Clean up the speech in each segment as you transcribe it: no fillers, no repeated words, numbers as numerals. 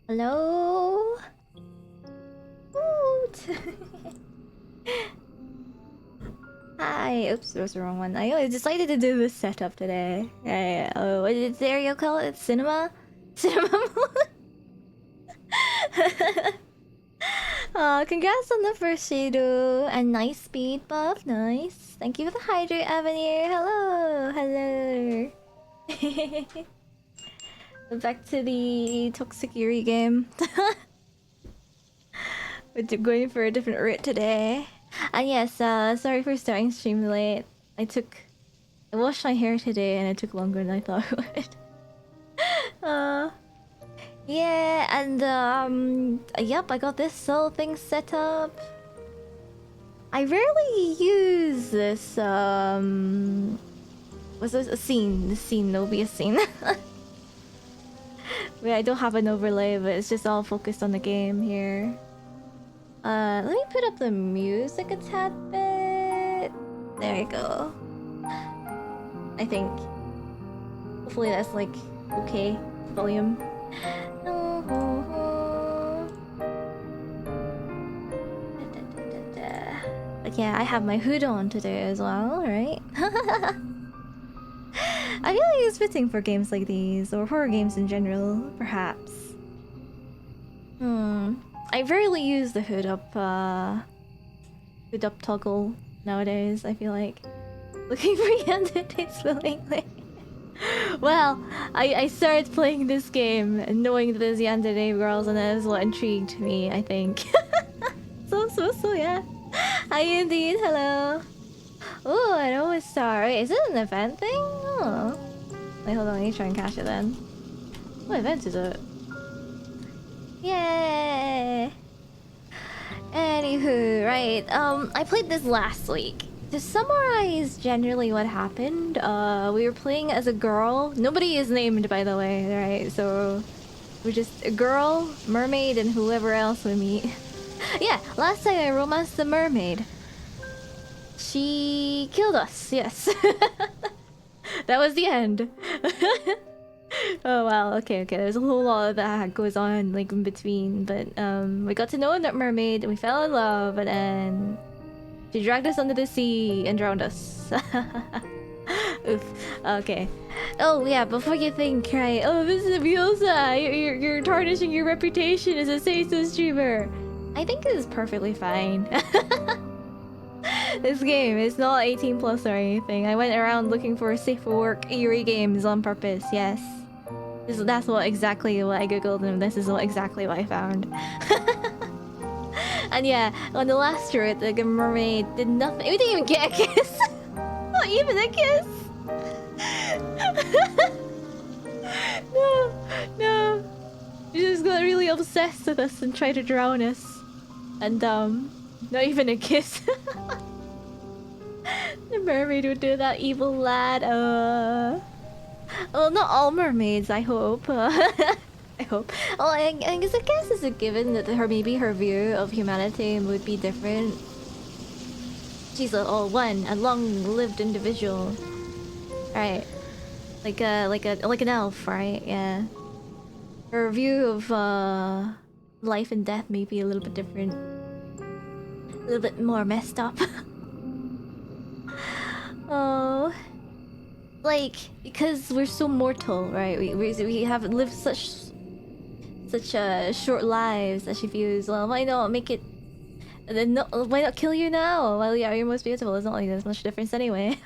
Hello? Woot. Hi. Oops, that was the wrong one. I decided to do this setup today. Yeah. Oh, what did Dario call it? Cinema? Cinema mode? Congrats on the first Shadow. And nice speed buff. Nice. Thank you for the Hydrate Avenue. Hello. Hello. Back to the Toxic Yuri game. We're going for a different route today. And yes, sorry for starting stream late. I washed my hair today and it took longer than I thought it would. Yeah, and yep, I got this whole thing set up. I rarely use this, what's this? A scene. The scene, there'll be a scene. Wait, I don't have an overlay, but it's just all focused on the game here. Let me put up the music a tad bit. There you go. I think. Hopefully that's like okay volume. But yeah, I have my hood on today as well, right? I feel like it's fitting for games like these, or horror games in general, perhaps. I rarely use the hood up toggle nowadays, I feel like. Looking for yanderes willingly. Well, I started playing this game and knowing that there's yandere girls, and that is what intrigued me, I think. So yeah. Hi indeed, hello. Oh, I know a star. Wait, is it an event thing? Oh. Wait, hold on, let me try and catch it then. What event is it? Yay! Anywho, right. I played this last week. To summarize generally what happened, we were playing as a girl. Nobody is named, by the way, right? So we're just a girl, mermaid, and whoever else we meet. Yeah, last time I romanced the mermaid. She killed us, yes. That was the end. Oh wow, okay, there's a whole lot of that goes on like in between, but we got to know that mermaid, we fell in love, and then she dragged us under the sea and drowned us. Oof. Okay. Oh yeah, before you think, right? Oh, this is Abiosa. You're tarnishing your reputation as a Seiso streamer. I think it is perfectly fine. This game is not 18 plus or anything. I went around looking for safe for work Yuri games on purpose. Yes. That's exactly what I googled, and this is exactly what I found. And yeah, on the last route, the mermaid did nothing. We didn't even get a kiss. Not even a kiss. No. She just got really obsessed with us and tried to drown us. And not even a kiss. The mermaid would do that, evil lad. Well, not all mermaids, I hope. I hope. Well, I guess it's a given that maybe her view of humanity would be different. She's a long-lived individual, right? Like an elf, right? Yeah. Her view of life and death may be a little bit different, a little bit more messed up. Oh, like because we're so mortal, right? We have lived such short lives that she views. Well, why not make it? Then why not kill you now? Well, yeah, you're most beautiful. It's not like there's much difference anyway.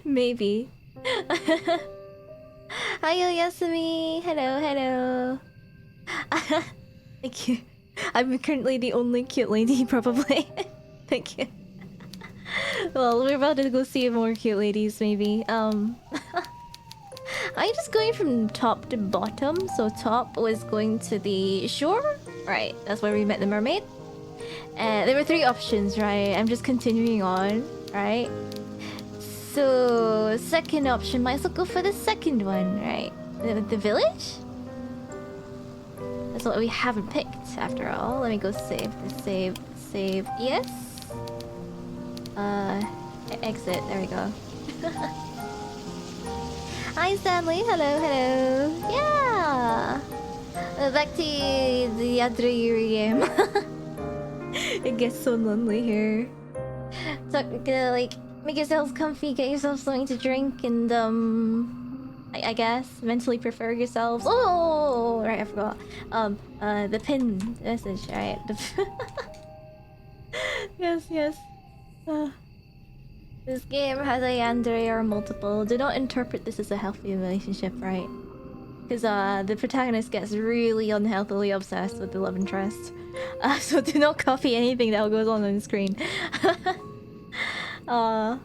Maybe. Hi, Yasumi. Hello. Thank you. I'm currently the only cute lady, probably. Thank you. Well, we're about to go see more cute ladies, maybe. I'm just going from top to bottom. So top was going to the shore, right? That's where we met the mermaid. And there were 3 options, right? I'm just continuing on, right? So second option, might as well go for the second one, right? The village? That's what we haven't picked after all. Let me go save. Yes. Exit. There we go. Hi, Stanley. Hello. Yeah. Back to the other game. It gets so lonely here. So, like, make yourselves comfy, get yourself something to drink, and I guess mentally prepare yourselves. Oh, right, I forgot. The pin message, right? Yes, yes. This game has a yandere or multiple. Do not interpret this as a healthy relationship, right? Because the protagonist gets really unhealthily obsessed with the love interest. So do not copy anything that goes on the screen. And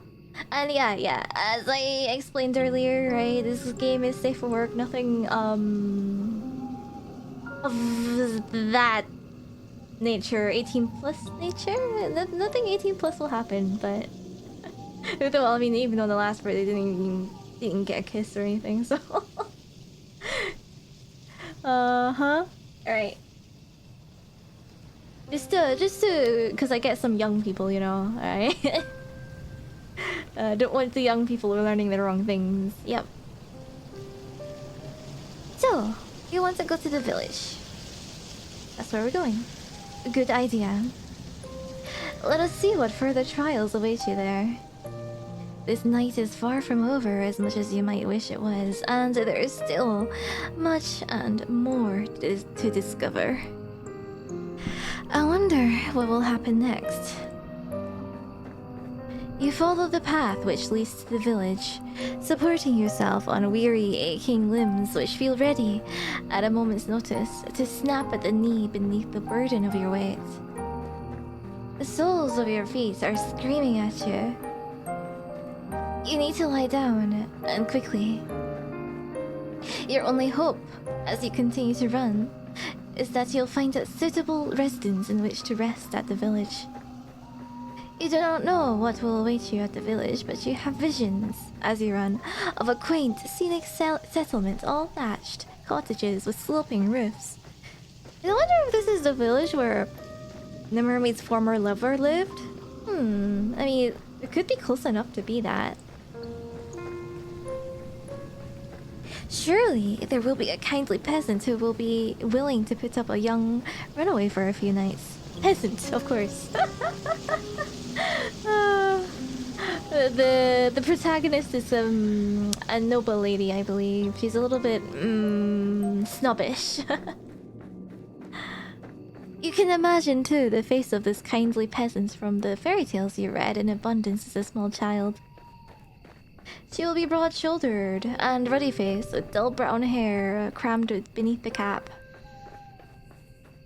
yeah, as I explained earlier, right, this game is safe for work. Nothing of that nature, 18 plus nature. Nothing 18 plus will happen, but well, I mean, even on the last part, they didn't get a kiss or anything, so. All right. Just to, because I get some young people, you know. All right. Don't want the young people learning the wrong things. Yep. So, you want to go to the village? That's where we're going. Good idea. Let us see what further trials await you there. This night is far from over as much as you might wish it was, and there is still much and more to discover. I wonder what will happen next. You follow the path which leads to the village, supporting yourself on weary, aching limbs which feel ready, at a moment's notice, to snap at the knee beneath the burden of your weight. The soles of your feet are screaming at you. You need to lie down, and quickly. Your only hope, as you continue to run, is that you'll find a suitable residence in which to rest at the village. You do not know what will await you at the village, but you have visions, as you run, of a quaint, scenic settlement, all thatched, cottages with sloping roofs. I wonder if this is the village where the mermaid's former lover lived? I mean, it could be close enough to be that. Surely, there will be a kindly peasant who will be willing to put up a young runaway for a few nights. Peasant, of course. The protagonist is a noble lady, I believe. She's a little bit snobbish. You can imagine too the face of this kindly peasant from the fairy tales you read in abundance as a small child. She will be broad-shouldered and ruddy-faced with dull brown hair crammed beneath the cap.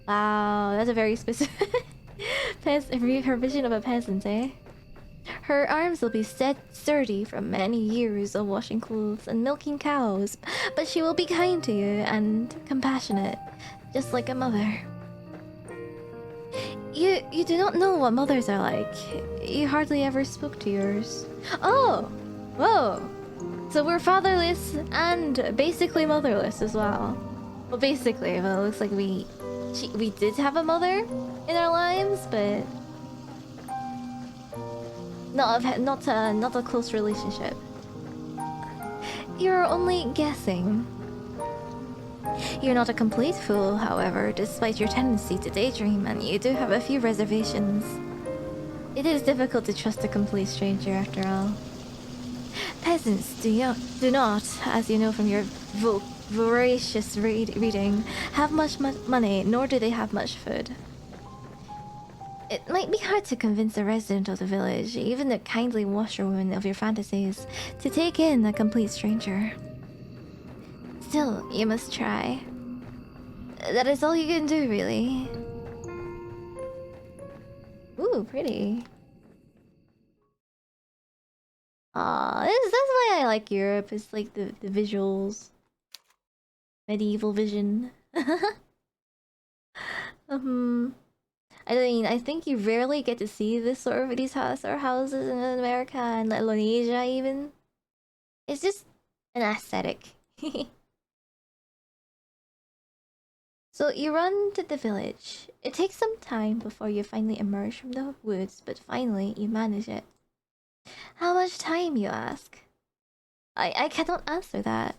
Wow, that's a very specific her vision of a peasant, eh? Her arms will be sturdy from many years of washing clothes and milking cows, but she will be kind to you and compassionate, just like a mother. You do not know what mothers are like. You hardly ever spoke to yours. Oh! Whoa! So we're fatherless and basically motherless as well. Well, basically, but it looks like we did have a mother in our lives, but not a close relationship. You're only guessing. You're not a complete fool, however, despite your tendency to daydream, and you do have a few reservations. It is difficult to trust a complete stranger, after all. Peasants do not, as you know from your voracious reading, have much money, nor do they have much food. It might be hard to convince a resident of the village, even the kindly washerwoman of your fantasies, to take in a complete stranger. Still, you must try. That is all you can do, really. Ooh, pretty. That's why I like Europe. It's like the visuals. Medieval vision. I mean, I think you rarely get to see these sort of houses in America and Indonesia even. It's just an aesthetic. So you run to the village. It takes some time before you finally emerge from the woods, but finally you manage it. How much time, you ask? I cannot answer that.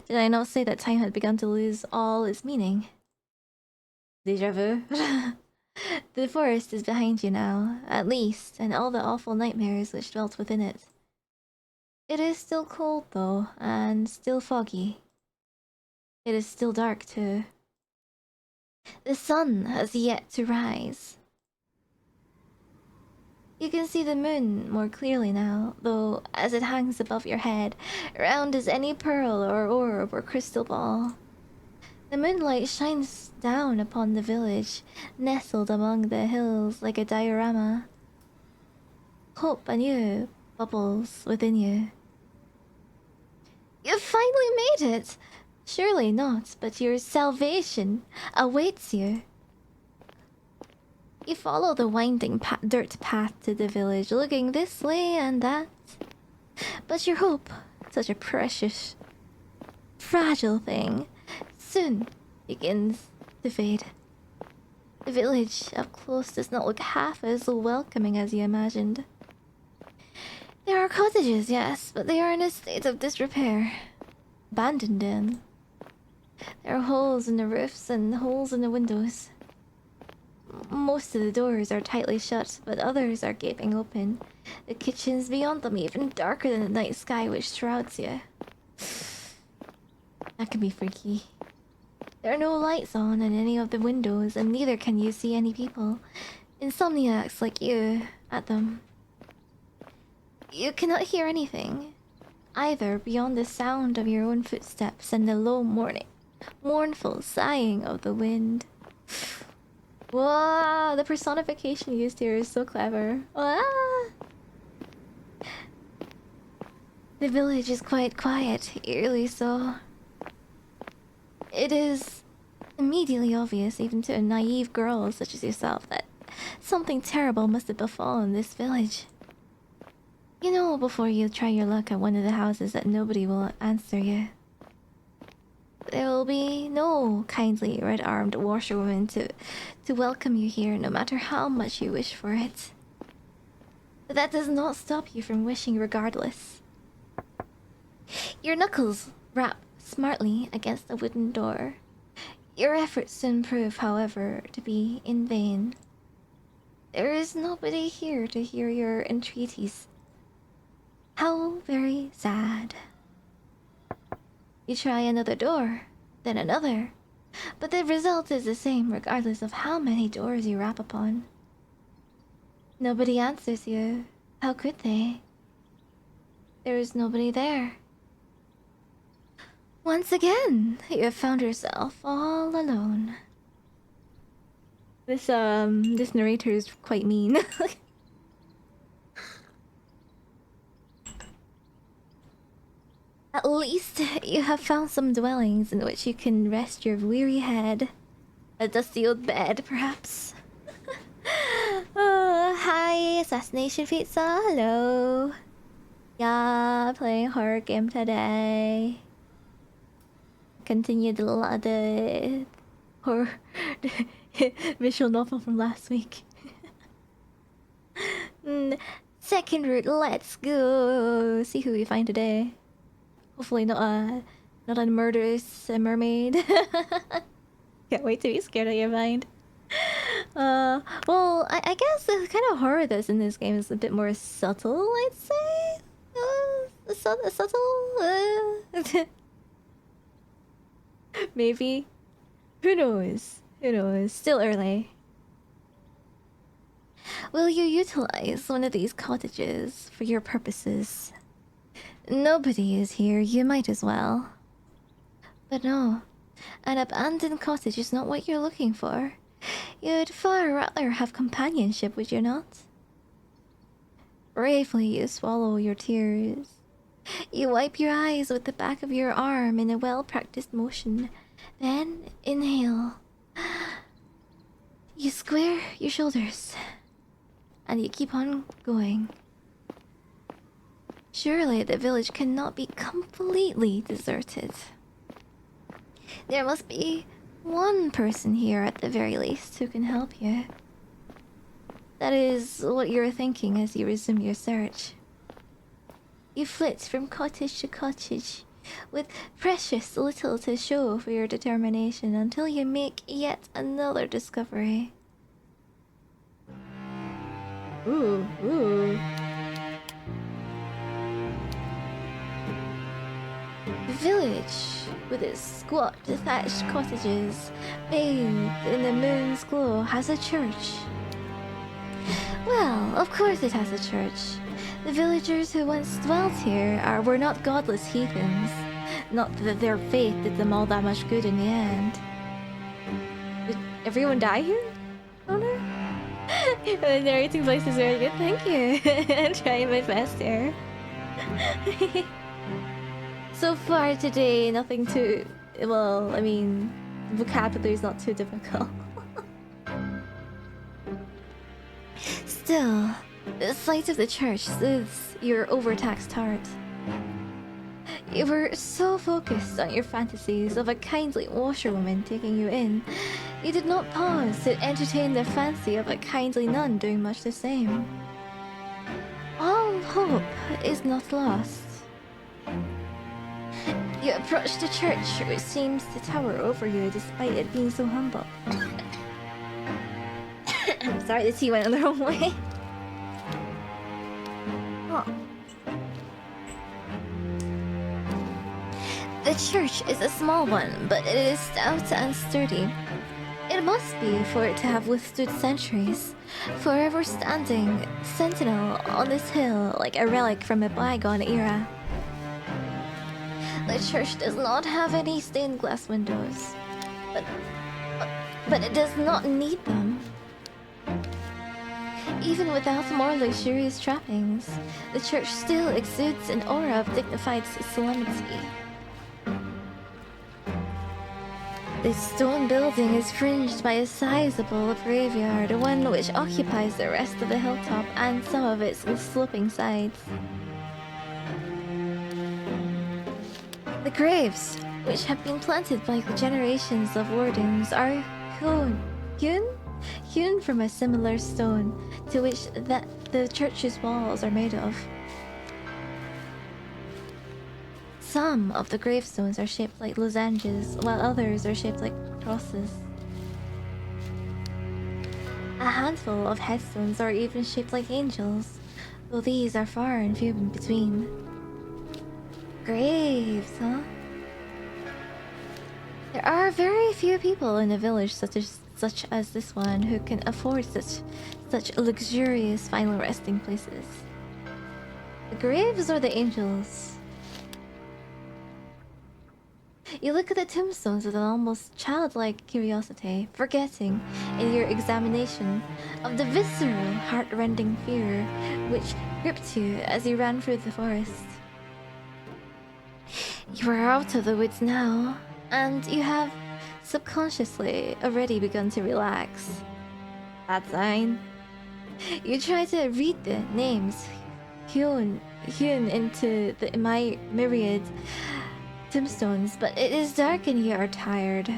Did I not say that time had begun to lose all its meaning? Deja vu. The forest is behind you now, at least, and all the awful nightmares which dwelt within it. It is still cold, though, and still foggy. It is still dark, too. The sun has yet to rise. You can see the moon more clearly now, though as it hangs above your head, round as any pearl or orb or crystal ball. The moonlight shines down upon the village, nestled among the hills like a diorama. Hope anew bubbles within you. You finally made it! Surely not, but your salvation awaits you. You follow the winding dirt path to the village, looking this way and that. But your hope, such a precious, fragile thing, soon begins to fade. The village up close does not look half as welcoming as you imagined. There are cottages, yes, but they are in a state of disrepair. Abandoned in. There are holes in the roofs and holes in the windows. Most of the doors are tightly shut, but others are gaping open. The kitchens beyond them even darker than the night sky which shrouds you. That can be freaky. There are no lights on in any of the windows, and neither can you see any people. Insomniacs like you at them. You cannot hear anything, either beyond the sound of your own footsteps and the low mournful sighing of the wind. Wow, the personification used here is so clever. Ah! The village is quite quiet, eerily so. It is immediately obvious, even to a naive girl such as yourself, that something terrible must have befallen this village. You know before you try your luck at one of the houses that nobody will answer you. There will be no kindly red-armed washerwoman to welcome you here, no matter how much you wish for it. But that does not stop you from wishing regardless. Your knuckles rap smartly against the wooden door. Your efforts soon prove, however, to be in vain. There is nobody here to hear your entreaties. How very sad. You try another door, then another, but the result is the same regardless of how many doors you rap upon. Nobody answers you. How could they? There is nobody there. Once again, you have found yourself all alone. This narrator is quite mean. At least you have found some dwellings in which you can rest your weary head. A dusty old bed, perhaps. Hi, Assassination Pizza. Hello. Yeah, playing horror game today. Continue the horror visual novel from last week. Second route, let's go. See who we find today. Hopefully not a murderous mermaid. Can't wait to be scared out of your mind. Well, I guess the kind of horror that's in this game is a bit more subtle, I'd say. Subtle? Maybe. Who knows? Who knows? Still early. Will you utilize one of these cottages for your purposes? Nobody is here, you might as well. But no, an abandoned cottage is not what you're looking for. You'd far rather have companionship, would you not? Bravely you swallow your tears. You wipe your eyes with the back of your arm in a well-practiced motion. Then inhale. You square your shoulders. And you keep on going. Surely the village cannot be completely deserted. There must be one person here at the very least who can help you. That is what you're thinking as you resume your search. You flit from cottage to cottage, with precious little to show for your determination until you make yet another discovery. Ooh, ooh. The village, with its squat thatched cottages, bathed in the moon's glow, has a church. Well, of course it has a church. The villagers who once dwelt here were not godless heathens. Not that their faith did them all that much good in the end. Did everyone die here? Oh no. The narrating voice is very good, thank you. I'm trying my best here. So far today, nothing too... Well, I mean, vocabulary is not too difficult. Still, the sight of the church soothes your overtaxed heart. You were so focused on your fantasies of a kindly washerwoman taking you in, you did not pause to entertain the fancy of a kindly nun doing much the same. All hope is not lost. You approach the church, which seems to tower over you despite it being so humble. I'm sorry, the tea went the wrong way. Oh. The church is a small one, but it is stout and sturdy. It must be for it to have withstood centuries, forever standing sentinel on this hill like a relic from a bygone era. The church does not have any stained glass windows, but it does not need them. Even without more luxurious trappings, the church still exudes an aura of dignified solemnity. This stone building is fringed by a sizable graveyard, one which occupies the rest of the hilltop and some of its sloping sides. The graves, which have been planted by generations of wardens, are hewn from a similar stone to which the church's walls are made of. Some of the gravestones are shaped like lozenges, while others are shaped like crosses. A handful of headstones are even shaped like angels, though these are far and few in between. Graves, huh? There are very few people in a village such as this one who can afford such luxurious final resting places. The graves or the angels? You look at the tombstones with an almost childlike curiosity, forgetting, in your examination, of the visceral, heart-rending fear which gripped you as you ran through the forest. You are out of the woods now, and you have subconsciously already begun to relax. That sign. You try to read the names hewn into the myriad tombstones, but it is dark and you are tired.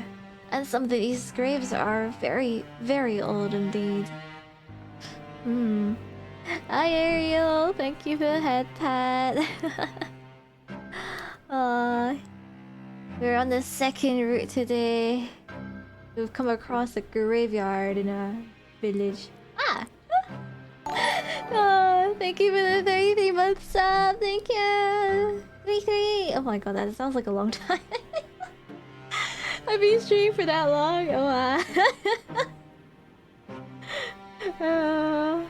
And some of these graves are very, very old indeed. Hi Ariel, thank you for the head pat. We're on the second route today. We've come across a graveyard in a village. Thank you for the 33 month sub. Thank you. 33. Oh my god, that sounds like a long time. I've been streaming for that long. Oh wow.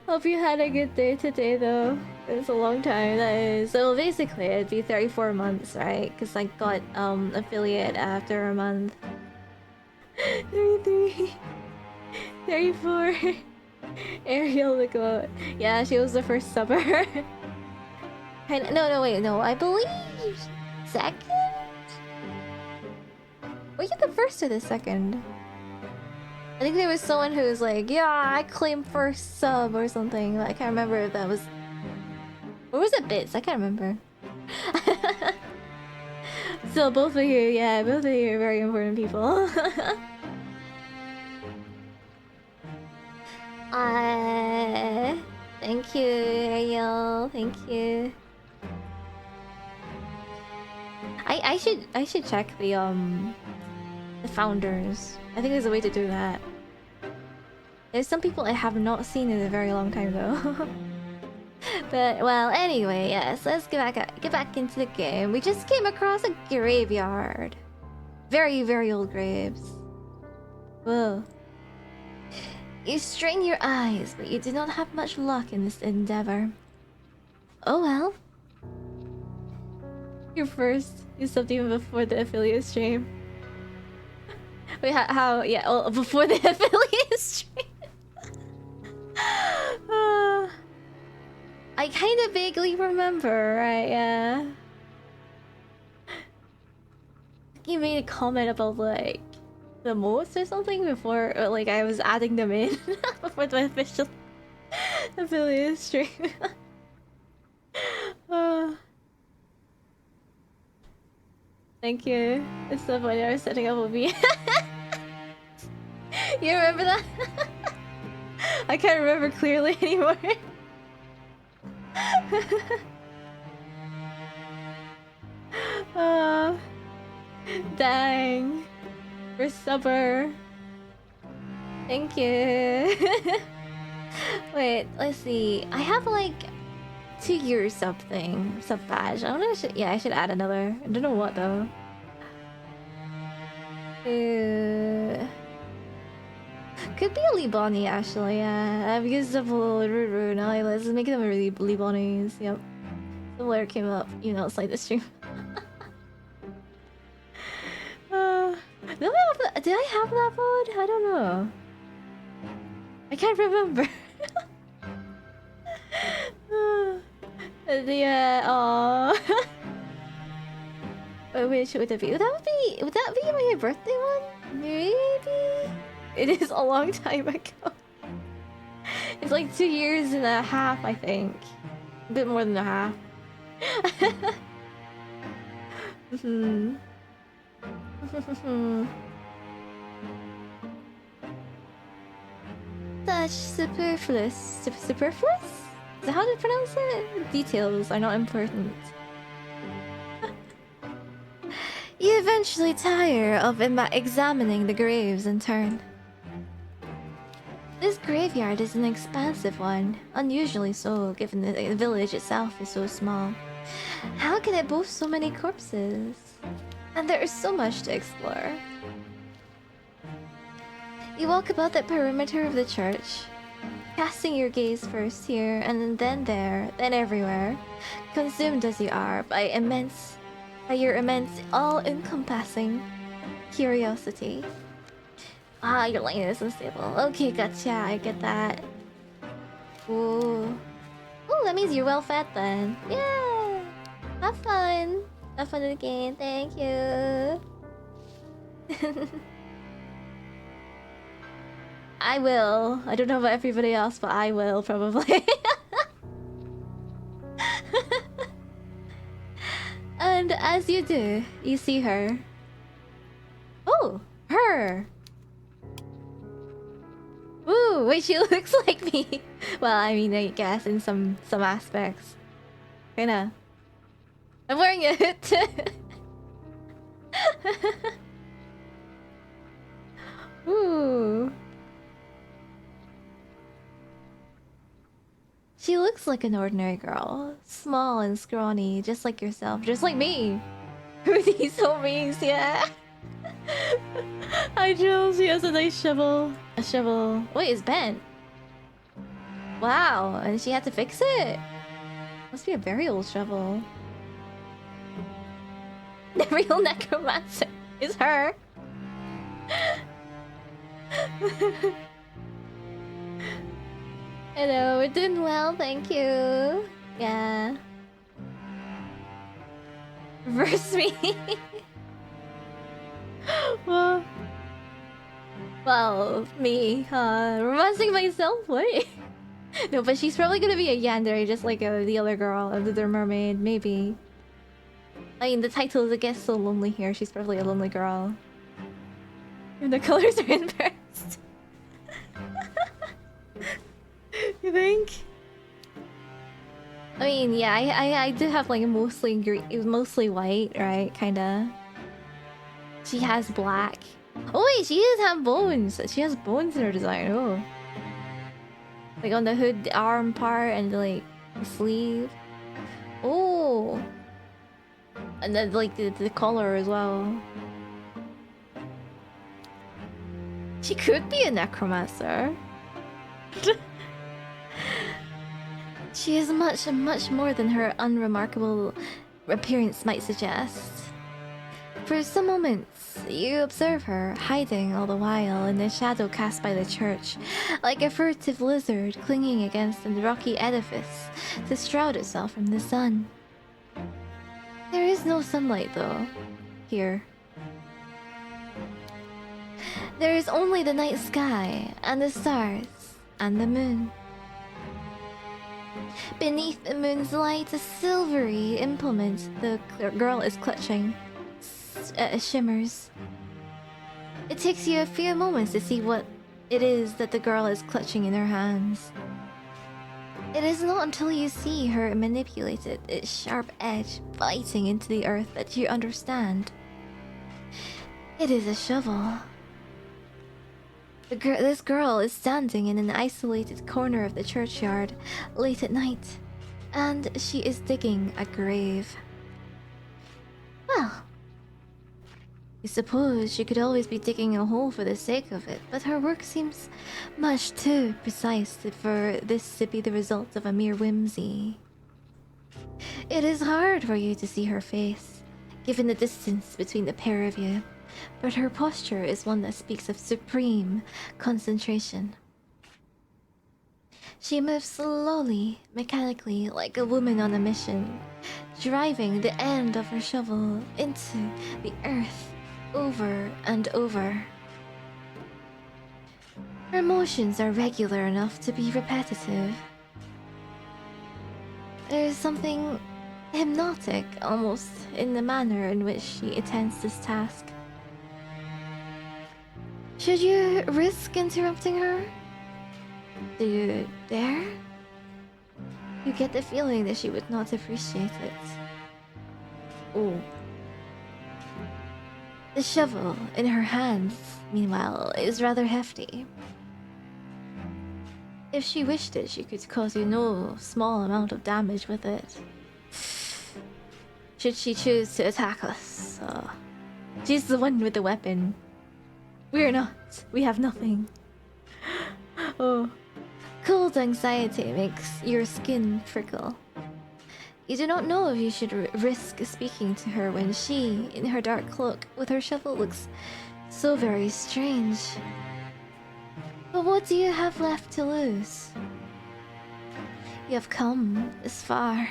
Hope you had a good day today though. It's a long time, that is. So basically it'd be 34 months, right? Because I got affiliate after a month. 33. 34. Ariel the goat. Yeah, she was the first subber. No, wait, no. I believe second? Were you the first or the second? I think there was someone who was like, yeah, I claim first sub or something. I can't remember if that was... Or was it Bits? I can't remember. So both of you, yeah, both of you are very important people. Thank you, Ariel. Thank you. I should check the founders. I think there's a way to do that. There's some people I have not seen in a very long time though. But well, anyway, yes, let's get back into the game. We just came across a graveyard. Very, very old graves. Whoa. You strain your eyes, but you do not have much luck in this endeavor. Oh well. You're first. You subbed even before the affiliate stream. Wait, how? Yeah, well, before the affiliate stream. I kind of vaguely remember, right? Yeah. You made a comment about like the modes or something before, or, like I was adding them in before the official affiliate stream. Thank you. It's the point I was setting up with me. You remember that? I can't remember clearly anymore. Dang. For supper. Thank you. Wait, let's see. I have like 2 years something sub badge. I should add another. I don't know what though. Could be a Libani actually, yeah. I've used up a little Ruru now. Let's make them really Libanis. Yep. The layer came up, outside the stream. Did I have that mod? I don't know. I can't remember. Which would it be? Would that be my birthday one? Maybe? It is a long time ago. It's like 2 years and a half, I think. A bit more than a half. Such superfluous. Superfluous? Is that how to pronounce it? Details are not important. You eventually tire of examining the graves in turn. This graveyard is an expansive one, unusually so given the village itself is so small. How can it boast so many corpses? And there is so much to explore. You walk about the perimeter of the church, casting your gaze first here and then there, then everywhere, consumed as you are by your immense, all-encompassing curiosity. Ah, your line is unstable. Okay, gotcha, I get that. Ooh. Ooh, that means you're well fed then. Yeah! Have fun! Have fun in the game, thank you! I will. I don't know about everybody else, but I will, probably. And as you do, you see her. Oh, her! Ooh, wait, she looks like me. Well, I mean, I guess in some aspects. Kinda. I'm wearing a hood. Ooh. She looks like an ordinary girl. Small and scrawny, just like yourself. Just like me! With these homies, yeah! Hi Jules, she has a nice shovel. A shovel. Wait, it's bent. Wow, and she had to fix it? Must be a very old shovel. The real necromancer is her. Hello, we're doing well, thank you. Yeah. Reverse me. Well, me, romancing myself? Wait. No, but she's probably gonna be a yandere, just like the other girl, the other mermaid, maybe. I mean, the title is, I guess, so lonely here. She's probably a lonely girl. And the colors are inversed. You think? I mean, yeah, I did have like mostly green, mostly white, right? Kinda. She has black. Oh wait, she does have bones. She has bones in her design. Oh, like on the hood, the arm part, and like the sleeve. Oh, and then like the collar as well. She could be a necromancer. She is much more than her unremarkable appearance might suggest. For some moments, you observe her, hiding all the while in the shadow cast by the church, like a furtive lizard clinging against a rocky edifice to shroud itself from the sun. There is no sunlight, though, here. There is only the night sky, and the stars, and the moon. Beneath the moon's light, a silvery implement the girl is clutching shimmers. It takes you a few moments to see what it is that the girl is clutching in her hands. It is not until you see her manipulate it, its sharp edge biting into the earth, that you understand. It is a shovel. This girl is standing in an isolated corner of the churchyard late at night, and she is digging a grave. Well, I suppose she could always be digging a hole for the sake of it, but her work seems much too precise for this to be the result of a mere whimsy. It is hard for you to see her face, given the distance between the pair of you, but her posture is one that speaks of supreme concentration. She moves slowly, mechanically, like a woman on a mission, driving the end of her shovel into the earth over and over. Her motions are regular enough to be repetitive. There is something hypnotic almost in the manner in which she attends this task. Should you risk interrupting her? Do you dare? You get the feeling that she would not appreciate it. Oh. The shovel in her hands, meanwhile, is rather hefty. If she wished it, she could cause you no small amount of damage with it. Should she choose to attack us, she's the one with the weapon. We're not. We have nothing. Oh. Cold anxiety makes your skin prickle. You do not know if you should risk speaking to her when she, in her dark cloak, with her shovel, looks so very strange. But what do you have left to lose? You have come this far.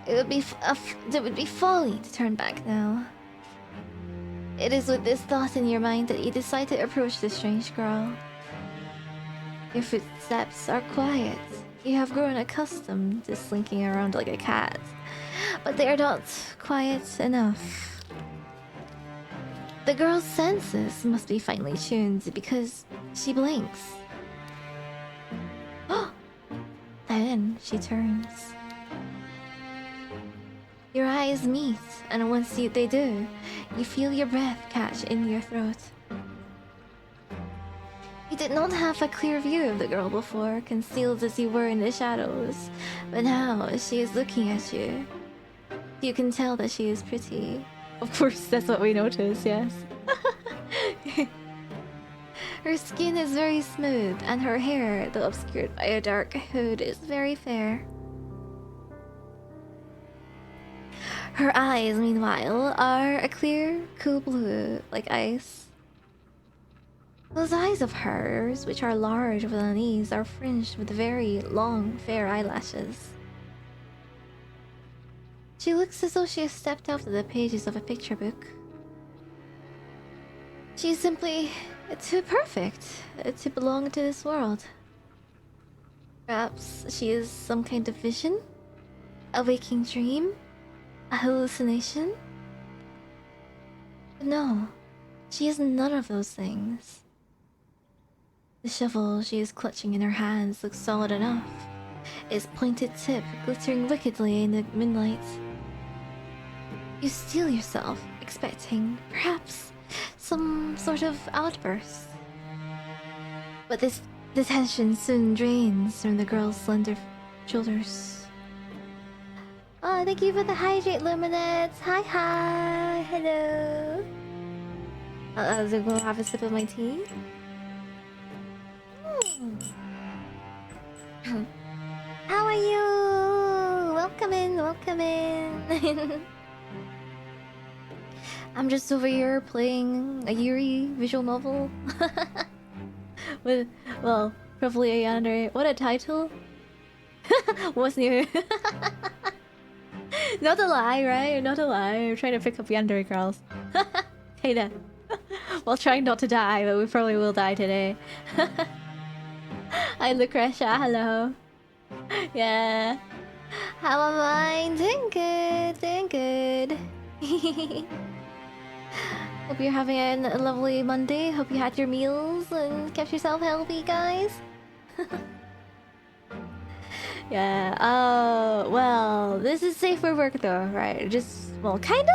It would be folly to turn back now. It is with this thought in your mind that you decide to approach this strange girl. Your footsteps are quiet. You have grown accustomed to slinking around like a cat, but they are not quiet enough. The girl's senses must be finely tuned because she blinks. Then she turns. Your eyes meet, and once they do, you feel your breath catch in your throat. You did not have a clear view of the girl before, concealed as you were in the shadows, but now she is looking at you. You can tell that she is pretty. Of course, that's what we notice, yes. Her skin is very smooth, and her hair, though obscured by a dark hood, is very fair. Her eyes, meanwhile, are a clear, cool blue, like ice. Those eyes of hers, which are large over the knees, are fringed with very long, fair eyelashes. She looks as though she has stepped out of the pages of a picture book. She's simply too perfect to belong to this world. Perhaps she is some kind of vision? A waking dream? A hallucination? But no, she is none of those things. The shovel she is clutching in her hands looks solid enough. its pointed tip glittering wickedly in the moonlight. You steel yourself, expecting, perhaps, some sort of outburst. But this tension soon drains from the girl's slender shoulders. Oh, thank you for the hydrate, Luminets! Hi! Hello! I'll go have a sip of my tea. How are you? Welcome in! I'm just over here playing a Yuri visual novel. With, well, probably a yandere. What a title! What's new? Not a lie, right? Not a lie. I'm trying to pick up yandere girls. Hey there. While trying not to die, but we probably will die today. Hi Lucretia, hello. Yeah. How am I? Doing good. Hope you're having a lovely Monday. Hope you had your meals and kept yourself healthy, guys. Yeah, well, this is safe for work though, right? Just, well, kinda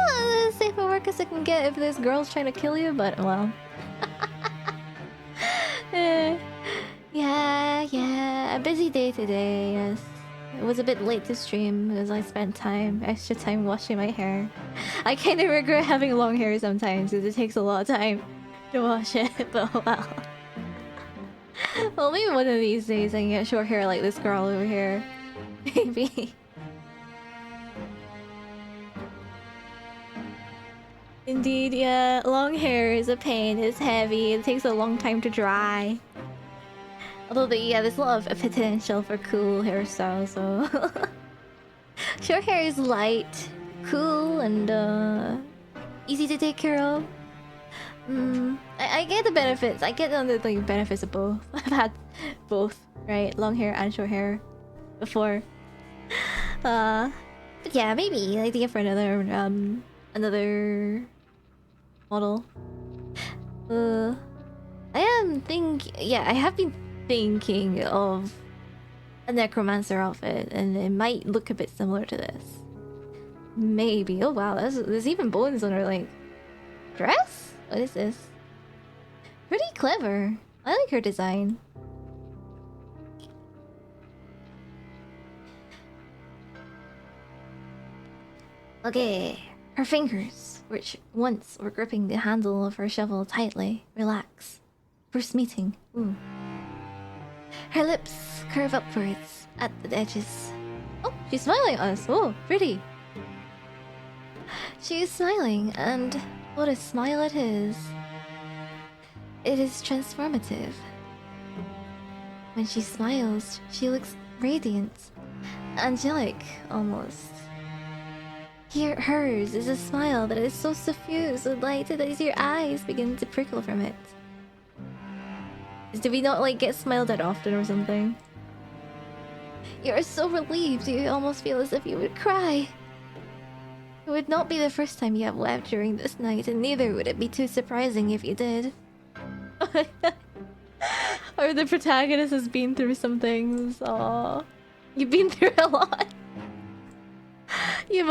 as safe for work as it can get if this girl's trying to kill you, but, well. Yeah, a busy day today, yes. It was a bit late to stream because I spent extra time washing my hair. I kinda regret having long hair sometimes because it takes a lot of time to wash it, but well. Well, maybe one of these days I can get short hair like this girl over here. Maybe. Indeed, yeah. Long hair is a pain, it's heavy, it takes a long time to dry. Although, there's a lot of potential for cool hairstyles, so... Short hair is light, cool, and easy to take care of. I get the benefits. I get the benefits of both. I've had both, right? Long hair and short hair before. But yeah, maybe idea for another model. I have been thinking of a necromancer outfit, and it might look a bit similar to this. Maybe. Oh wow, there's even bones on her dress. What is this? Pretty clever. I like her design. Okay. Her fingers, which once were gripping the handle of her shovel tightly, relax. First meeting. Ooh. Her lips curve upwards at the edges. Oh, she's smiling at us. Oh, pretty. She is smiling, and what a smile it is. It is transformative. When she smiles, she looks radiant, angelic almost. Hers is a smile that is so suffused with light that your eyes begin to prickle from it. Do we not get smiled at often or something? You are so relieved you almost feel as if you would cry. It would not be the first time you have wept during this night, and neither would it be too surprising if you did. Or the protagonist has been through some things. Aww. You've been through a lot. You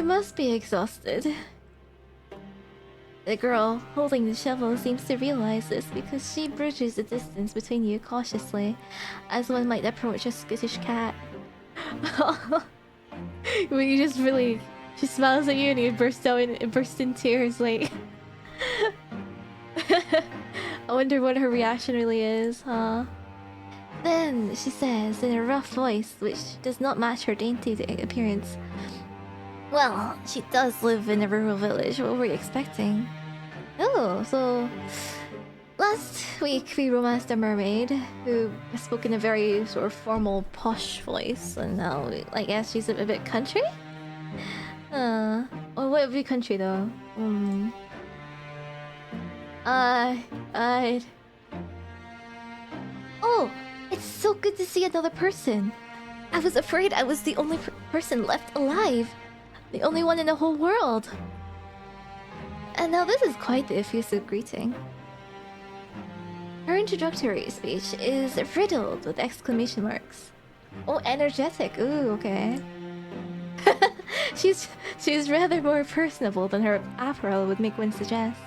must be exhausted. The girl holding the shovel seems to realize this because she bridges the distance between you cautiously, as one might approach a skittish cat. When you just really... She smiles at you and you burst in tears, I wonder what her reaction really is, huh? Then she says in a rough voice, which does not match her dainty appearance, "Well, she does live in a rural village. What were you expecting?" Oh, so... Last week we romanced a mermaid who spoke in a very sort of formal, posh voice, and now I guess she's a bit country? Or what would be country though? Oh! It's so good to see another person! I was afraid I was the only person left alive! The only one in the whole world! And now this is quite the effusive greeting. Her introductory speech is riddled with exclamation marks. Oh, energetic. Ooh, okay. she's rather more personable than her apparel would make one suggest.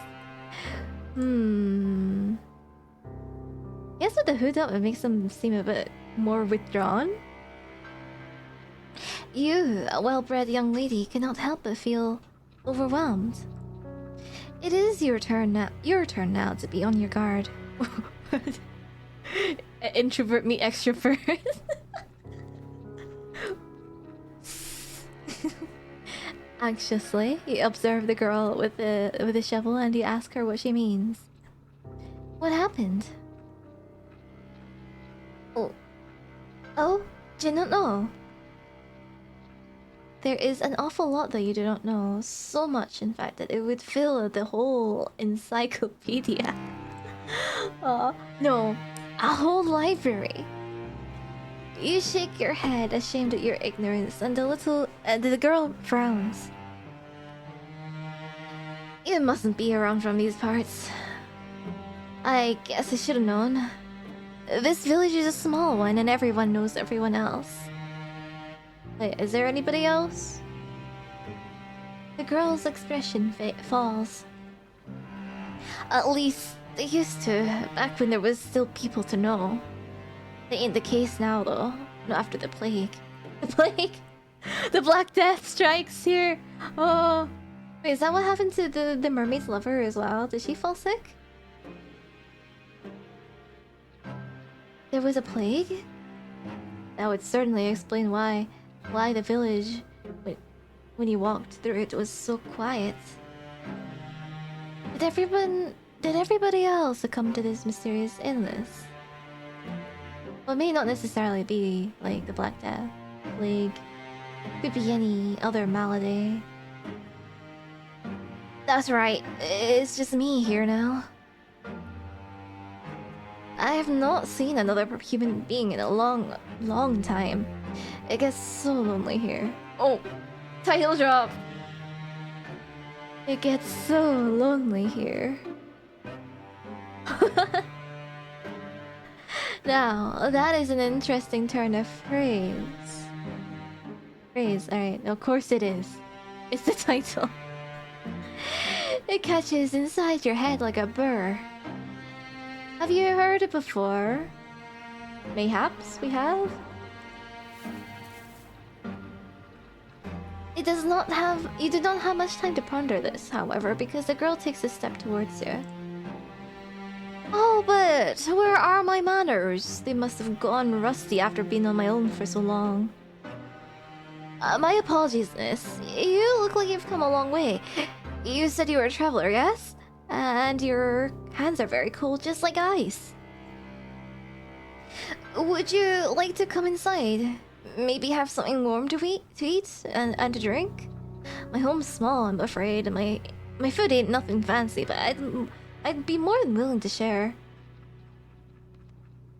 Yes, with the hood up, it makes them seem a bit more withdrawn. You, a well-bred young lady, cannot help but feel overwhelmed. It is your turn now. Your turn now to be on your guard. Introvert meet extrovert. Anxiously, you observe the girl with the shovel and you ask her what she means. What happened? Oh, do you not know? There is an awful lot that you do not know. So much, in fact, that it would fill the whole encyclopedia. No, a whole library. You shake your head, ashamed at your ignorance, and the girl frowns. You mustn't be around from these parts. I guess I should have known. This village is a small one, and everyone knows everyone else. Wait, is there anybody else? The girl's expression falls. At least they used to, back when there was still people to know. That ain't the case now, though. Not after the plague. The plague? The Black Death strikes here! Oh. Wait, is that what happened to the mermaid's lover as well? Did she fall sick? There was a plague? That would certainly explain why the village, when you walked through it, was so quiet. Did everybody else succumb to this mysterious illness? Well, it may not necessarily be like the Black Death, plague. Could be any other malady. That's right. It's just me here now. I have not seen another human being in a long, long time. It gets so lonely here. Oh, title drop. It gets so lonely here. Now, that is an interesting turn of phrase. Alright, of course it is. It's the title. It catches inside your head like a burr. Have you heard it before? Mayhaps we have? You do not have much time to ponder this, however, because the girl takes a step towards you. Oh, but where are my manners? They must have gone rusty after being on my own for so long. My apologies, miss. You look like you've come a long way. You said you were a traveler, yes? And your hands are very cold, just like ice. Would you like to come inside? Maybe have something warm to eat and to drink? My home's small, I'm afraid, and my food ain't nothing fancy, but I'd be more than willing to share.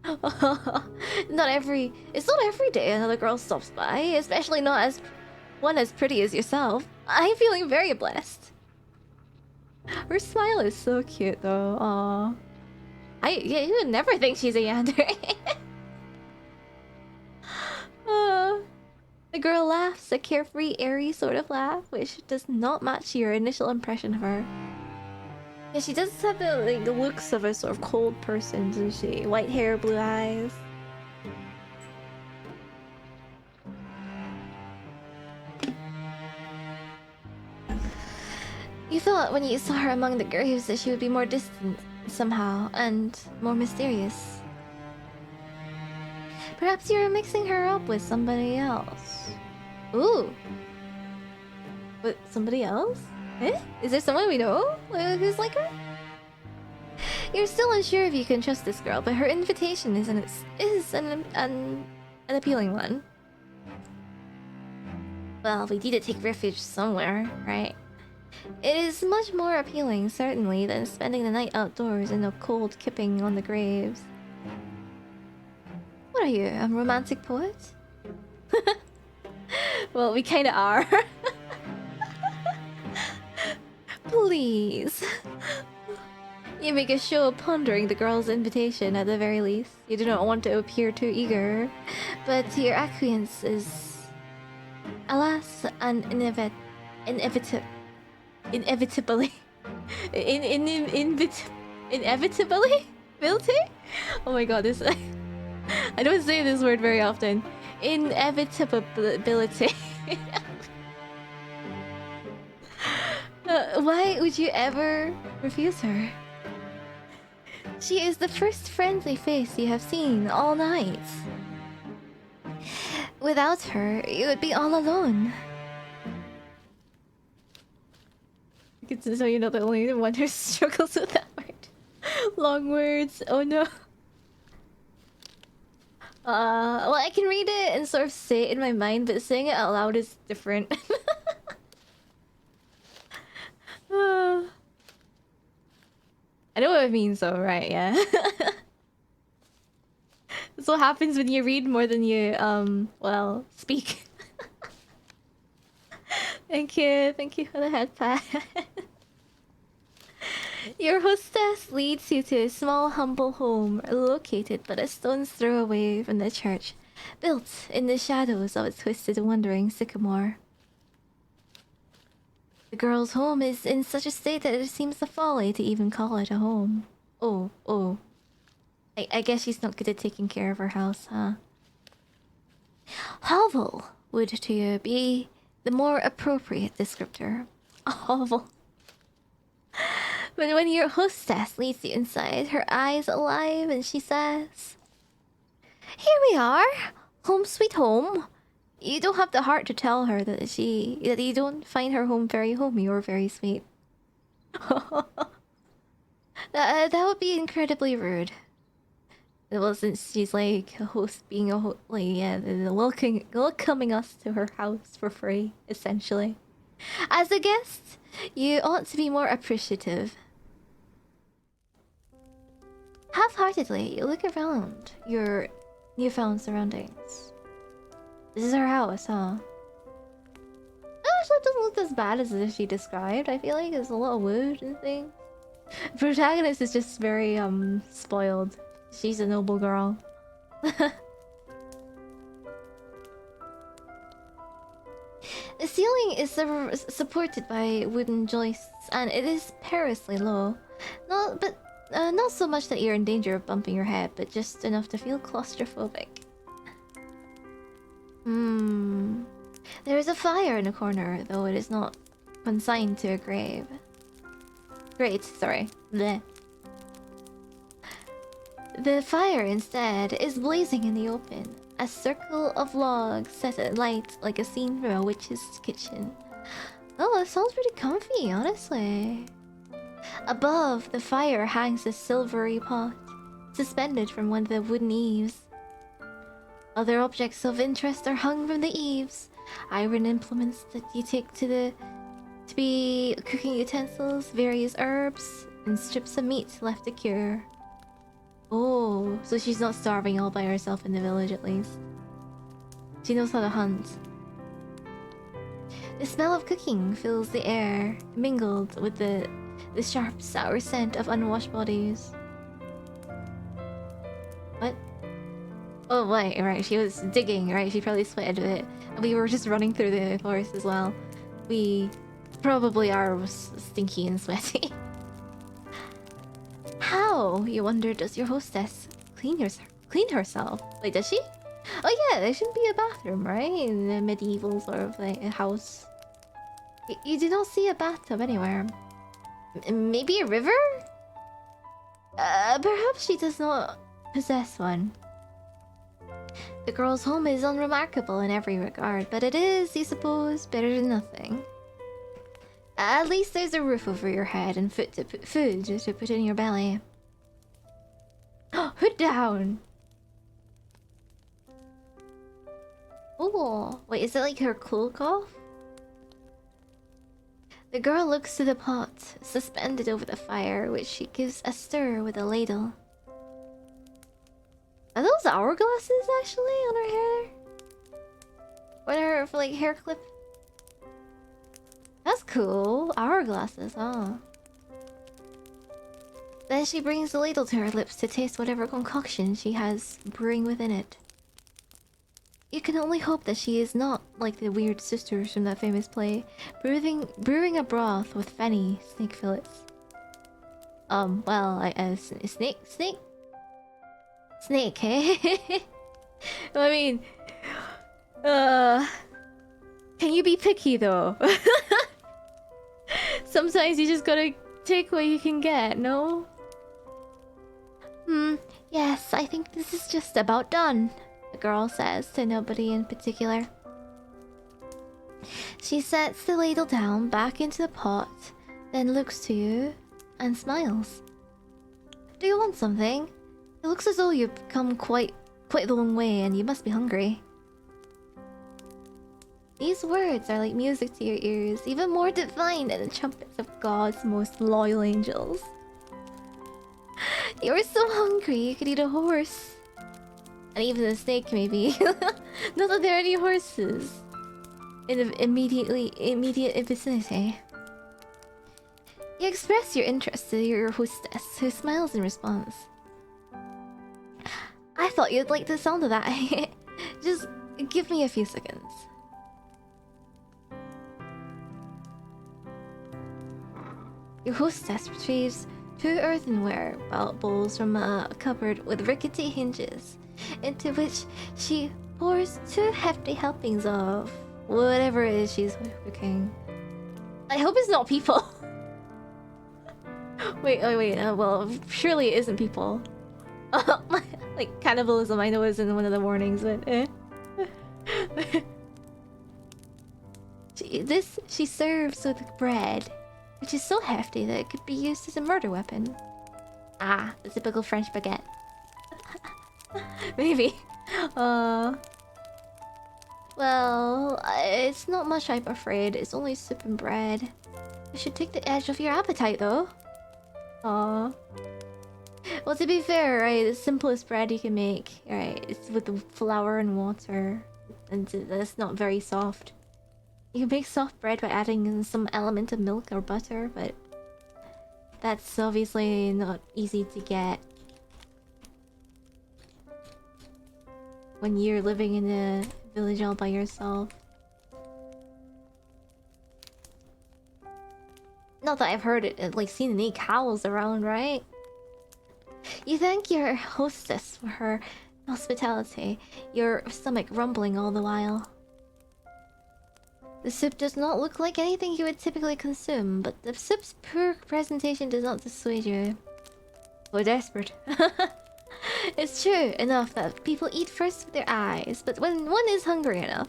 It's not every day another girl stops by, especially not one as pretty as yourself. I'm feeling very blessed. Her smile is so cute, though. Aww. You would never think she's a yandere. The girl laughs, a carefree, airy sort of laugh, which does not match your initial impression of her. Yeah, she does have the looks of a sort of cold person, doesn't she? White hair, blue eyes. You thought when you saw her among the graves that she would be more distant somehow, and more mysterious. Perhaps you're mixing her up with somebody else. Ooh. With somebody else? Eh? Is there someone we know who's like her? You're still unsure if you can trust this girl, but her invitation is an appealing one. Well, we need to take refuge somewhere, right? It is much more appealing, certainly, than spending the night outdoors in the cold kipping on the graves. What are you, a romantic poet? Well, we kinda are. Please. You make a show of pondering the girl's invitation at the very least. You do not want to appear too eager, but your acquiescence is, alas, an inevitably, inevitably, ability? Oh my god, this I don't say this word very often. Inevitability. Why would you ever refuse her? She is the first friendly face you have seen all night. Without her, you would be all alone. So you're not the only one who struggles with that word. Long words. Oh no. Well, I can read it and sort of say it in my mind, but saying it out loud is different. I know what it means though, right? Yeah. That's what happens when you read more than you, well, speak. Thank you for the head pat. Your hostess leads you to a small, humble home located but a stone's throw away from the church, built in the shadows of a twisted, wandering sycamore. The girl's home is in such a state that it seems a folly to even call it a home. Oh. I guess she's not good at taking care of her house, huh? Hovel would to you be the more appropriate descriptor. A hovel. But when your hostess leads you inside, her eyes alive, and she says, "Here we are, home sweet home." You don't have the heart to tell her that you don't find her home very homey or very sweet. That would be incredibly rude. Well, since she's like a host, being a host, like yeah, welcoming us to her house for free, essentially. As a guest, you ought to be more appreciative. Half-heartedly, you look around your newfound surroundings. This is her house, huh? Actually, it doesn't look as bad as she described. I feel like there's a lot of wood and things. The protagonist is just very, spoiled. She's a noble girl. The ceiling is supported by wooden joists, and it is perilously low. Not so much that you're in danger of bumping your head, but just enough to feel claustrophobic. There is a fire in a corner, though it is not consigned to a grave. Great, sorry. Bleh. The fire, instead, is blazing in the open. A circle of logs set alight like a scene from a witch's kitchen. Oh, it sounds pretty comfy, honestly. Above the fire hangs a silvery pot, suspended from one of the wooden eaves. Other objects of interest are hung from the eaves. Iron implements that you take to be cooking utensils, various herbs, and strips of meat left to cure. Oh, so she's not starving all by herself in the village at least. She knows how to hunt. The smell of cooking fills the air, mingled with the sharp, sour scent of unwashed bodies. What? Oh, right, she was digging, right? She probably sweated a bit. And we were just running through the forest as well. We probably are stinky and sweaty. How, you wonder, does your hostess clean herself? Wait, does she? Oh yeah, there shouldn't be a bathroom, right? In a medieval sort of like a house. You do not see a bathtub anywhere. Maybe a river? Perhaps she does not possess one. The girl's home is unremarkable in every regard, but it is, you suppose, better than nothing. At least there's a roof over your head and food to put in your belly. Hood down! Oh, wait, is it like her cloak off? The girl looks to the pot, suspended over the fire, which she gives a stir with a ladle. Are those hourglasses actually on her hair? Or her, like, hair clip? That's cool. Hourglasses, huh? Then she brings the ladle to her lips to taste whatever concoction she has brewing within it. You can only hope that she is not like the weird sisters from that famous play, brewing a broth with fenny snake fillets. Snake, hey? I mean, can you be picky though? Sometimes you just gotta take what you can get, no? Yes, I think this is just about done, the girl says to nobody in particular. She sets the ladle down back into the pot, then looks to you and smiles. Do you want something? It looks as though you've come quite the long way and you must be hungry. These words are like music to your ears, even more divine than the trumpets of God's most loyal angels. You're so hungry you could eat a horse. And even a snake, maybe. Not that there are any horses in the immediate vicinity. You express your interest to your hostess, who smiles in response. I thought you'd like the sound of that. Just give me a few seconds. Your hostess retrieves 2 earthenware bowls from a cupboard with rickety hinges, into which she pours 2 hefty helpings of whatever it is she's cooking. I hope it's not people. wait, well, surely it isn't people. Like cannibalism, I know is in one of the warnings, but she serves with bread, which is so hefty that it could be used as a murder weapon. Ah, the typical French baguette. Maybe. Well, it's not much, I'm afraid. It's only soup and bread. It should take the edge off your appetite, though. Aw. Well, to be fair, right, the simplest bread you can make, right, it's with the flour and water. And that's not very soft. You can make soft bread by adding in some element of milk or butter, but that's obviously not easy to get when you're living in a village all by yourself. Not that I've heard it, like seen any cows around, right? You thank your hostess for her hospitality, your stomach rumbling all the while. The soup does not look like anything you would typically consume, but the soup's poor presentation does not dissuade you. We're desperate. It's true enough that people eat first with their eyes, but when one is hungry enough,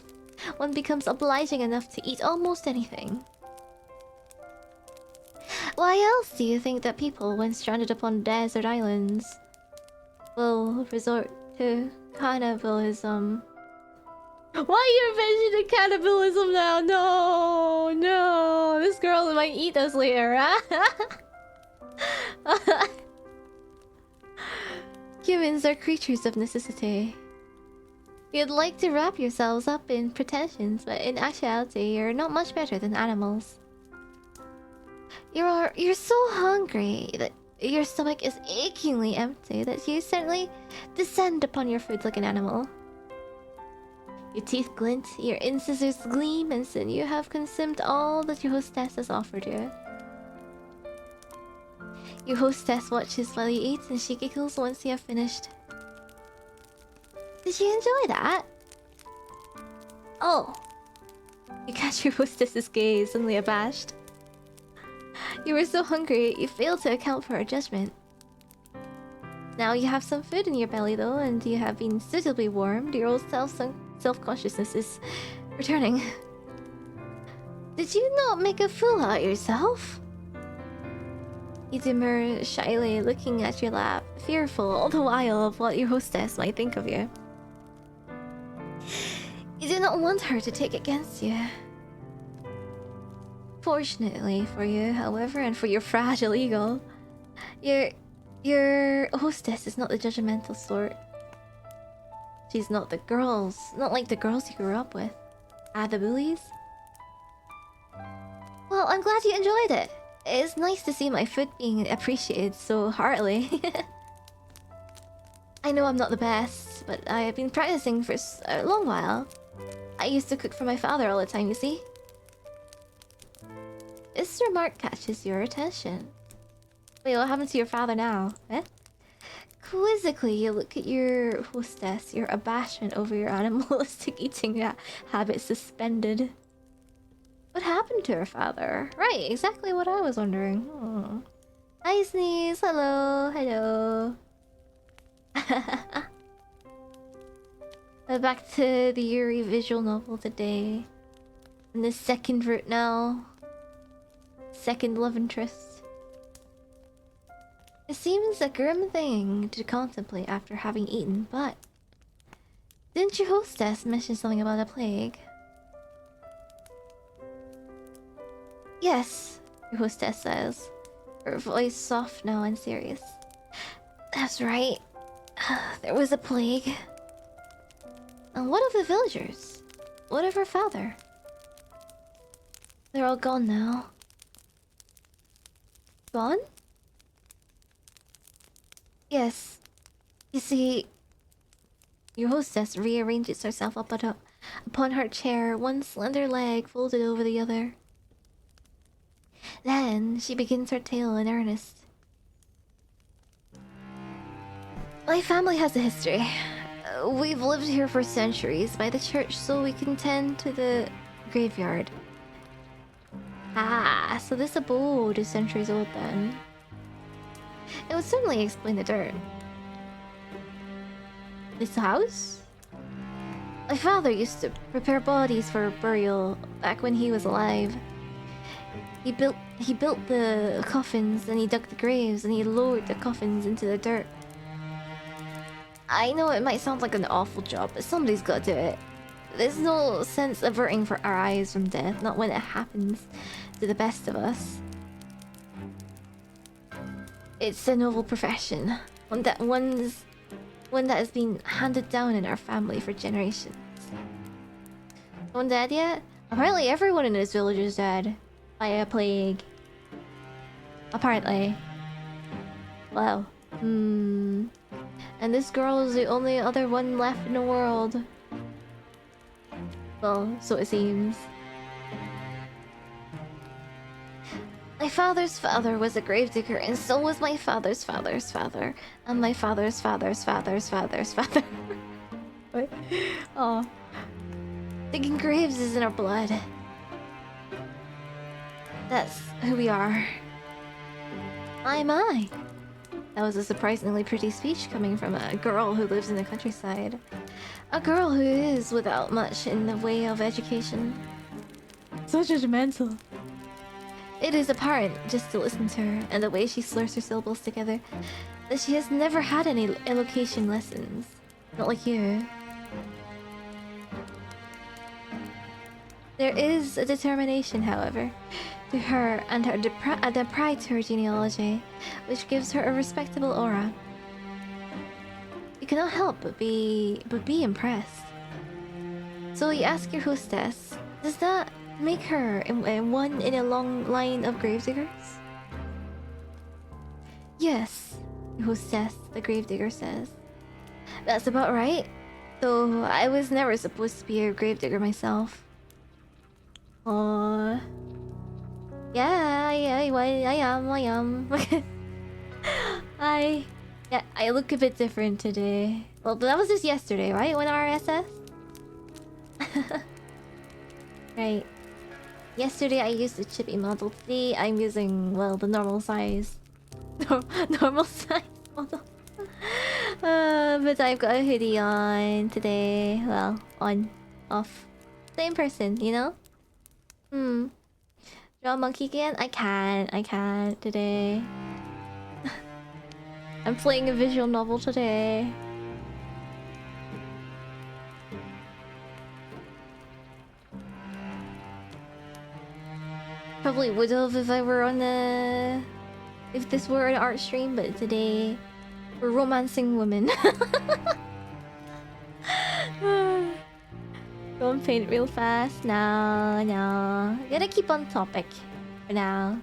one becomes obliging enough to eat almost anything. Why else do you think that people, when stranded upon desert islands, will resort to cannibalism? Why are you mentioning cannibalism now? No, no, this girl might eat us later. Humans are creatures of necessity. You'd like to wrap yourselves up in pretensions, but in actuality, you're not much better than animals. You're so hungry that your stomach is achingly empty that you certainly descend upon your food like an animal. Your teeth glint, your incisors gleam, and soon you have consumed all that your hostess has offered you. Your hostess watches while you eat, and she giggles once you have finished. Did you enjoy that? Oh. You catch your hostess's gaze, suddenly abashed. You were so hungry, you failed to account for her judgment. Now you have some food in your belly though, and you have been suitably warmed. Your old self-consciousness is returning. Did you not make a fool out of yourself? You demur shyly, looking at your lap, fearful all the while of what your hostess might think of you. You do not want her to take against you. Fortunately for you, however, and for your fragile ego, your hostess is not the judgmental sort. She's not like the girls you grew up with. Ah, the bullies? Well, I'm glad you enjoyed it. It's nice to see my food being appreciated so heartily. I know I'm not the best, but I have been practicing for a long while. I used to cook for my father all the time, you see. This remark catches your attention. Wait, what happened to your father now? Eh? Quizzically, you look at your hostess, your abashment over your animalistic eating habit suspended. What happened to her father? Right, exactly what I was wondering. Hmm. Hi, Sneeze. Hello. Hello. Back to the Yuri visual novel today. And the second route now. Second love interest. It seems a grim thing to contemplate after having eaten, but... Didn't your hostess mention something about a plague? Yes, your hostess says, her voice soft now and serious. That's right. There was a plague. And what of the villagers? What of her father? They're all gone now. Gone? Yes. You see, your hostess rearranges herself upon her chair, one slender leg folded over the other. Then she begins her tale in earnest. My family has a history. We've lived here for centuries by the church so we can tend to the graveyard. Ah, so this abode is centuries old then. It would certainly explain the dirt. This house? My father used to prepare bodies for burial back when he was alive. He built the coffins and he dug the graves and he lowered the coffins into the dirt. I know it might sound like an awful job, but somebody's got to do it. There's no sense averting for our eyes from death, not when it happens to the best of us. It's a noble profession, one that has been handed down in our family for generations. No one dead yet? Apparently everyone in this village is dead. By a plague. Apparently. Well. And this girl is the only other one left in the world. Well, so it seems. My father's father was a gravedigger, and so was my father's father's father. And my father's father's father's father's father. What? Oh. Digging graves is in our blood. That's who we are. My. That was a surprisingly pretty speech coming from a girl who lives in the countryside. A girl who is without much in the way of education. So judgmental. It is apparent, just to listen to her, and the way she slurs her syllables together, that she has never had any elocution lessons. Not like you. There is a determination, however, to her and a pride to her genealogy, which gives her a respectable aura. You cannot help but be impressed. So you ask your hostess, does that make her one in a long line of gravediggers? Yes, your hostess, the gravedigger says. That's about right, though I was never supposed to be a gravedigger myself. Yeah, I am. I look a bit different today. Well, that was just yesterday, right? When RSS? Right. Yesterday I used the chippy model. Today I'm using, well, the normal size. Normal size model. But I've got a hoodie on today. Well, on. Off. Same person, you know? Draw a monkey again? I can't today. I'm playing a visual novel today. Probably would have if I were on the... if this were an art stream, but today we're romancing women. Go and paint real fast. No. Gotta keep on topic for now.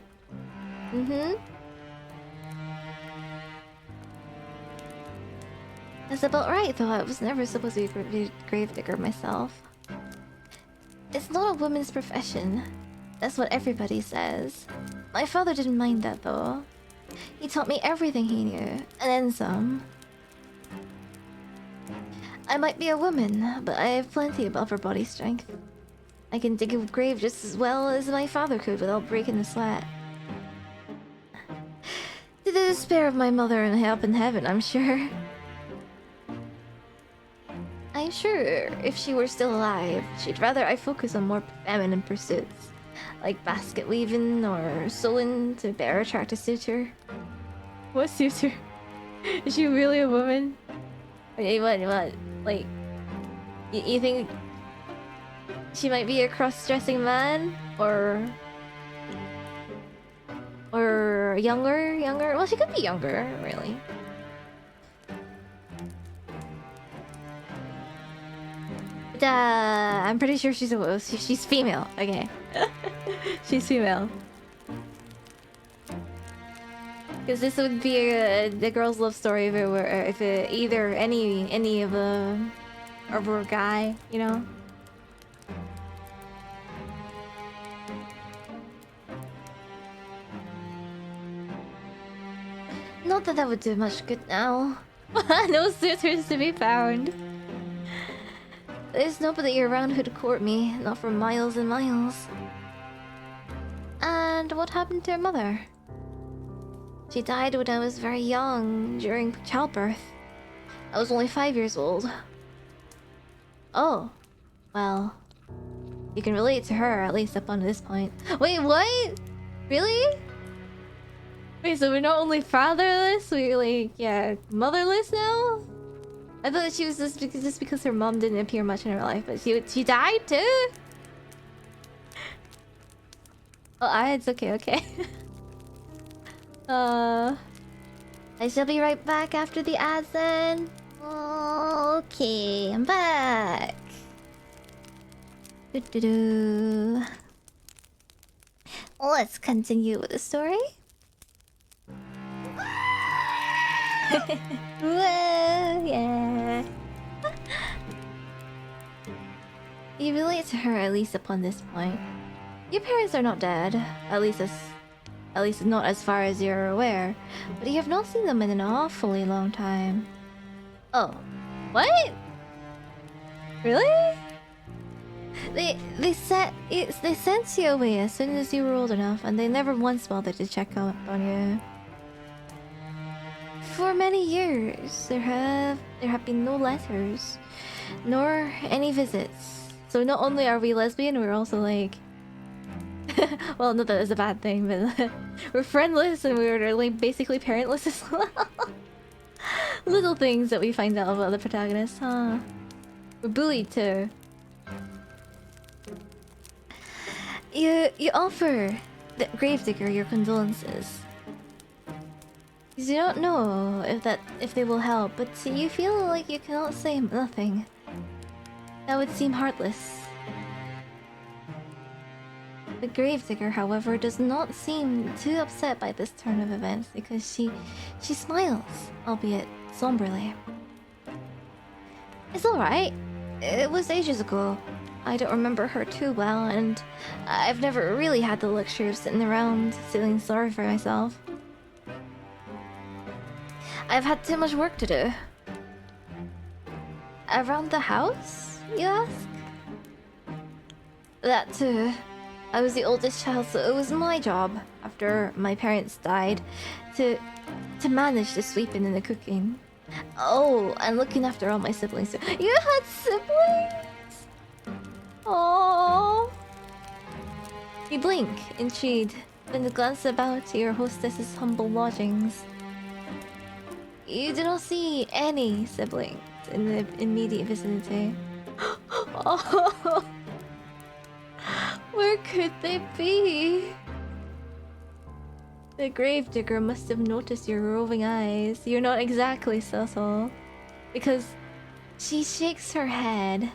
Mm-hmm. That's about right, though. I was never supposed to be a gravedigger myself. It's not a woman's profession. That's what everybody says. My father didn't mind that, though. He taught me everything he knew, and then some. I might be a woman, but I have plenty of upper body strength. I can dig a grave just as well as my father could without breaking a sweat. To the despair of my mother and up in heaven, I'm sure. I'm sure if she were still alive, she'd rather I focus on more feminine pursuits, like basket weaving or sewing to better attract a suitor. What suitor? Is she really a woman? Wait, what? Like, you think she might be a cross-dressing man? Or younger? Well, she could be younger, really. But, I'm pretty sure she's female. Okay. She's female. Because this would be the girl's love story if either any of a guy, you know. Not that that would do much good now. No suitors to be found. There's nobody around who'd court me, not for miles and miles. And what happened to her mother? She died when I was very young, during childbirth. I was only 5 years old. Oh. Well. You can relate to her, at least up until this point. Wait, what? Really? Wait, so we're not only fatherless, we're like, yeah, motherless now? I thought she was just because her mom didn't appear much in her life, but she died too? Oh, it's okay. I shall be right back after the ads then. Okay, I'm back. Let's continue with the story. Whoa, yeah. You relate to her at least upon this point. Your parents are not dead, at least not as far as you're aware, but you have not seen them in an awfully long time. Oh, what? Really? They sent you away as soon as you were old enough, and they never once bothered to check up on you. For many years, there have been no letters, nor any visits. So not only are we lesbian, we're also like, well, not that it's a bad thing, but we're friendless and we're like basically parentless as well. Little things that we find out about the protagonist, huh? We're bullied too. You offer the gravedigger your condolences. You don't know if they will help, but you feel like you cannot say nothing. That would seem heartless. The gravedigger, however, does not seem too upset by this turn of events because she smiles, albeit somberly. It's alright. It was ages ago. I don't remember her too well, and I've never really had the luxury of sitting around feeling sorry for myself. I've had too much work to do. Around the house, you ask? That too. I was the oldest child, so it was my job, after my parents died, to manage the sweeping and the cooking. Oh, and looking after all my siblings too. You had siblings? Oh. You blink, intrigued, then glance about to your hostess's humble lodgings. You do not see any siblings in the immediate vicinity. Oh, where could they be? The gravedigger must have noticed your roving eyes. You're not exactly subtle, because she shakes her head.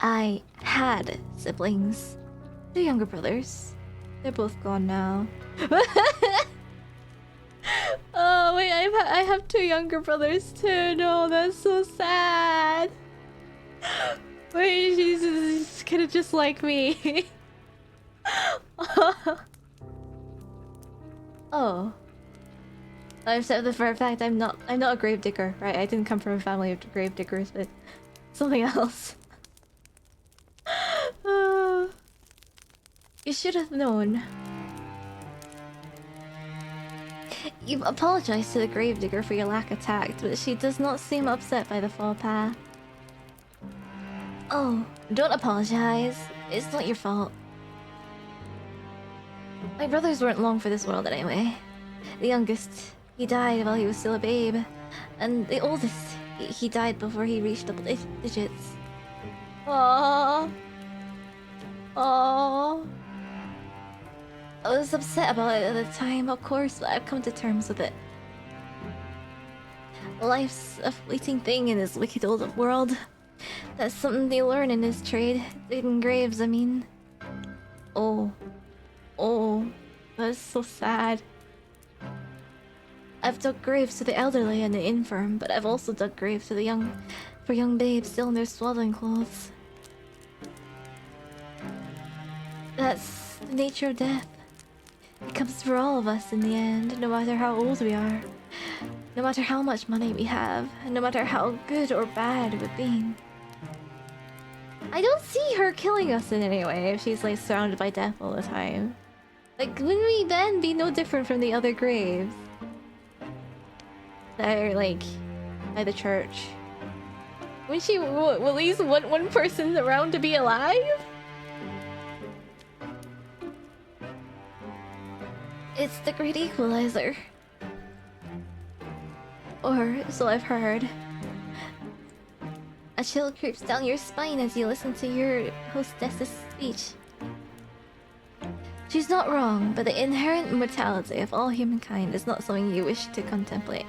I had siblings, 2 younger brothers. They're both gone now. Oh wait, I have two younger brothers too. No, that's so sad. Wait, she's kind of just like me. Oh. I've said for a fact I'm not a grave digger, right? I didn't come from a family of grave diggers, but something else. You should have known. You've apologized to the gravedigger for your lack of tact, but she does not seem upset by the fall path. Oh, don't apologize. It's not your fault. My brothers weren't long for this world anyway. The youngest, he died while he was still a babe. And the oldest, he died before he reached double digits. Aww. Aww. I was upset about it at the time, of course, but I've come to terms with it. Life's a fleeting thing in this wicked old world. That's something they learn in this trade. Digging graves, I mean. Oh. Oh. That's so sad. I've dug graves to the elderly and the infirm, but I've also dug graves to the young babes still in their swaddling clothes. That's the nature of death. It comes for all of us in the end, no matter how old we are. No matter how much money we have, and no matter how good or bad we've been. I don't see her killing us in any way if she's like surrounded by death all the time. Like, wouldn't we then be no different from the other graves? That are like by the church. Wouldn't she at least want one person around to be alive? It's the great equalizer. Or so I've heard. A chill creeps down your spine as you listen to your hostess's speech. She's not wrong, but the inherent mortality of all humankind is not something you wish to contemplate.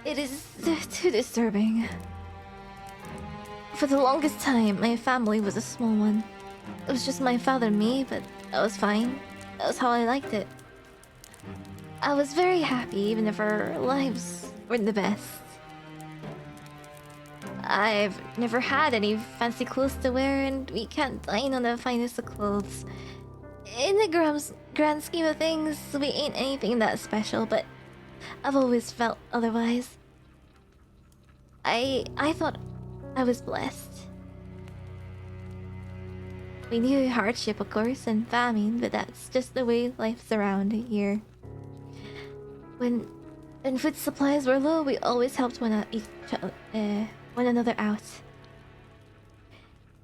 It is too disturbing. For the longest time, my family was a small one. It was just my father and me, but that was fine. That was how I liked it. I was very happy, even if our lives weren't the best. I've never had any fancy clothes to wear, and we can't dine on the finest of clothes. In the grand scheme of things, we ain't anything that special, but I've always felt otherwise. I thought I was blessed. We knew hardship, of course, and famine, but that's just the way life's around here. When food supplies were low, we always helped one another out.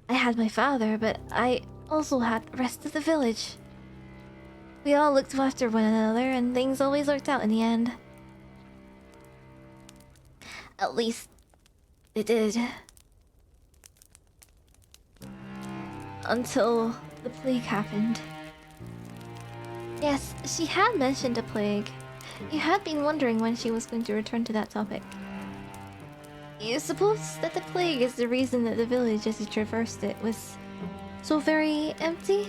I had my father, but I also had the rest of the village. We all looked after one another, and things always worked out in the end. At least, they did. Until the plague happened. Yes, she had mentioned a plague. You had been wondering when she was going to return to that topic. You suppose that the plague is the reason that the village as you traversed it was so very empty?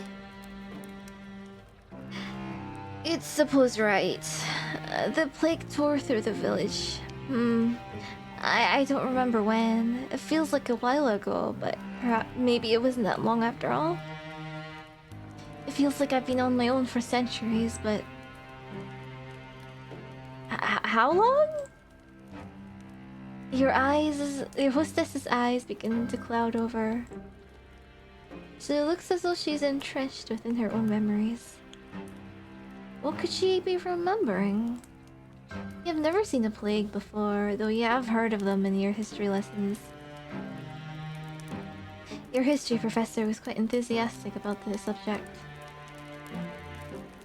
It's supposed right. The plague tore through the village. I don't remember when. It feels like a while ago, but perhaps maybe it wasn't that long after all. It feels like I've been on my own for centuries, but... how long? Your hostess's eyes begin to cloud over. So it looks as though she's entrenched within her own memories. What could she be remembering? You've never seen a plague before, though you have heard of them in your history lessons. Your history professor was quite enthusiastic about the subject.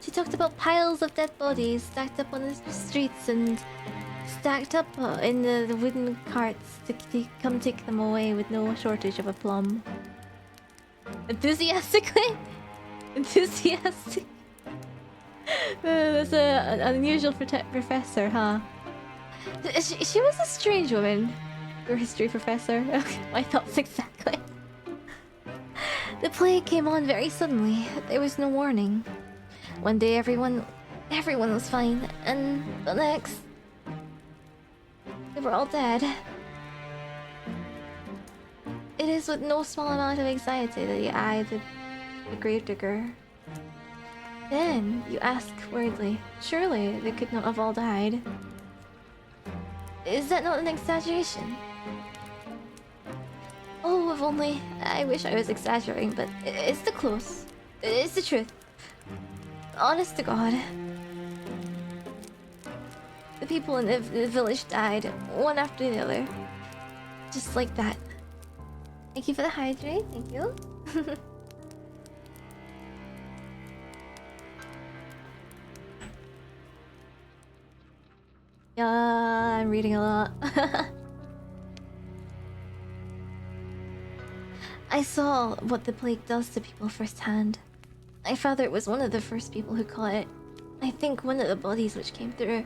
She talked about piles of dead bodies stacked up on the streets and stacked up in the wooden carts to come take them away with no shortage of aplomb. Enthusiastically? Enthusiastic? That's an unusual professor, huh? She was a strange woman, your history professor. My thoughts exactly. The plague came on very suddenly. There was no warning. One day everyone was fine, and the next, they were all dead. It is with no small amount of anxiety that you eye the gravedigger. Then you ask worriedly, surely they could not have all died. Is that not an exaggeration? Oh, if only. I wish I was exaggerating, but it's the close. It's the truth. Honest to God. The people in the village died, one after the other. Just like that. Thank you for the hydrate, thank you. Yeah, I'm reading a lot. I saw what the plague does to people firsthand. My father was one of the first people who caught it. I think one of the bodies which came through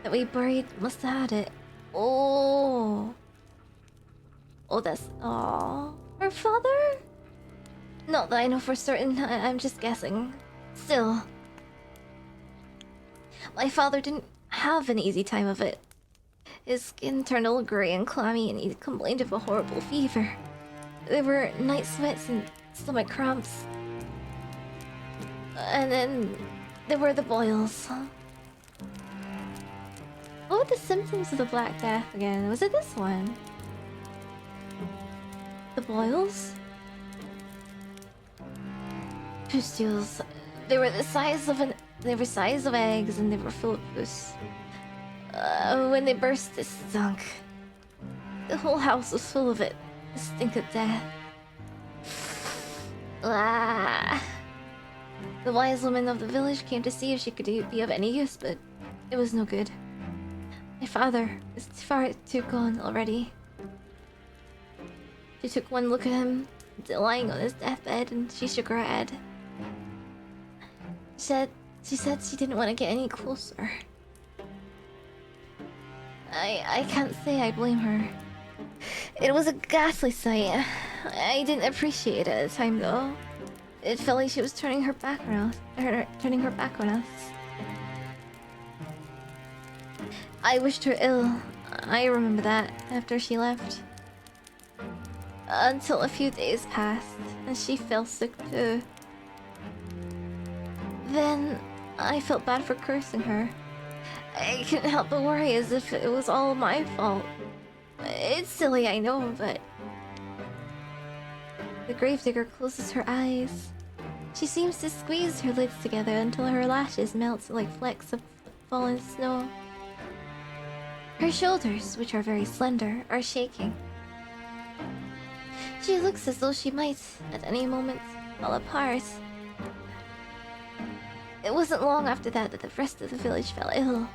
that we buried must have had it. Oh. Oh, that's... Oh. Her father? Not that I know for certain, I'm just guessing. Still. My father didn't have an easy time of it. His skin turned all grey and clammy and he complained of a horrible fever. There were night sweats and stomach cramps. And then there were the boils. What were the symptoms of the Black Death again? Was it this one? The boils? Pustules. They were the size of eggs and they were full of pus. When they burst, it stunk. The whole house was full of it. The stink of death. Ah. The wise woman of the village came to see if she could be of any use, but it was no good. My father is far too gone already. She took one look at him, lying on his deathbed, and she shook her head. She said she didn't want to get any closer. I can't say I blame her. It was a ghastly sight. I didn't appreciate it at the time, though. It felt like she was turning her back on us. I wished her ill. I remember that after she left. Until a few days passed, and she fell sick too. Then I felt bad for cursing her. I couldn't help but worry as if it was all my fault. It's silly, I know, but... The gravedigger closes her eyes. She seems to squeeze her lids together until her lashes melt like flecks of fallen snow. Her shoulders, which are very slender, are shaking. She looks as though she might, at any moment, fall apart. It wasn't long after that the rest of the village fell ill.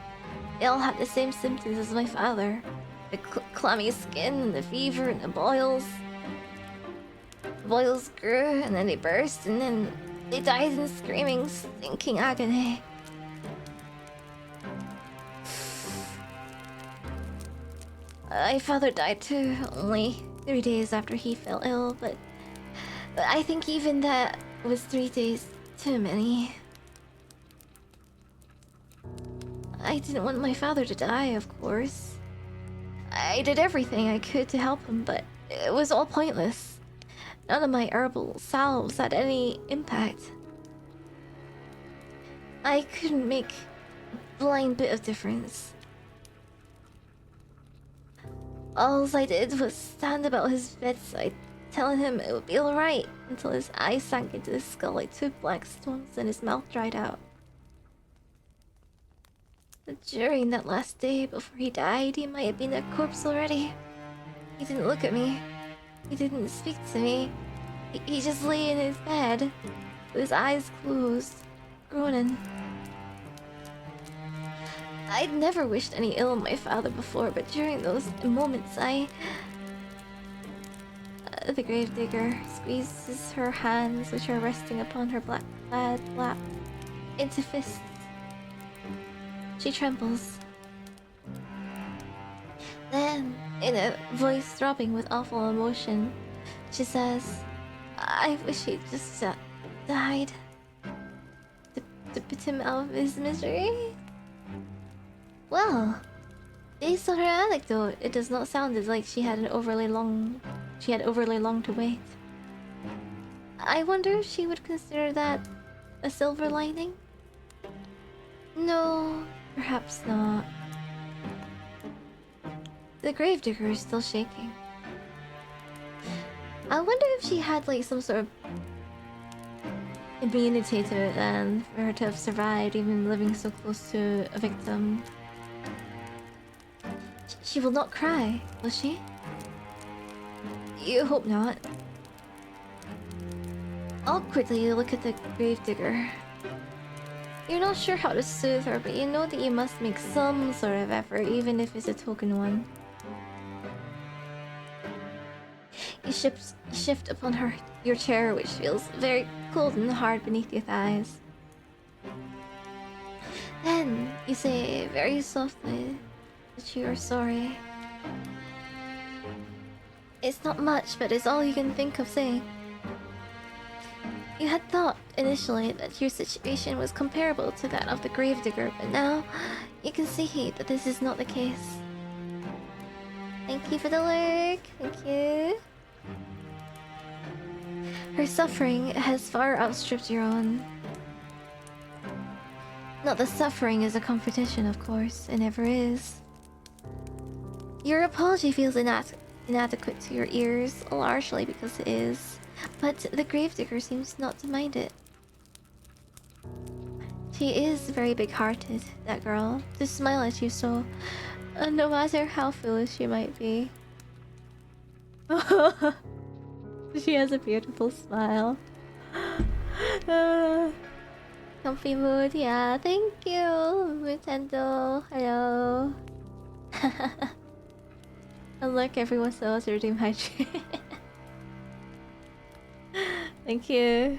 They all had the same symptoms as my father. The clammy skin, and the fever, and the boils. The boils grew, and then they burst, and then they died in screaming, stinking agony. My father died too, only 3 days after he fell ill, but I think even that was 3 days too many. I didn't want my father to die, of course. I did everything I could to help him, but it was all pointless. None of my herbal salves had any impact. I couldn't make a blind bit of difference. All I did was stand about his bedside, telling him it would be alright, until his eyes sank into his skull like 2 black stones and his mouth dried out. But during that last day before he died, he might have been a corpse already. He didn't look at me. He didn't speak to me. He just lay in his bed, with his eyes closed, groaning. I'd never wished any ill on my father before, but during those moments the gravedigger squeezes her hands, which are resting upon her black-clad lap, into fists. She trembles. Then, in a voice throbbing with awful emotion, she says, I wish he'd just died to put him out of his misery. Well, based on her anecdote, it does not sound as like she had overly long to wait. I wonder if she would consider that a silver lining? No, perhaps not. The gravedigger is still shaking. I wonder if she had like some sort of immunity to it and for her to have survived even living so close to a victim. She will not cry, will she? You hope not. I'll quickly look at the gravedigger. You're not sure how to soothe her, but you know that you must make some sort of effort, even if it's a token one. You shift upon your chair, which feels very cold and hard beneath your thighs. Then you say very softly that you are sorry. It's not much, but it's all you can think of saying. You had thought initially that your situation was comparable to that of the gravedigger, but now you can see that this is not the case. Thank you for the lurk. Thank you. Her suffering has far outstripped your own. Not that suffering is a competition, of course. It never is. Your apology feels inadequate to your ears, largely because it is. But the gravedigger seems not to mind it. She is very big-hearted, that girl, to smile at you so, no matter how foolish she might be. She has a beautiful smile. Comfy mood, yeah, thank you, Nintendo. Hello. And look, everyone else are doing my tree. Thank you.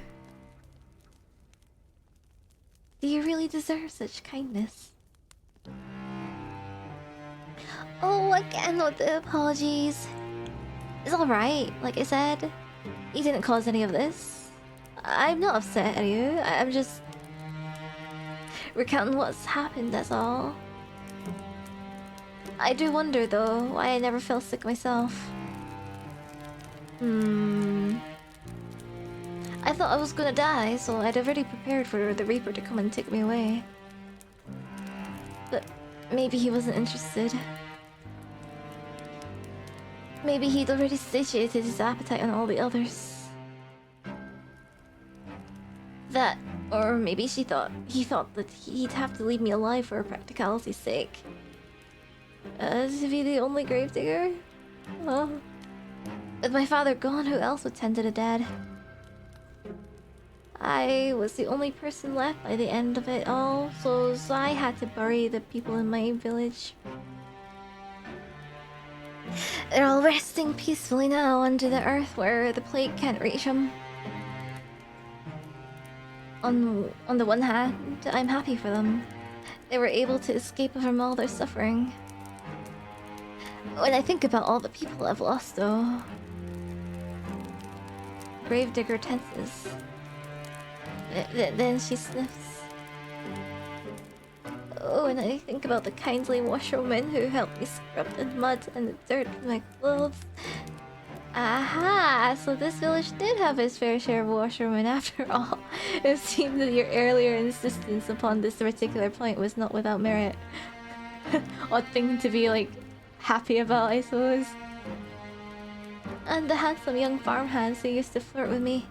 Do you really deserve such kindness? Oh, again with the apologies. It's alright, like I said. You didn't cause any of this. I'm not upset at you. I'm just recounting what's happened, that's all. I do wonder, though, why I never fell sick myself. I thought I was gonna die, so I'd already prepared for the Reaper to come and take me away. But maybe he wasn't interested. Maybe he'd already satiated his appetite on all the others. That, or maybe he thought that he'd have to leave me alive for practicality's sake. To be the only gravedigger? Well, with my father gone, who else would tend to the dead? I was the only person left by the end of it all, so I had to bury the people in my village. They're all resting peacefully now under the earth where the plague can't reach them. On the one hand, I'm happy for them. They were able to escape from all their suffering. When I think about all the people I've lost, though... Gravedigger tenses. Then she sniffs. Oh, and I think about the kindly washerwoman who helped me scrub the mud and the dirt from my clothes. Aha! So this village did have its fair share of washerwomen after all. It seems that your earlier insistence upon this particular point was not without merit. Odd thing to be, like, happy about, I suppose. And the handsome young farmhands who used to flirt with me.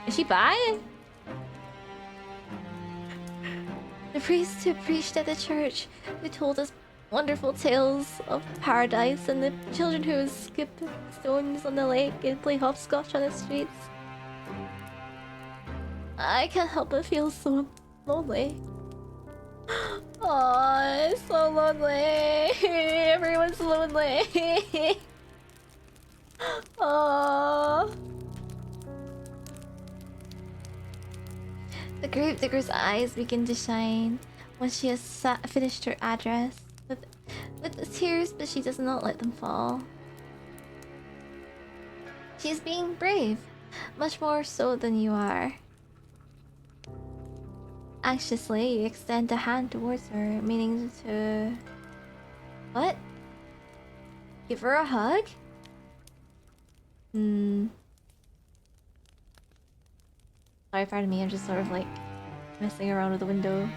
Is she bi? The priest who preached at the church, who told us wonderful tales of paradise, and the children who skip stones on the lake and play hopscotch on the streets. I can't help but feel so lonely. Oh, it's so lonely. Everyone's lonely. Oh. The gravedigger's eyes begin to shine once she has finished her address with tears, but she does not let them fall. She's being brave. Much more so than you are. Anxiously, you extend a hand towards her, meaning to... What? Give her a hug? Sorry, pardon me, I'm just sort of like messing around with the window.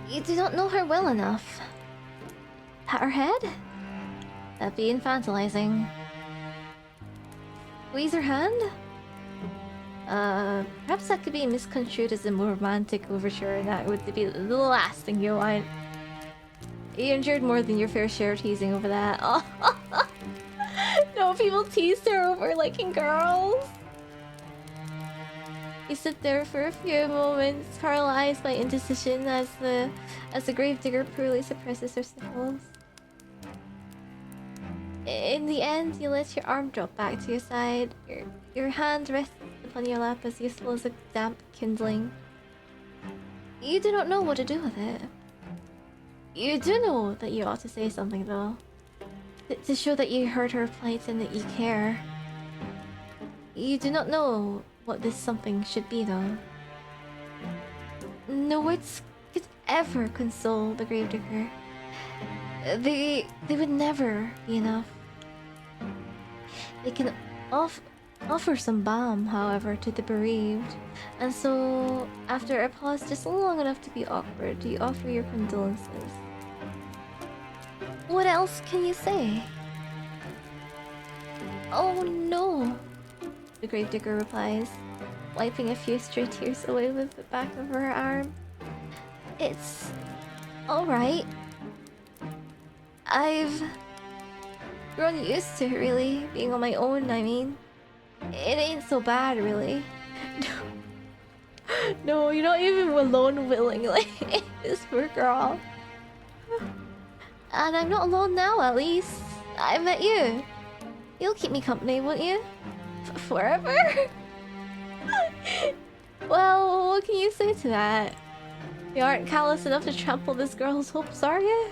You do not know her well enough. Pat her head? That'd be infantilizing. Squeeze her hand? Perhaps that could be misconstrued as a more romantic overture, and that would be the last thing you want. You endured more than your fair share of teasing over that. Oh. No, people teased her over liking girls. You sit there for a few moments, paralyzed by indecision as the gravedigger poorly suppresses her sniffles. In the end, you let your arm drop back to your side. Your hand rests upon your lap as useful as a damp kindling. You do not know what to do with it. You do know that you ought to say something, though. To show that you heard her plight and that you care. You do not know what this something should be, though. No words could ever console the gravedigger. They would never be enough. They can offer some balm, however, to the bereaved. And so, after a pause just long enough to be awkward, you offer your condolences. What else can you say? Oh no, the gravedigger replies, wiping a few stray tears away with the back of her arm. It's alright. I've grown used to it, really, being on my own, I mean. It ain't so bad, really. No, you're not even alone willingly. This poor girl. And I'm not alone now, at least. I met you. You'll keep me company, won't you? Forever? Well, what can you say to that? You aren't callous enough to trample this girl's hopes, are you?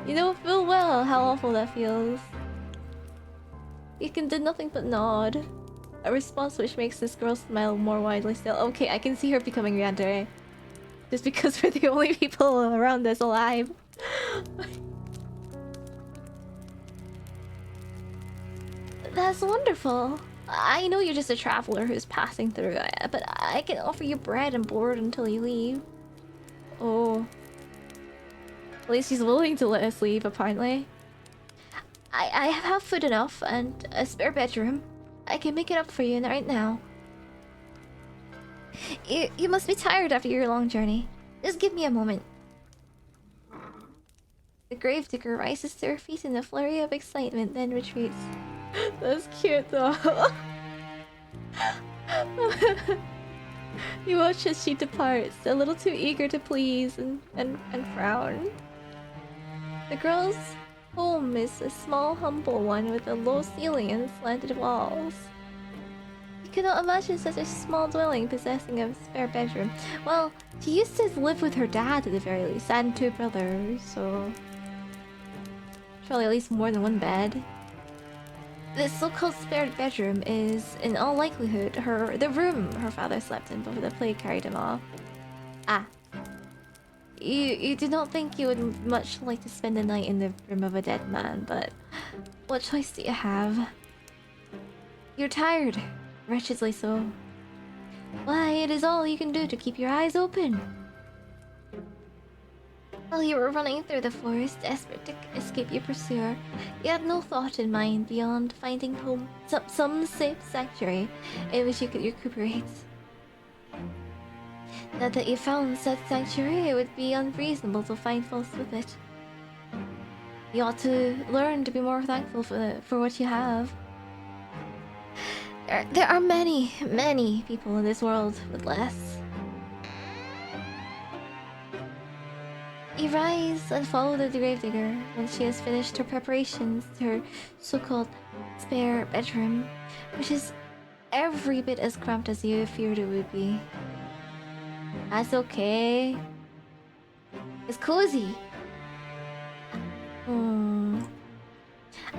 You know full well how awful that feels. You can do nothing but nod. A response which makes this girl smile more widely still. Okay, I can see her becoming yandere. Just because we're the only people around us alive. That's wonderful. I know you're just a traveler who's passing through, but I can offer you bread and board until you leave. Oh. At least she's willing to let us leave, apparently. I have food enough and a spare bedroom. I can make it up for you right now. You must be tired after your long journey. Just give me a moment. The gravedigger rises to her feet in a flurry of excitement, then retreats. That's cute though. You watch as she departs, a little too eager to please and frown. The girl's home is a small, humble one with a low ceiling and slanted walls. You cannot imagine such a small dwelling possessing a spare bedroom. Well, she used to live with her dad at the very least, and two brothers, so... probably at least more than one bed. This so-called spare bedroom is, in all likelihood, the room her father slept in before the plague carried him off. Ah. You do not think you would much like to spend the night in the room of a dead man, but what choice do you have? You're tired, wretchedly so. Why, it is all you can do to keep your eyes open. While you were running through the forest, desperate to escape your pursuer, you had no thought in mind beyond finding home, some safe sanctuary in which you could recuperate. Now that you found such sanctuary, it would be unreasonable to find fault with it. You ought to learn to be more thankful for what you have. There are many, many people in this world with less. You rise and follow the gravedigger when she has finished her preparations to her so-called spare bedroom, which is every bit as cramped as you feared it would be. That's okay. It's cozy.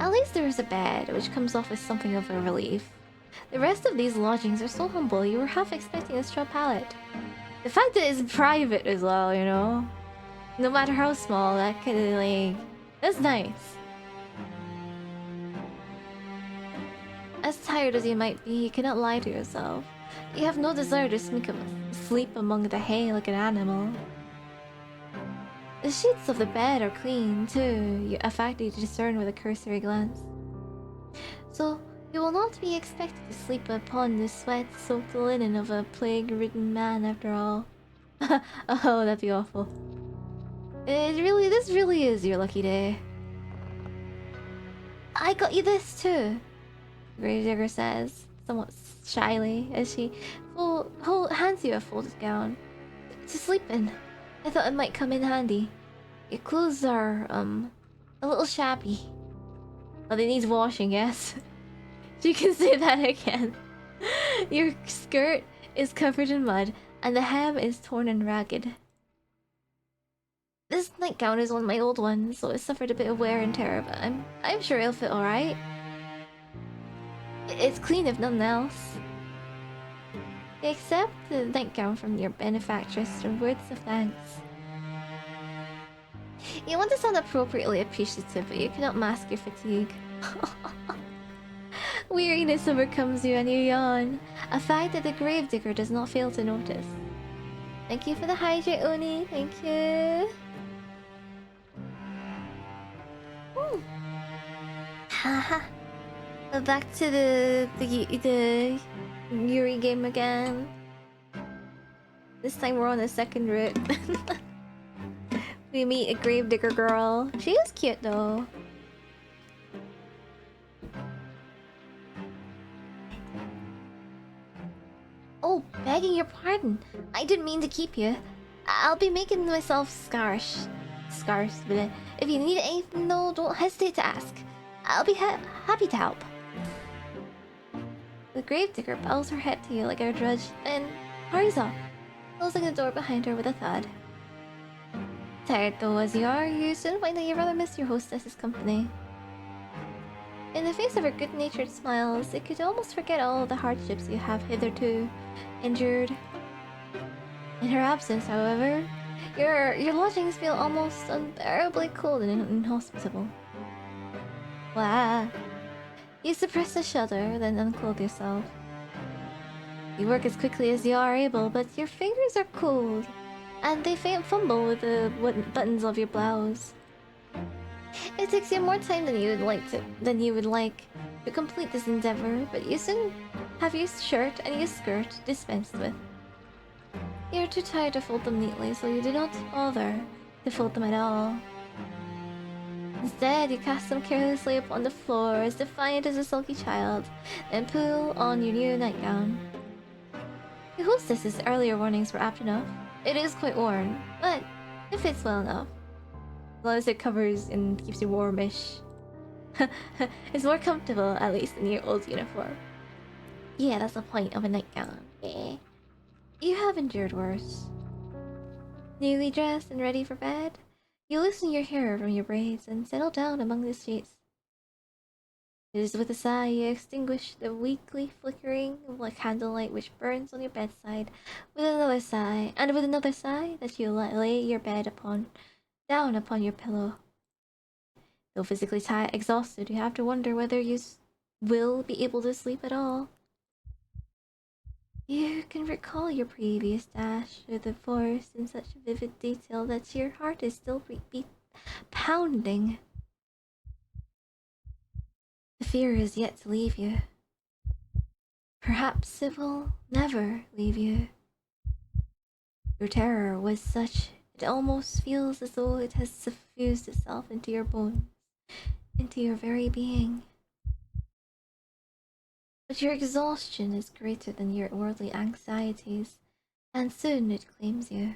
At least there is a bed, which comes off as something of a relief. The rest of these lodgings are so humble, you were half expecting a straw pallet. The fact that it's private as well, you know? No matter how small, that kind of like... That's nice. As tired as you might be, you cannot lie to yourself. You have no desire to sleep among the hay like an animal. The sheets of the bed are clean, too, a fact you discern with a cursory glance. So, you will not be expected to sleep upon the sweat-soaked linen of a plague-ridden man after all. Oh, that'd be awful. This really is your lucky day. I got you this too, Gravedigger says, somewhat shyly, as she hands you a folded gown. To sleep in. I thought it might come in handy. Your clothes are, a little shabby. Well, they need washing, yes. You can say that again. Your skirt is covered in mud, and the hem is torn and ragged. This nightgown is one of my old ones, so it suffered a bit of wear and tear, but I'm sure it'll fit alright. It's clean if nothing else. You accept the nightgown from your benefactress with words of thanks. You want to sound appropriately appreciative, but you cannot mask your fatigue. Weariness overcomes you and you yawn, a fact that the Gravedigger does not fail to notice. Thank you for the hydrate, Oni. Thank you. Haha. Back to the Yuri game again. This time we're on the second route. We meet a Gravedigger girl. She is cute though. Oh, begging your pardon. I didn't mean to keep you. I'll be making myself scarce, but if you need anything though, don't hesitate to ask. I'll be happy to help. The Gravedigger bows her head to you like a drudge and hurries off, closing the door behind her with a thud. Tired though as you are, you soon find that you rather miss your hostess's company. In the face of her good-natured smiles, you could almost forget all the hardships you have hitherto endured. In her absence, however, your lodgings feel almost unbearably cold and inhospitable. Wow. You suppress a shudder, then unclothe yourself. You work as quickly as you are able, but your fingers are cold, and they fumble with the buttons of your blouse. It takes you more time than you would like to complete this endeavor, but you soon have your shirt and your skirt dispensed with. You're too tired to fold them neatly, so you do not bother to fold them at all. Instead, you cast them carelessly upon the floor, as defiant as a sulky child, then pull on your new nightgown. Your hostess's earlier warnings were apt enough. It is quite worn, but it fits well enough. As long as it covers and keeps you warmish. It's more comfortable, at least, than your old uniform. Yeah, that's the point of a nightgown. Eh? You have endured worse. Newly dressed and ready for bed, you loosen your hair from your braids and settle down among the sheets. It is with a sigh you extinguish the weakly flickering of candlelight which burns on your bedside, with another sigh, and with another sigh, that you lay your bed down upon your pillow. Though physically exhausted, you have to wonder whether you will be able to sleep at all. You can recall your previous dash through the forest in such vivid detail that your heart is still pounding. The fear is yet to leave you. Perhaps it will never leave you. Your terror was such, it almost feels as though it has suffused itself into your bones, into your very being. But your exhaustion is greater than your worldly anxieties, and soon it claims you.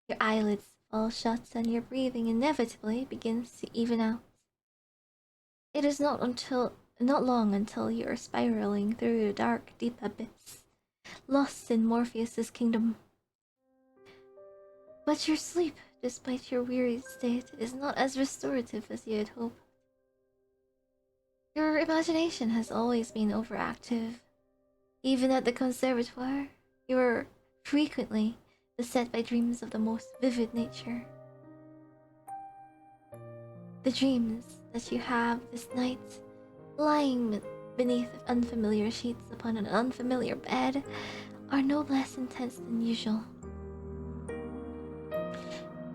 Your eyelids fall shut and your breathing inevitably begins to even out. It is not long until you are spiraling through a dark, deep abyss, lost in Morpheus's kingdom. But your sleep, despite your wearied state, is not as restorative as you had hoped. Your imagination has always been overactive. Even at the conservatoire, you were frequently beset by dreams of the most vivid nature. The dreams that you have this night, lying beneath unfamiliar sheets upon an unfamiliar bed, are no less intense than usual.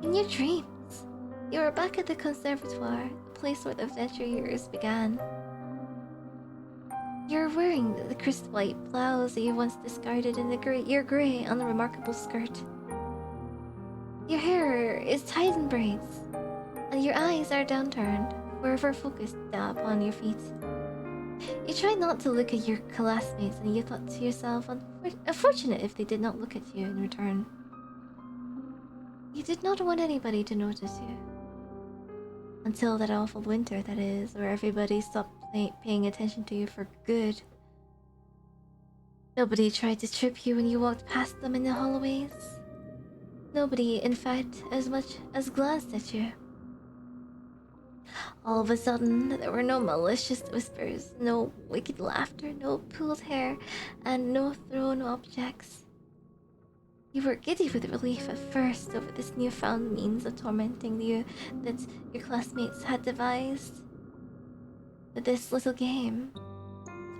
In your dreams, you are back at the conservatoire, the place where the adventure years began. You're wearing the crisp white blouse that you once discarded in your grey, unremarkable skirt. Your hair is tied in braids, and your eyes are downturned, forever focused upon your feet. You tried not to look at your classmates, and you thought to yourself, unfortunate if they did not look at you in return. You did not want anybody to notice you. Until that awful winter, that is, where everybody stopped paying attention to you for good. Nobody tried to trip you when you walked past them in the hallways. Nobody, in fact, as much as glanced at you. All of a sudden, there were no malicious whispers, no wicked laughter, no pulled hair, and no thrown objects. You were giddy with relief at first over this newfound means of tormenting you that your classmates had devised. But this little game,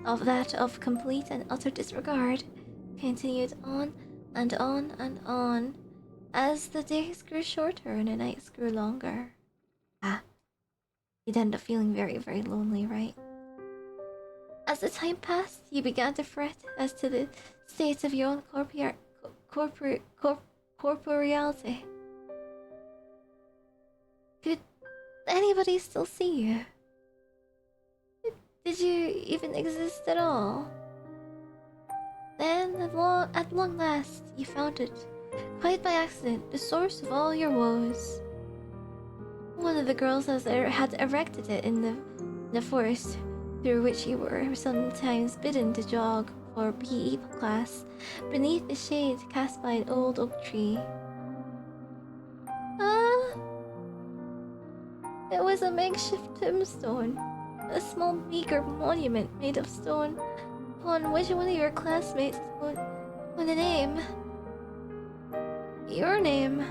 of complete and utter disregard, continued on and on and on, as the days grew shorter and the nights grew longer. You'd end up feeling very, very lonely, right? As the time passed, you began to fret as to the state of your own corporeality. Could anybody still see you? Did you even exist at all? Then, at long last, you found it, quite by accident, the source of all your woes. One of the girls had erected it in the forest through which you were sometimes bidden to jog for PE class, beneath the shade cast by an old oak tree. It was a makeshift tombstone, a small meager monument made of stone, upon which one of your classmates put a name. Your name.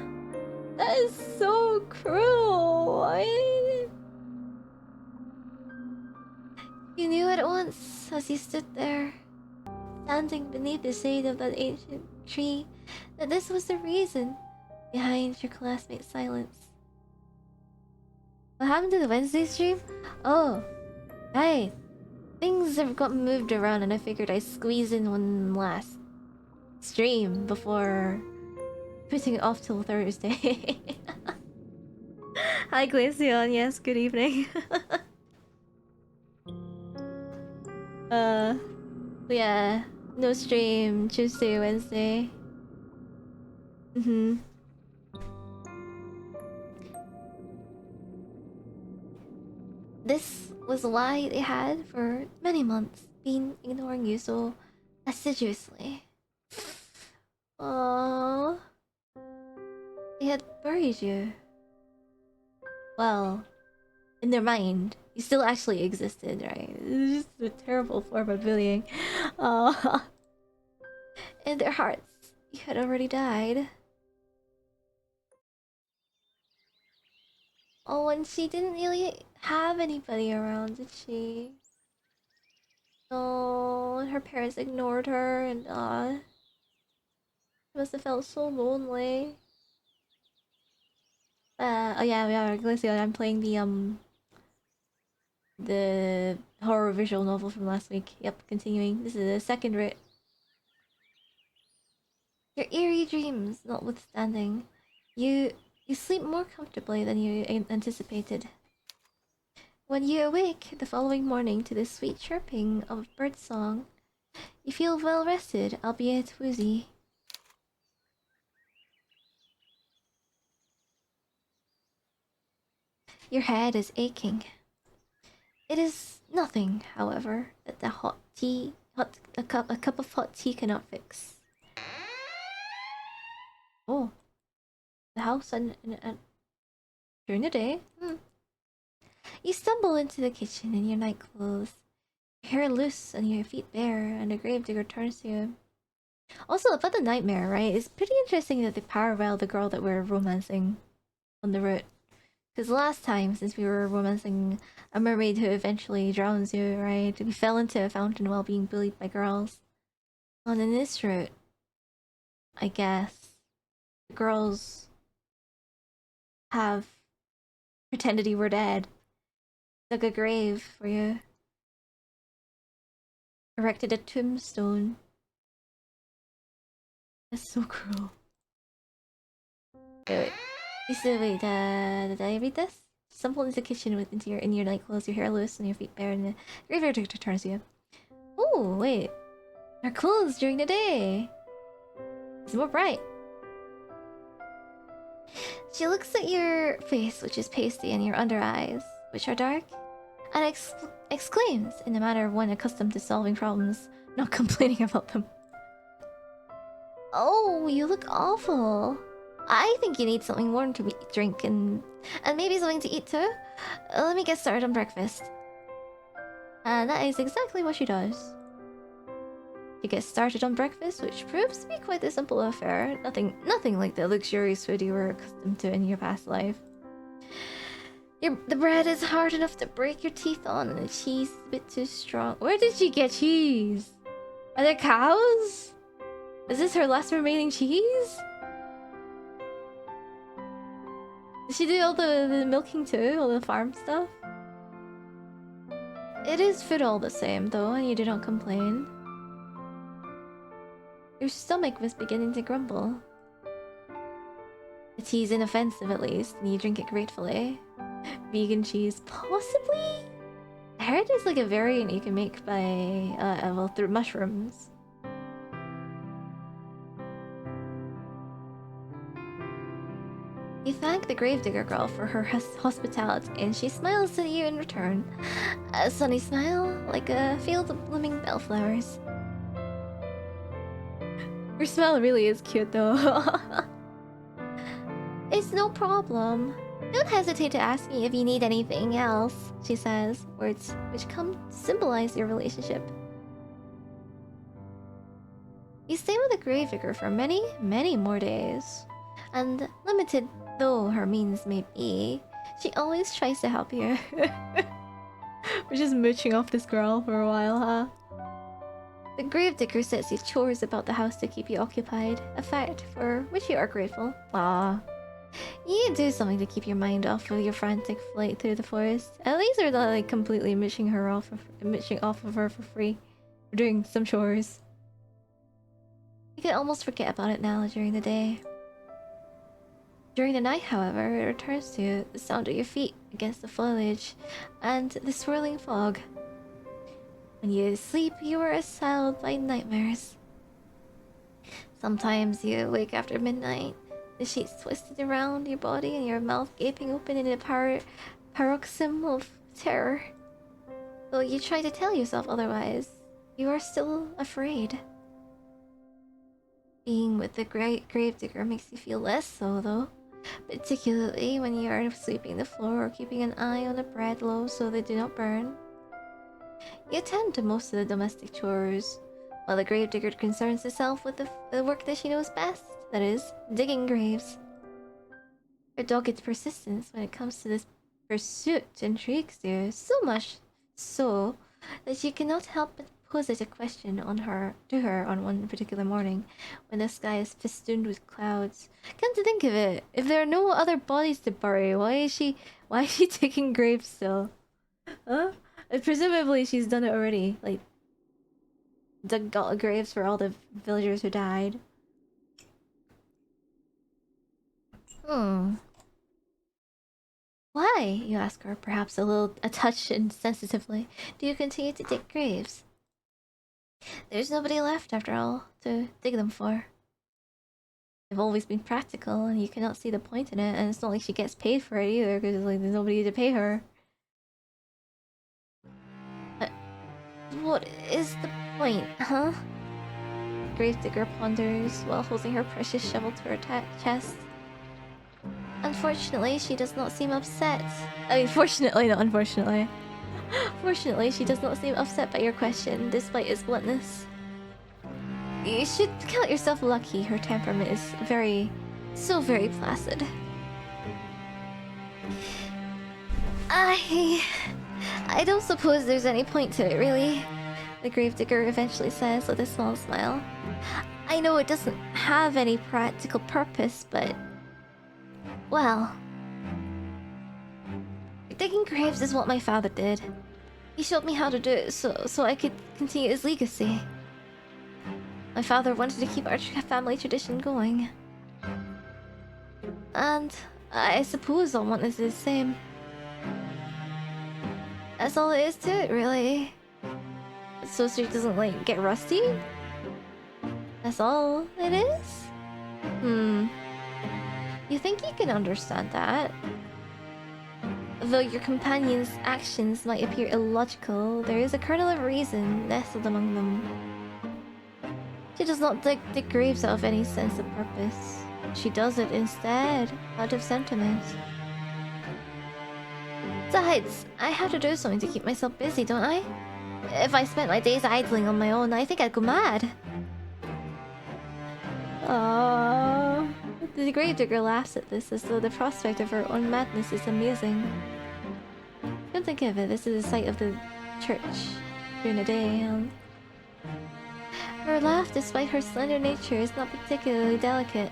That is so cruel. You knew at once as you stood there, standing beneath the shade of that ancient tree, that this was the reason behind your classmate's silence. What happened to the Wednesday stream? Oh, right. Things have got moved around and I figured I'd squeeze in one last stream before putting it off till Thursday. Hi Glaceon, yes, good evening. Yeah, no stream Tuesday, Wednesday. This was why they had, for many months, been ignoring you so assiduously. Aww. They had buried you. Well, in their mind, you still actually existed, right? It's just a terrible form of bullying. In their hearts, you had already died. Oh, and she didn't really have anybody around, did she? Oh, her parents ignored her, and she must have felt so lonely. Oh yeah, Glacio, I'm playing the horror visual novel from last week. Yep, continuing. This is the second writ. Your eerie dreams notwithstanding, you sleep more comfortably than you anticipated. When you awake the following morning to the sweet chirping of birdsong, you feel well rested, albeit woozy. Your head is aching. It is nothing, however, that a cup of hot tea cannot fix. Oh, the house and during the day. You stumble into the kitchen in your night clothes, your hair loose and your feet bare, and the gravedigger turns to you. Also, about the nightmare, right? It's pretty interesting that they parallel the girl that we're romancing on the route. Because last time, since we were romancing a mermaid who eventually drowns you, right? We fell into a fountain while being bullied by girls. And in this route, I guess, the girls have pretended you were dead. Dug a grave for you. Erected a tombstone. That's so cruel. Wait. You said, wait, did I read this? Stumble into the kitchen with in your night clothes, your hair loose and your feet bare, and the graveyard turns to you. Oh, wait. Our clothes during the day. It's more bright. She looks at your face, which is pasty, and your under eyes, which are dark, and exclaims in the manner of one accustomed to solving problems, not complaining about them. Oh, you look awful. I think you need something warm to drink and maybe something to eat too. Let me get started on breakfast. And that is exactly what she does. You get started on breakfast, which proves to be quite a simple affair. Nothing like the luxurious food you were accustomed to in your past life. The bread is hard enough to break your teeth on, and the cheese is a bit too strong. Where did she get cheese? Are there cows? Is this her last remaining cheese? Did she do all the milking too? All the farm stuff? It is food all the same though, and you do not complain. Your stomach was beginning to grumble. The tea's inoffensive at least, and you drink it gratefully. Vegan cheese, possibly? I heard there's like a variant you can make by, well, through mushrooms. You thank the gravedigger girl for her hospitality, and she smiles at you in return. A sunny smile, like a field of blooming bellflowers. Her smile really is cute though. It's no problem. Don't hesitate to ask me if you need anything else, she says, words which come to symbolize your relationship. You stay with the gravedigger for many, many more days. And limited though her means may be, she always tries to help you. We're just mooching off this girl for a while, huh? The gravedigger sets you chores about the house to keep you occupied, a fact for which you are grateful. Ah, you do something to keep your mind off of your frantic flight through the forest. At least they're not like completely mooching off of her for free. We're doing some chores. You can almost forget about it now during the day. During the night, however, it returns to you, the sound of your feet against the foliage and the swirling fog. When you sleep, you are assailed by nightmares. Sometimes you wake after midnight, the sheets twisted around your body and your mouth gaping open in a paroxysm of terror. Though you try to tell yourself otherwise, you are still afraid. Being with the gravedigger makes you feel less so, though. Particularly when you are sweeping the floor or keeping an eye on the bread loaves so they do not burn. You attend to most of the domestic chores, while the gravedigger concerns herself with the work that she knows best, that is, digging graves. Her dogged persistence when it comes to this pursuit intrigues you, so much so that you cannot help but poses a question to her on one particular morning, when the sky is festooned with clouds. Come to think of it, if there are no other bodies to bury, why is she taking graves still? Huh? Presumably she's done it already, like dug graves for all the villagers who died. Why, you ask her, perhaps a touch insensitively, do you continue to dig graves? There's nobody left, after all, to dig them for. They've always been practical, and you cannot see the point in it, and it's not like she gets paid for it either, because like, there's nobody to pay her. But what is the point, huh? Gravedigger ponders while holding her precious shovel to her chest. Unfortunately, she does not seem upset. I mean, fortunately, not unfortunately. Fortunately, she does not seem upset by your question, despite its bluntness. You should count yourself lucky. Her temperament is so very placid. I don't suppose there's any point to it, really. The gravedigger eventually says with a small smile. I know it doesn't have any practical purpose, but... well... digging graves is what my father did. He showed me how to do it so I could continue his legacy. My father wanted to keep our family tradition going. And I suppose I want to do the same. That's all it is to it, really. So she doesn't, like, get rusty? That's all it is? You think you can understand that? Though your companion's actions might appear illogical, there is a kernel of reason nestled among them. She does not dig graves out of any sense of purpose. She does it instead, out of sentiment. Besides, I have to do something to keep myself busy, don't I? If I spent my days idling on my own, I think I'd go mad. The gravedigger laughs at this as though the prospect of her own madness is amusing. Come think of it, this is the site of the church during the day, her laugh, despite her slender nature, is not particularly delicate.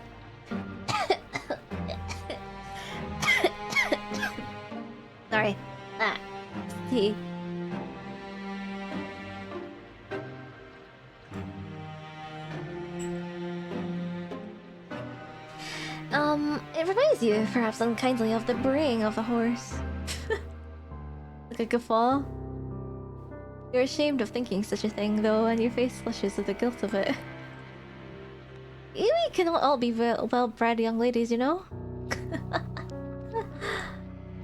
Sorry. Tea. It reminds you, perhaps unkindly, of the braying of a horse. Like a guffaw. You're ashamed of thinking such a thing, though, and your face flushes with the guilt of it. You cannot all be well-bred young ladies, you know?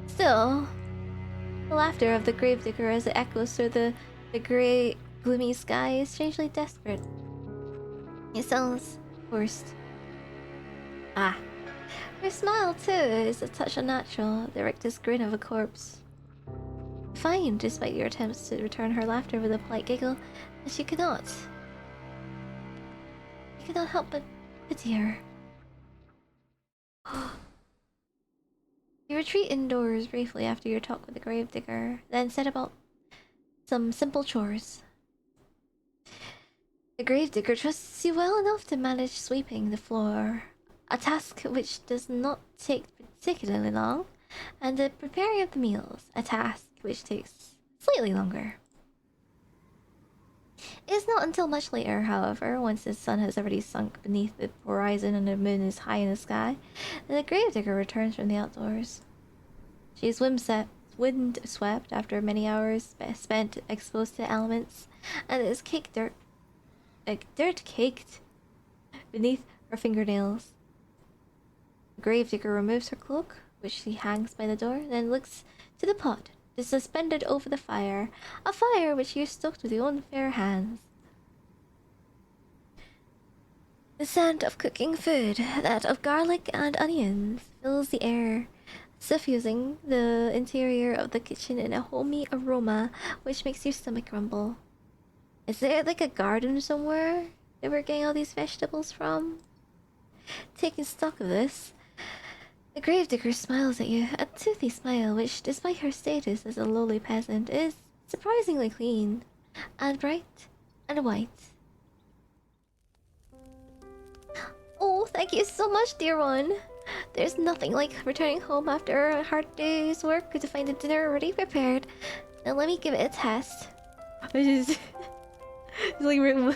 Still, the laughter of the gravedigger as it echoes through the grey, gloomy sky is strangely desperate. It sounds forced. Her smile, too, is a touch unnatural, the rictus grin of a corpse. Fine, despite your attempts to return her laughter with a polite giggle, but she cannot. You cannot help but pity her. You retreat indoors briefly after your talk with the gravedigger, then set about some simple chores. The gravedigger trusts you well enough to manage sweeping the floor, a task which does not take particularly long, and the preparing of the meals, a task which takes slightly longer. It is not until much later, however, once the sun has already sunk beneath the horizon and the moon is high in the sky, that the gravedigger returns from the outdoors. She is wind-swept after many hours spent exposed to elements, and is dirt caked beneath her fingernails. The gravedigger removes her cloak, which she hangs by the door, then looks to the pot, suspended over the fire, a fire which you stoked with your own fair hands. The scent of cooking food, that of garlic and onions, fills the air, suffusing the interior of the kitchen in a homey aroma which makes your stomach rumble. Is there like a garden somewhere that we're getting all these vegetables from? Taking stock of this, the gravedigger smiles at you, a toothy smile which, despite her status as a lowly peasant, is surprisingly clean, and bright, and white. Oh, thank you so much, dear one! There's nothing like returning home after a hard day's work to find a dinner already prepared. Now let me give it a test. It's like we're...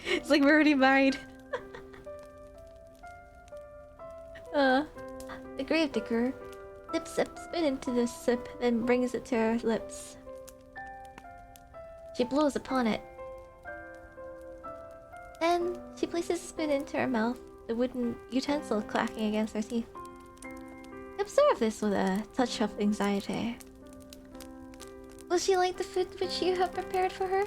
it's like we're already married. The gravedigger dips a spoon into the soup, then brings it to her lips. She blows upon it. Then she places the spoon into her mouth, the wooden utensil clacking against her teeth. You observe this with a touch of anxiety. Will she like the food which you have prepared for her?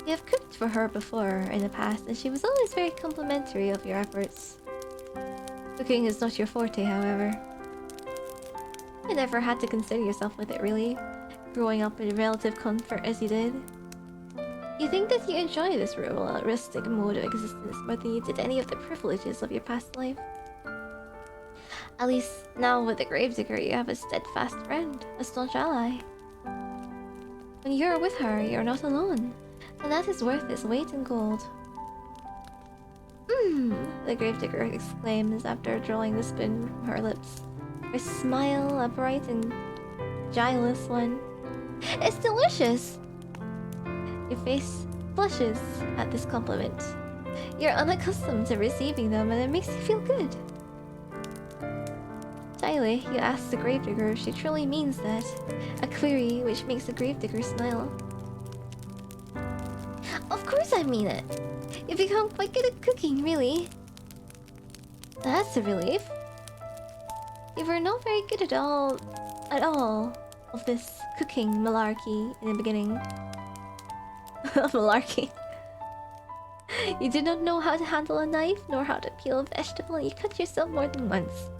You have cooked for her before in the past, and she was always very complimentary of your efforts. Cooking is not your forte, however. You never had to consider yourself with it, really. Growing up in relative comfort as you did. You think that you enjoy this rural, rustic mode of existence more than you did any of the privileges of your past life. At least now with the gravedigger, you have a steadfast friend, a staunch ally. When you're with her, you're not alone, and that is worth its weight in gold. The gravedigger exclaims after drawing the spoon from her lips. Her smile, a bright and guileless one. It's delicious! Your face flushes at this compliment. You're unaccustomed to receiving them, and it makes you feel good. Shyly, you ask the gravedigger if she truly means that, a query which makes the gravedigger smile. Of course I mean it! You've become quite good at cooking, really. That's a relief. You were not very good at all of this cooking malarkey in the beginning. Malarkey. You did not know how to handle a knife, nor how to peel a vegetable, and you cut yourself more than once.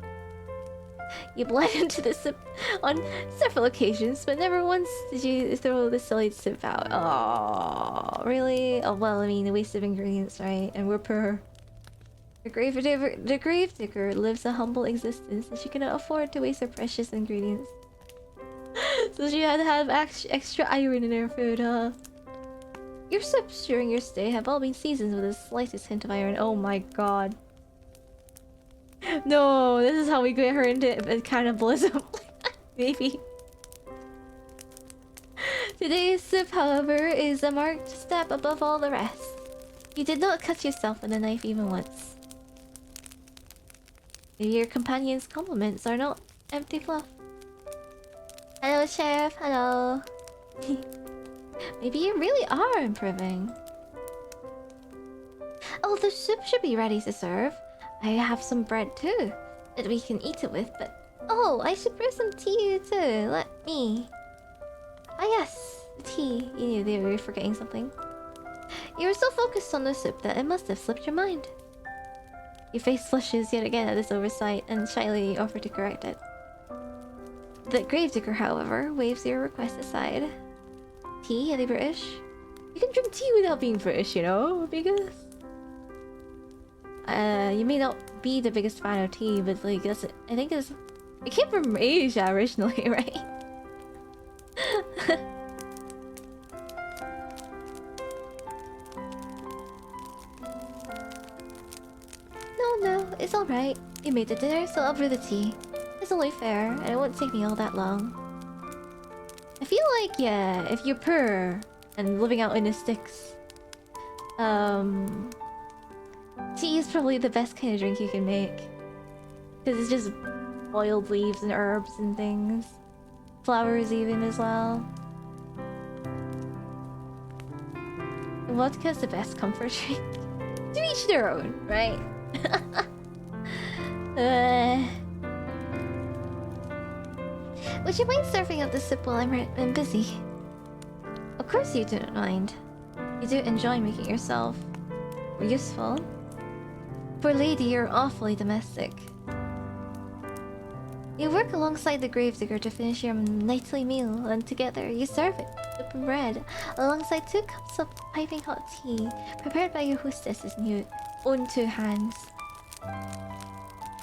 You bled into the soup on several occasions, but never once did you throw the silly soup out. Oh, really? Oh, well, I mean, a waste of ingredients, right? And we're poor. The gravedigger lives a humble existence, and she cannot afford to waste her precious ingredients. So she had to have extra iron in her food, huh? Your soups during your stay have all been seasoned with the slightest hint of iron. Oh my god. No, this is how we get her into cannibalism. Maybe. Today's soup, however, is a marked step above all the rest. You did not cut yourself with a knife even once. Maybe your companion's compliments are not empty fluff. Hello, Chef. Hello. Maybe you really are improving. Oh, the soup should be ready to serve. I have some bread too, that we can eat it with, but... Oh, I should brew some tea too. Let me... Ah yes, the tea. You knew they were forgetting something. You were so focused on the soup that it must have slipped your mind. Your face flushes yet again at this oversight, and shyly you offer to correct it. The gravedigger, however, waves your request aside. Tea? Are they British? You can drink tea without being British, you know, because... you may not be the biggest fan of tea, but like, that's... I think it's... It came from Asia originally, right? No, it's alright. You made the dinner, so I'll brew the tea. It's only fair, and it won't take me all that long. I feel like, yeah, if you're poor and living out in the sticks, tea is probably the best kind of drink you can make. Because it's just boiled leaves and herbs and things. Flowers even as well. Vodka's the best comfort drink. To each their own, right? Would you mind serving up the soup while I'm busy? Of course you don't mind. You do enjoy making yourself useful. For a lady, you're awfully domestic. You work alongside the gravedigger to finish your nightly meal, and together you serve it, soup and bread, alongside 2 cups of piping hot tea, prepared by your hostess's own 2 hands.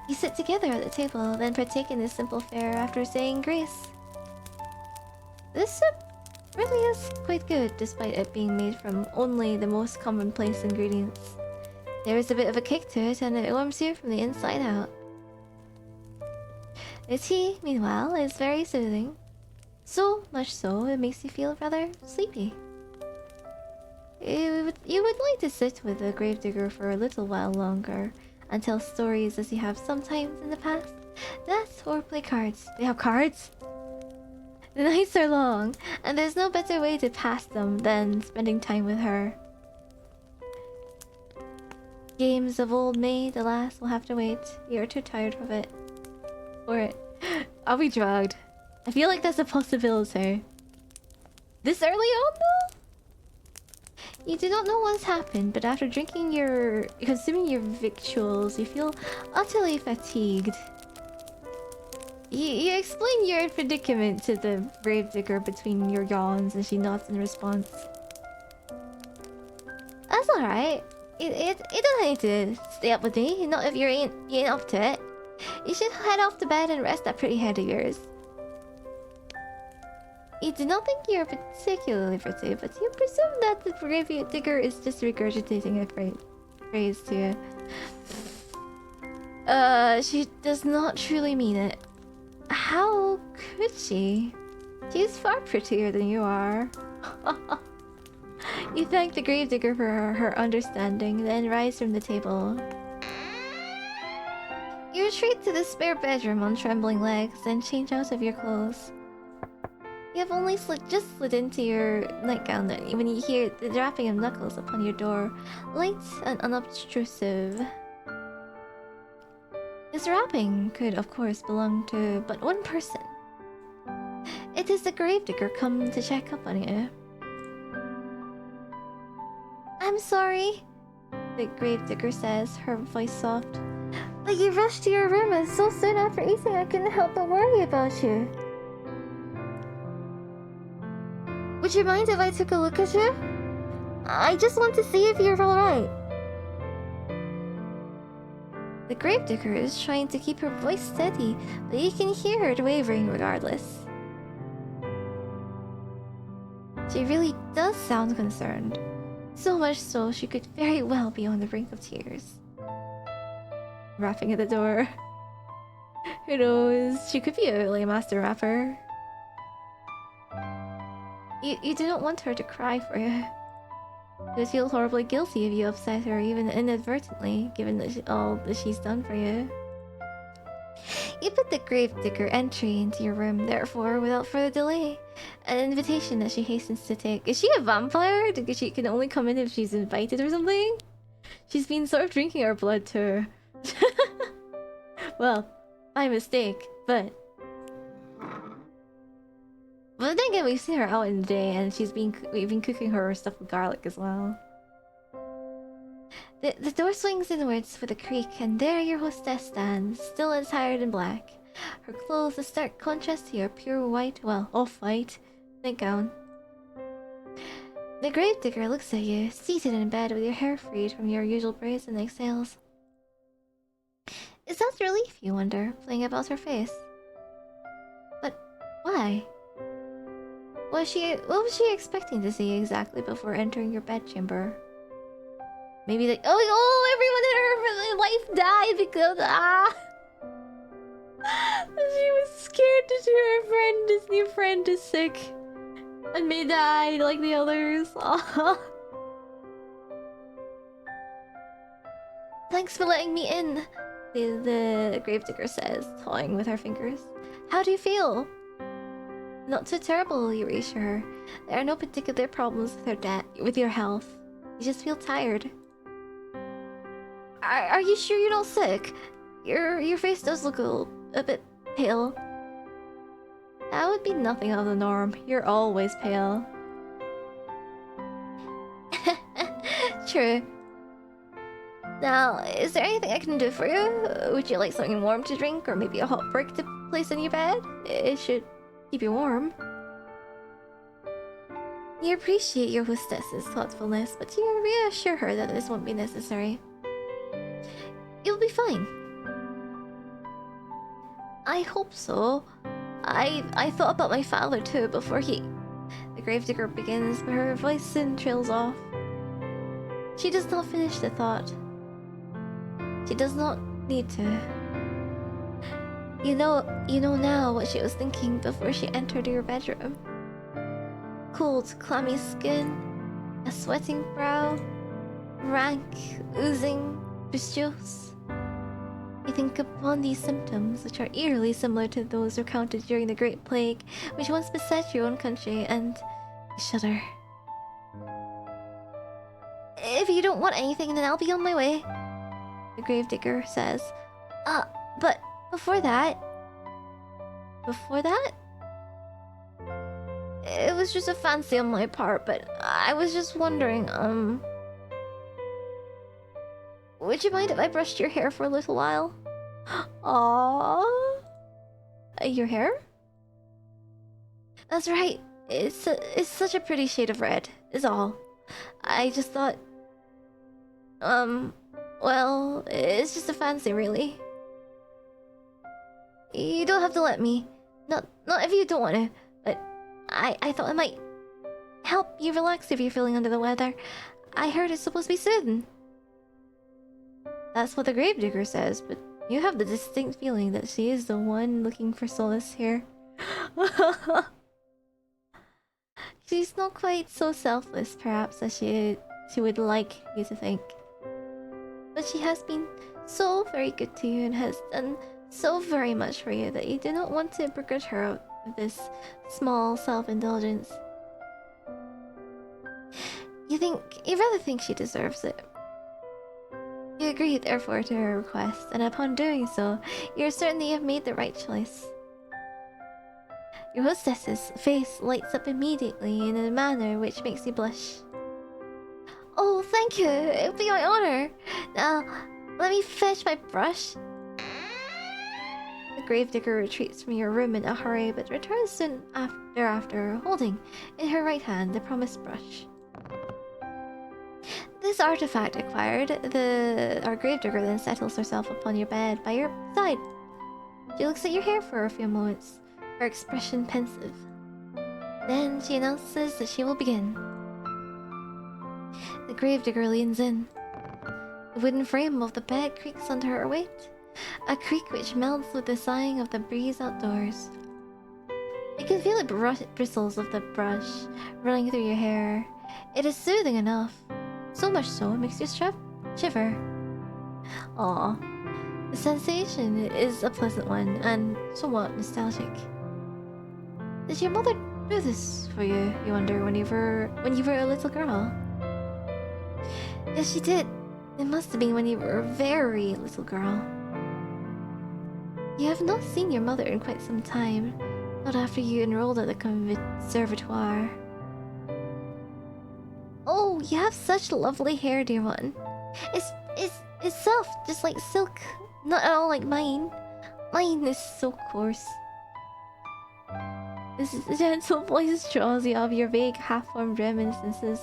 You sit together at the table, then partake in this simple fare after saying grace. This soup really is quite good, despite it being made from only the most commonplace ingredients. There is a bit of a kick to it, and it warms you from the inside out. The tea, meanwhile, is very soothing. So much so, it makes you feel rather sleepy. You would like to sit with the gravedigger for a little while longer, and tell stories as you have sometimes in the past. That, or play cards. They have cards? The nights are long, and there's no better way to pass them than spending time with her. Games of old maid, alas, will have to wait. You're too tired of it. Or are we drugged? I feel like that's a possibility. This early on, though? You do not know what's happened, but after consuming your victuals, you feel utterly fatigued. You explain your predicament to the gravedigger between your yawns, and she nods in response. That's alright. It doesn't need to stay up with me, not if you ain't up to it. You should head off to bed and rest that pretty head of yours. You do not think you're particularly pretty, but you presume that the gravedigger is just regurgitating a phrase to you. She does not truly mean it. How could she? She's far prettier than you are. You thank the gravedigger for her understanding, then rise from the table. You retreat to the spare bedroom on trembling legs, then change out of your clothes. You have only just slid into your nightgown when you hear the rapping of knuckles upon your door, light and unobtrusive. This rapping could, of course, belong to but one person. It is the gravedigger come to check up on you. I'm sorry, the gravedigger says, her voice soft. But you rushed to your room, and so soon after eating, I couldn't help but worry about you. Would you mind if I took a look at you? I just want to see if you're alright. The gravedigger is trying to keep her voice steady, but you can hear her wavering regardless. She really does sound concerned. So much so, she could very well be on the brink of tears. Rapping at the door. Who knows? She could be a really master rapper. You do not want her to cry for you. You would feel horribly guilty if you upset her, even inadvertently, given all that she's done for you. You put the gravedigger entry into your room, therefore, without further delay. An invitation that she hastens to take. Is she a vampire? Because she can only come in if she's invited or something? She's been sort of drinking our blood too. Well, my mistake, but then again, we've seen her out in the day, and we've been cooking her stuff with garlic as well. The door swings inwards with a creak, and there your hostess stands, still attired in black. Her clothes a stark contrast to your pure white, well, off-white, nightgown. The gravedigger looks at you, seated in bed with your hair freed from your usual braids, and exhales. Is that relief, you wonder, playing about her face? But why? What was she expecting to see exactly before entering your bedchamber? Maybe like, everyone in her life died because she was scared that her new friend is sick and may die like the others. Thanks for letting me in, the gravedigger says, toying with her fingers. How do you feel? Not too terrible, you reassure her. There are no particular problems with your health. You just feel tired. Are you sure you're not sick? Your face does look a bit pale. That would be nothing out of the norm. You're always pale. True. Now, is there anything I can do for you? Would you like something warm to drink, or maybe a hot brick to place in your bed? It should keep you warm. You appreciate your hostess's thoughtfulness, but you reassure her that this won't be necessary. You'll be fine. I hope so. I thought about my father too before he... The gravedigger begins, but her voice soon trails off. She does not finish the thought. She does not need to. You know now what she was thinking before she entered your bedroom. Cold, clammy skin, a sweating brow, rank, oozing, pustules. You think upon these symptoms, which are eerily similar to those recounted during the Great Plague, which once beset your own country, and you shudder. If you don't want anything, then I'll be on my way, the gravedigger says. But before that... it was just a fancy on my part, but I was just wondering, would you mind if I brushed your hair for a little while? Aww. Your hair? That's right. It's such a pretty shade of red, is all. I just thought... Well, it's just a fancy, really. You don't have to let me. Not if you don't want to, but I thought it might help you relax if you're feeling under the weather. I heard it's supposed to be soothing. That's what the gravedigger says, but you have the distinct feeling that she is the one looking for solace here. She's not quite so selfless, perhaps, as she would like you to think. But she has been so very good to you and has done so very much for you that you do not want to begrudge her of this small self-indulgence. You rather think she deserves it. You agree, therefore, to her request, and upon doing so, you are certain that you have made the right choice. Your hostess's face lights up immediately in a manner which makes you blush. Oh, thank you! It would be my honor! Now, let me fetch my brush. The gravedigger retreats from your room in a hurry, but returns soon thereafter, holding in her right hand the promised brush. This artifact acquired, our gravedigger then settles herself upon your bed by your side. She looks at your hair for a few moments, her expression pensive. Then she announces that she will begin. The gravedigger leans in. The wooden frame of the bed creaks under her weight, a creak which melts with the sighing of the breeze outdoors. You can feel the bristles of the brush running through your hair. It is soothing enough. So much so, it makes you shiver. Aw. The sensation is a pleasant one, and somewhat nostalgic. Did your mother do this for you, you wonder, when you were a little girl? Yes, she did. It must have been when you were a very little girl. You have not seen your mother in quite some time, not after you enrolled at the conservatoire. Oh, you have such lovely hair, dear one. It's soft, just like silk. Not at all like mine. Mine is so coarse. This gentle voice draws you of your vague, half-formed reminiscences.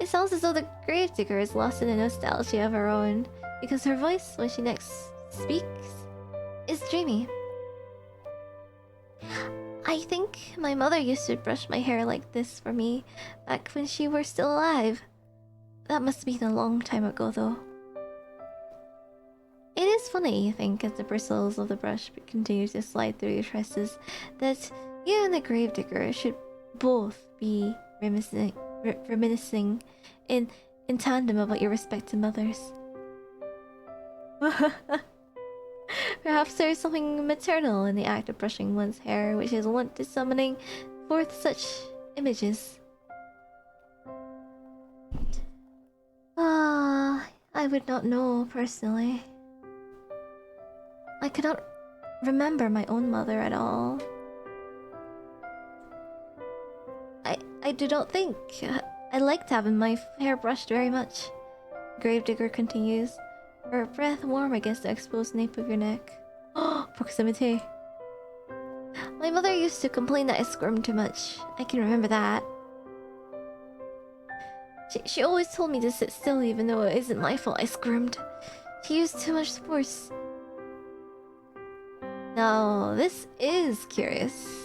It sounds as though the gravedigger is lost in a nostalgia of her own, because her voice, when she next speaks, is dreamy. I think my mother used to brush my hair like this for me back when she were still alive. That must have been a long time ago, though. It is funny, you think, as the bristles of the brush continue to slide through your tresses, that you and the gravedigger should both be reminiscing in tandem about your respective mothers. Perhaps there is something maternal in the act of brushing one's hair, which is wont to summoning forth such images. I would not know personally. I cannot remember my own mother at all. I do not think I liked having my hair brushed very much. Gravedigger continues, her breath warm against the exposed nape of your neck. Oh, proximity. My mother used to complain that I squirmed too much. I can remember that. She always told me to sit still even though it isn't my fault I squirmed. She used too much force. Now, this is curious.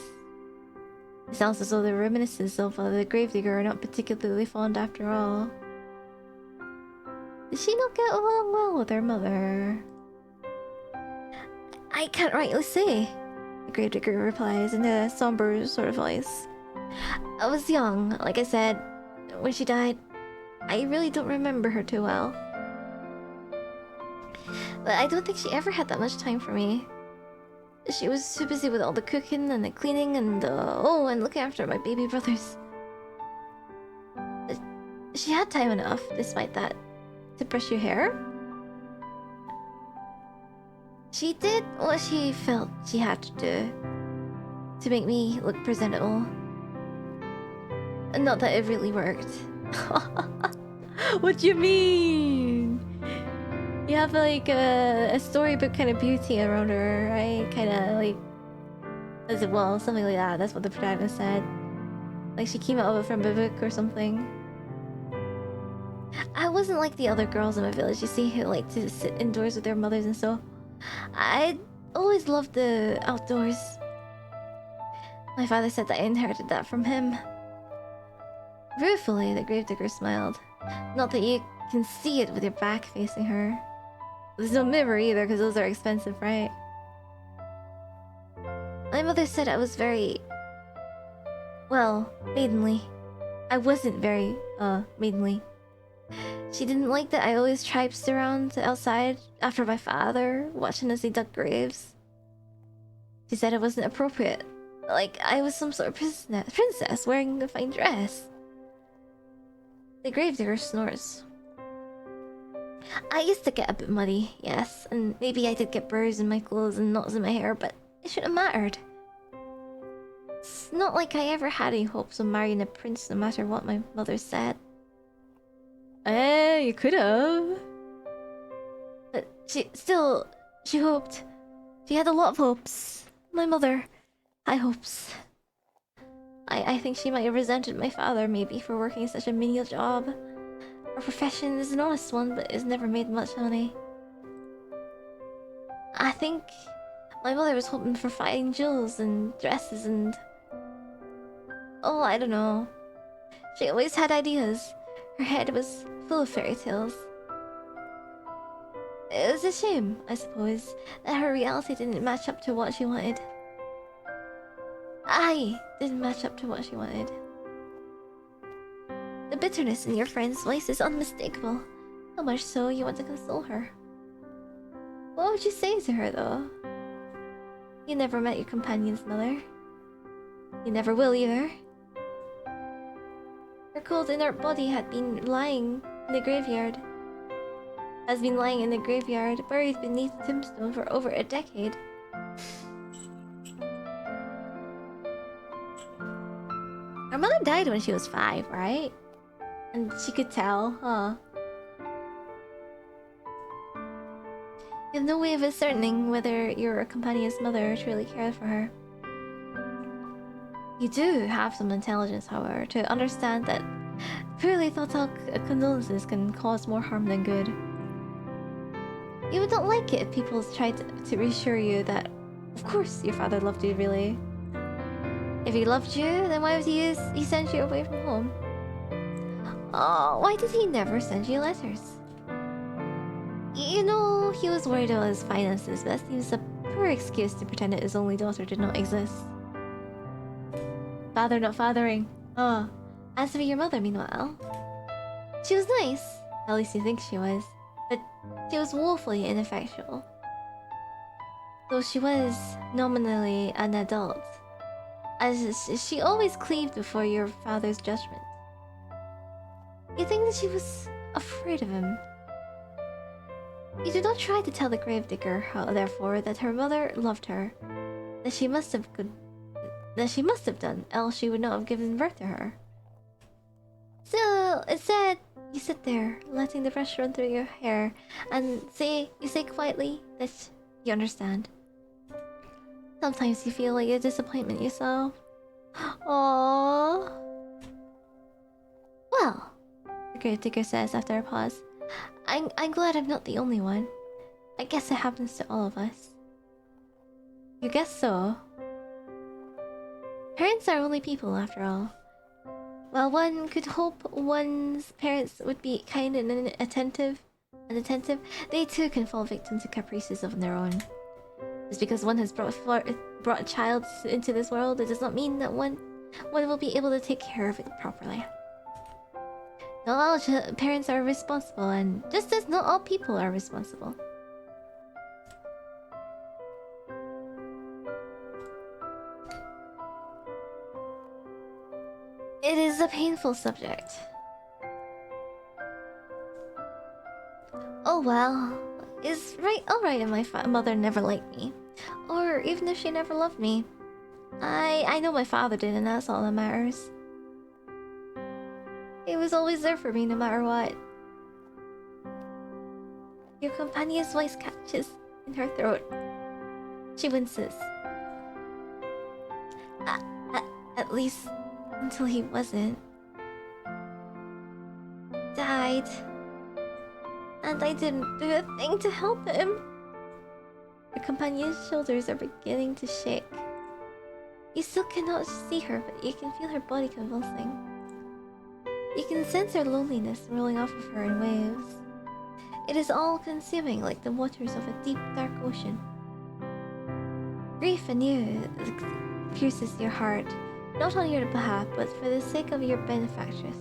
It sounds as though the reminiscences of the gravedigger are not particularly fond after all. Did she not get along well with her mother? I can't rightly say, the gravedigger replies in a somber sort of voice. I was young, like I said, when she died. I really don't remember her too well. But I don't think she ever had that much time for me. She was too busy with all the cooking and the cleaning and and looking after my baby brothers. She had time enough, despite that, to brush your hair. She did what she felt she had to do. to make me look presentable. And not that it really worked. What do you mean? You have like a storybook kind of beauty around her, right? Kind of like, as it well, something like that. That's what the protagonist said. Like she came out of it from a book or something. I wasn't like the other girls in my village, you see, who like to sit indoors with their mothers and so. I always loved the outdoors. My father said that I inherited that from him. Ruefully, the gravedigger smiled. Not that you can see it with your back facing her. There's no mirror either, because those are expensive, right? My mother said I was very... well, maidenly. I wasn't very, maidenly. She didn't like that I always traipsed around outside after my father, watching as he dug graves. She said it wasn't appropriate. Like I was some sort of princess wearing a fine dress. The gravedigger snores. I used to get a bit muddy, yes, and maybe I did get burrs in my clothes and knots in my hair, but it shouldn't have mattered. It's not like I ever had any hopes of marrying a prince no matter what my mother said. You could have. But she hoped. She had a lot of hopes. My mother, high hopes. I think she might have resented my father maybe for working such a menial job. Her profession is an honest one, but has never made much money. I think my mother was hoping for fine jewels and dresses and... oh, I don't know. She always had ideas. Her head was full of fairy tales. It was a shame, I suppose, that her reality didn't match up to what she wanted. I didn't match up to what she wanted. The bitterness in your friend's voice is unmistakable. How much so you want to console her. What would you say to her, though? You never met your companion's mother. You never will either. Her cold, inert body had been lying in the graveyard. Has been lying in the graveyard, buried beneath a tombstone for over a decade. Her mother died when she was 5, right? And she could tell, huh? You have no way of ascertaining whether your companion's mother truly cared for her. You do have some intelligence, however, to understand that purely thought out condolences can cause more harm than good. You would not like it if people tried to reassure you that, of course, your father loved you, really. If he loved you, then why would he send you away from home? Oh, why did he never send you letters? You know, he was worried about his finances, but that seems a poor excuse to pretend that his only daughter did not exist. Father not fathering. Oh, as for your mother, meanwhile, she was nice. At least you think she was. But she was woefully ineffectual. Though she was nominally an adult, as she always cleaved before your father's judgment. You think that she was afraid of him. You do not try to tell the gravedigger, therefore, that her mother loved her, that she must have done, else she would not have given birth to her. Still, instead, you sit there, letting the brush run through your hair, and you say quietly that you understand. Sometimes you feel like a disappointment yourself. Aww. Well, the gravedigger says after a pause, I'm glad I'm not the only one. I guess it happens to all of us. You guess so? Parents are only people, after all. While one could hope one's parents would be kind and attentive, they too can fall victim to caprices of their own. Just because one has brought a child into this world, it does not mean that one will be able to take care of it properly. Not all parents are responsible, and just as not all people are responsible. It is a painful subject. Oh well, alright if my mother never liked me, or even if she never loved me. I know my father did, and that's all that matters. He was always there for me no matter what. Your companion's voice catches in her throat. She winces. At least until he wasn't. Died. And I didn't do a thing to help him. Your companion's shoulders are beginning to shake. You still cannot see her, but you can feel her body convulsing. You can sense her loneliness rolling off of her in waves. It is all-consuming like the waters of a deep, dark ocean. Grief anew pierces your heart, not on your behalf, but for the sake of your benefactress.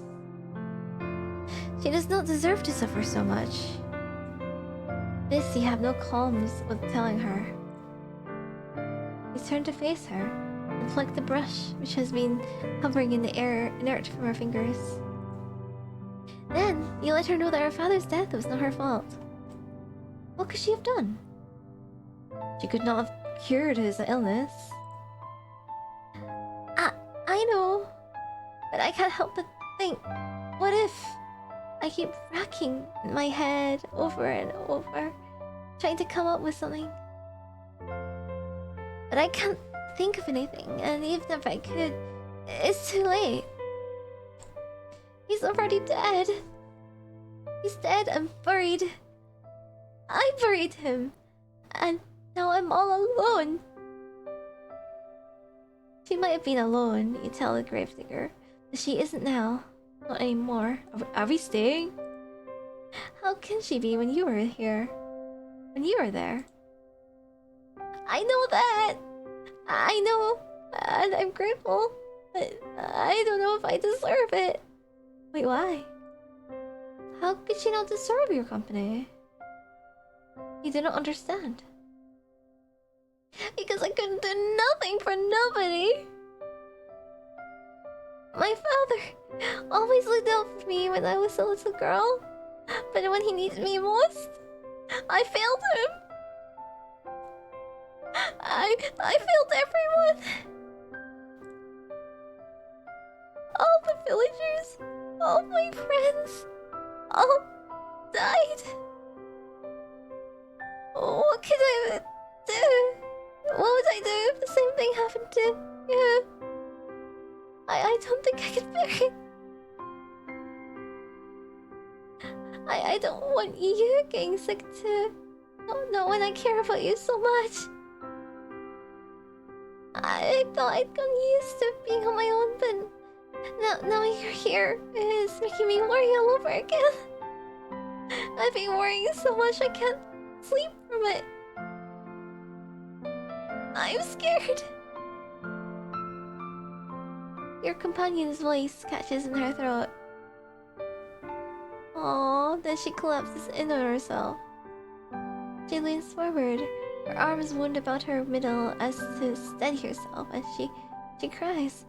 She does not deserve to suffer so much. This you have no qualms with telling her. You turn to face her and pluck the brush which has been hovering in the air, inert from her fingers. Then you let her know that her father's death was not her fault. What could she have done? She could not have cured his illness. I know, but I can't help but think, what if? I keep racking my head over and over, trying to come up with something. But I can't think of anything, and even if I could, it's too late. He's already dead. He's dead and buried. I buried him, and now I'm all alone. She might have been alone, you tell the gravedigger, but she isn't now. Not anymore. Are we staying? How can she be when you were here? When you were there? I know that! I know, and I'm grateful, but I don't know if I deserve it. Wait, why? How could she not deserve your company? You didn't understand. Because I couldn't do nothing for nobody. My father always looked out for me when I was a little girl, but when he needed me most, I failed him. I failed everyone. All the villagers, all my friends, all died. What could I do? What would I do if the same thing happened to you? I don't think I could bear it. I don't want you getting sick too. Not when I care about you so much. I thought I'd gotten used to being on my own, but now you're here. It's making me worry all over again. I've been worrying so much I can't sleep from it. I'm scared. Your companion's voice catches in her throat. Aww, then she collapses in on herself. She leans forward, her arms wound about her middle as to steady herself, and she cries.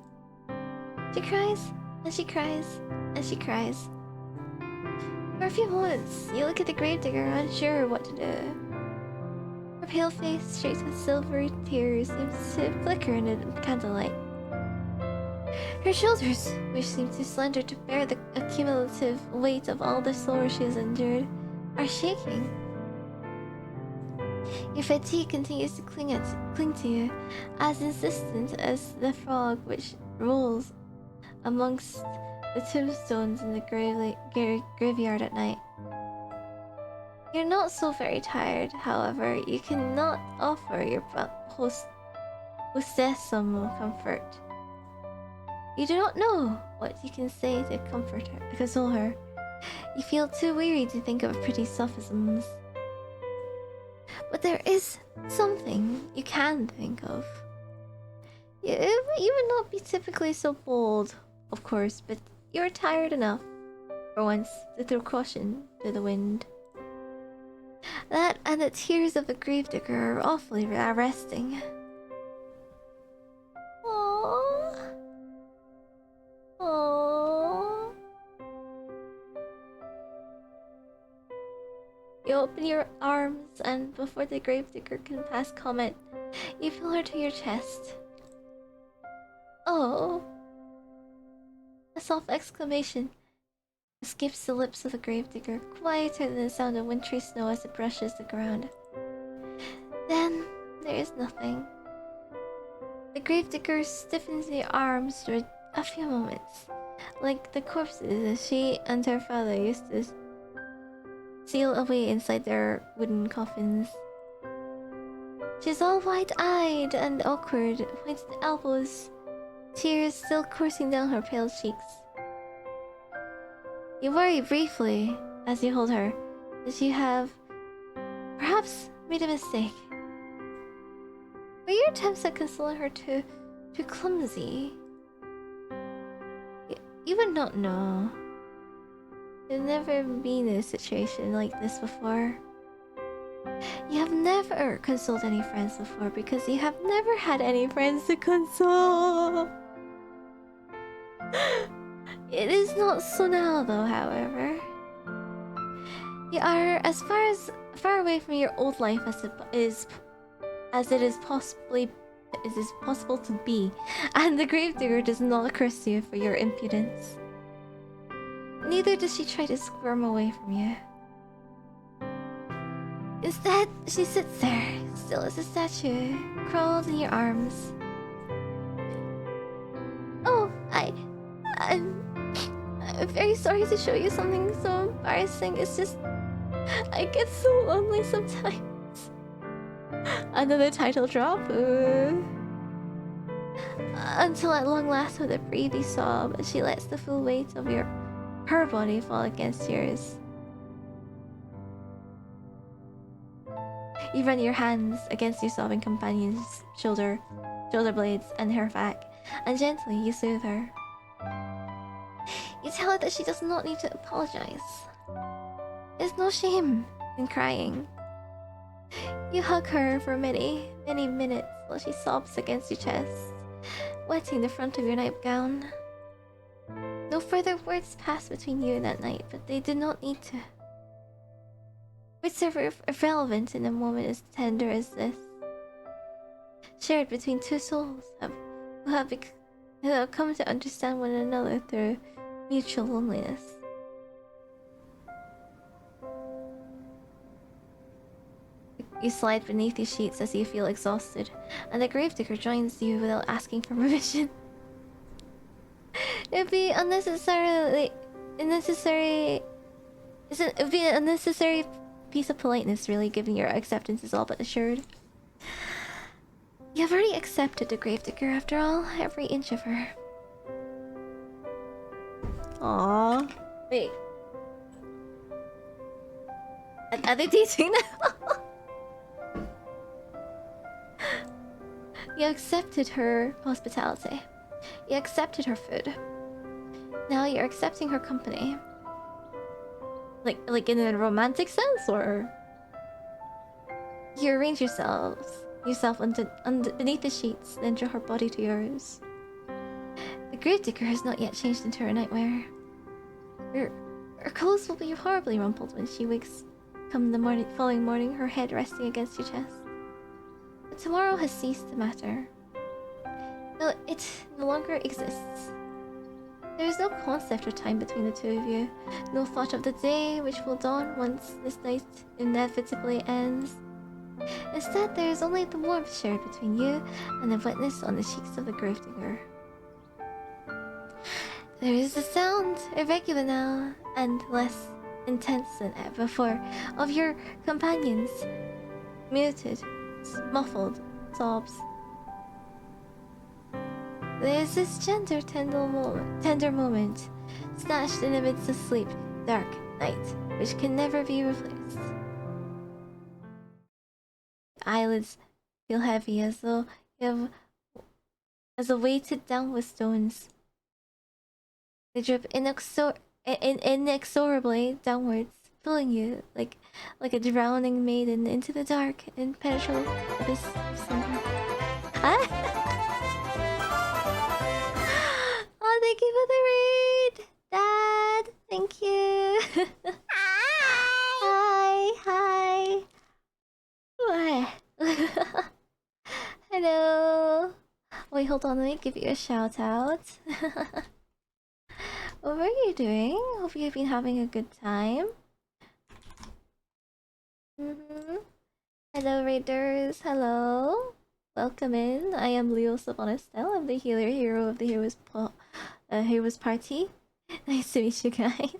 She cries, and she cries, and she cries. For a few moments, you look at the gravedigger, unsure what to do. Her pale face, streaked with silvery tears, seems to flicker in the candlelight. Her shoulders, which seem too slender to bear the accumulative weight of all the sorrow she has endured, are shaking. Your fatigue continues to cling to you, as insistent as the fog which rolls amongst the tombstones in the graveyard at night. You're not so very tired, however. You cannot offer your hostess some comfort. You do not know what you can say to console her. You feel too weary to think of pretty sophisms. But there is something you can think of. You would not be typically so bold, of course, but you're tired enough, for once, to throw caution to the wind. That and the tears of the gravedigger are awfully arresting. Aww. Aww. You open your arms, and before the gravedigger can pass comment, you feel her to your chest. Oh! A soft exclamation escapes the lips of the gravedigger, quieter than the sound of wintry snow as it brushes the ground. Then there is nothing. The gravedigger stiffens the arms for a few moments, like the corpses she and her father used to seal away inside their wooden coffins. She's all wide-eyed and awkward, pointed elbows, tears still coursing down her pale cheeks. You worry briefly as you hold her that you have perhaps made a mistake. Were your attempts at consoling her too clumsy? You would not know. You've never been in a situation like this before. You have never consoled any friends before because you have never had any friends to console. It is not so now, though, however. You are as far away from your old life as it is possible to be, and the gravedigger does not curse you for your impudence. Neither does she try to squirm away from you. Instead, she sits there, still as a statue, curled in your arms. Oh, I'm very sorry to show you something so embarrassing. It's just, I get so lonely sometimes. Another title drop. Until at long last, with a breathy sob, she lets the full weight of her body fall against yours. You run your hands against your sobbing companion's shoulder blades and her back, and gently you soothe her. You tell her that she does not need to apologize. There's no shame in crying. You hug her for many, many minutes while she sobs against your chest, wetting the front of your nightgown. No further words pass between you that night, but they do not need to. Words are irrelevant in a moment as tender as this, shared between two souls who have come to understand one another through mutual loneliness. You slide beneath the sheets as you feel exhausted, and the gravedigger joins you without asking for permission. It'd be an unnecessary piece of politeness, really, given your acceptance is all but assured. You've already accepted the gravedigger, after all, every inch of her. Aww. Wait. Are they dating now? You accepted her hospitality. You accepted her food. Now you're accepting her company. Like in a romantic sense, or you arrange yourself beneath the sheets, then draw her body to yours. The gravedigger has not yet changed into her nightwear. Her clothes will be horribly rumpled when she wakes come the following morning, her head resting against your chest. But tomorrow has ceased to matter. No, it no longer exists. There is no concept of time between the two of you, no thought of the day which will dawn once this night inevitably ends. Instead, there is only the warmth shared between you and the wetness on the cheeks of the gravedigger. There is a sound, irregular now, and less intense than ever before, of your companion's muted, muffled sobs. There is this tender moment, snatched in amidst the sleep, dark night, which can never be replaced. Eyelids feel heavy, as though weighted down with stones. They drip inexorably downwards, pulling you like a drowning maiden into the dark, impenetrable abyss of slumber. Oh, thank you for the read, Dad. Thank you. Hi. What? Hello. Wait, hold on, let me give you a shout out. What were you doing? Hope you've been having a good time. Hello, Raiders. Hello. Welcome in. I am Leo Savanestel. I'm the healer hero of the Heroes Party. Nice to meet you guys.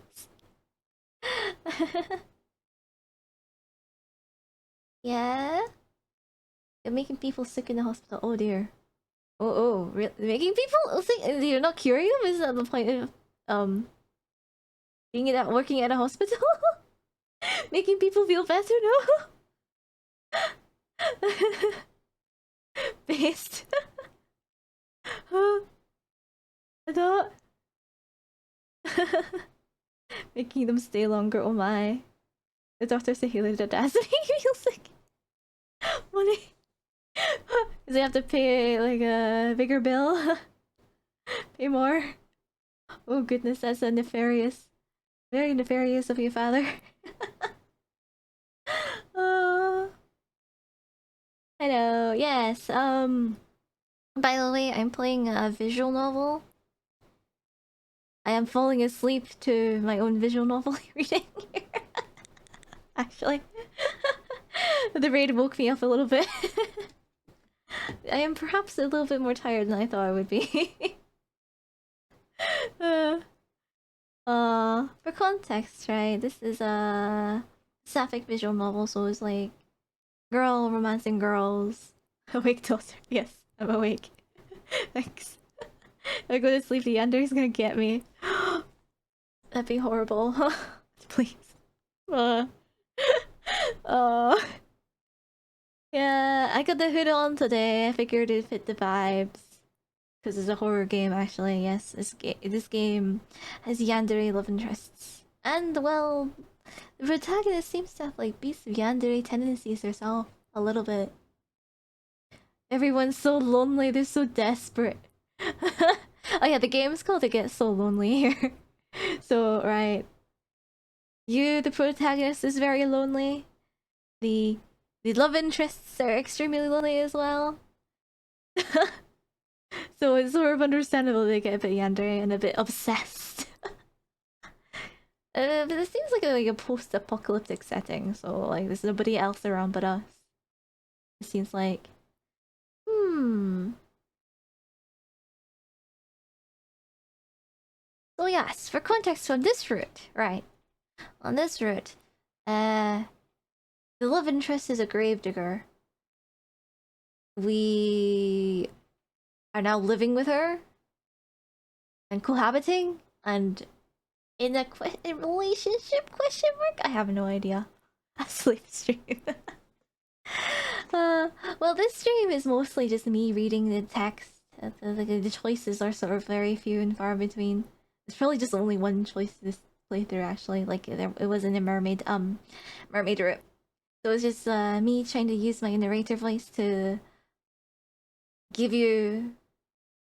Yeah? You're making people sick in the hospital. Oh dear. Oh, really? Making people sick? You're not curing them? Is that the point of working at a hospital? Making people feel better? No. Based. I thought. Making them stay longer. Oh my. The doctor said he lived at that. He feels like money. Does he have to pay like a bigger bill? Pay more? Oh goodness, that's a nefarious. Very nefarious of your father. Oh. Hello, yes, by the way, I'm playing a visual novel. I am falling asleep to my own visual novel reading here. Actually. The raid woke me up a little bit. I am perhaps a little bit more tired than I thought I would be. For context, right? This is a sapphic visual novel, so it's like girl romancing girls. Awake daughter. Yes, I'm awake. Thanks. I go to sleep, the yanderes gonna get me. That'd be horrible. Please. Yeah, I got the hood on today. I figured it'd fit the vibes. Because it's a horror game, actually. Yes, this game has yandere love interests. And, well, the protagonist seems to have, like, beasts of yandere tendencies herself. A little bit. Everyone's so lonely, they're so desperate. Oh yeah, the game's called It Gets So Lonely here. So, right. You, the protagonist, is very lonely. The love interests are extremely lonely as well. So it's sort of understandable they get a bit yandere and a bit obsessed. But it seems like a post-apocalyptic setting, so like there's nobody else around but us. It seems like. So yes, for context on this route, right? On this route, the love interest is a gravedigger. We are now living with her and cohabiting and in a relationship question mark? I have no idea. A sleep stream. Well, this stream is mostly just me reading the text. The choices are sort of very few and far between. There's probably just only one choice this playthrough actually. Like it wasn't a mermaid route. So it's just me trying to use my narrator voice to give you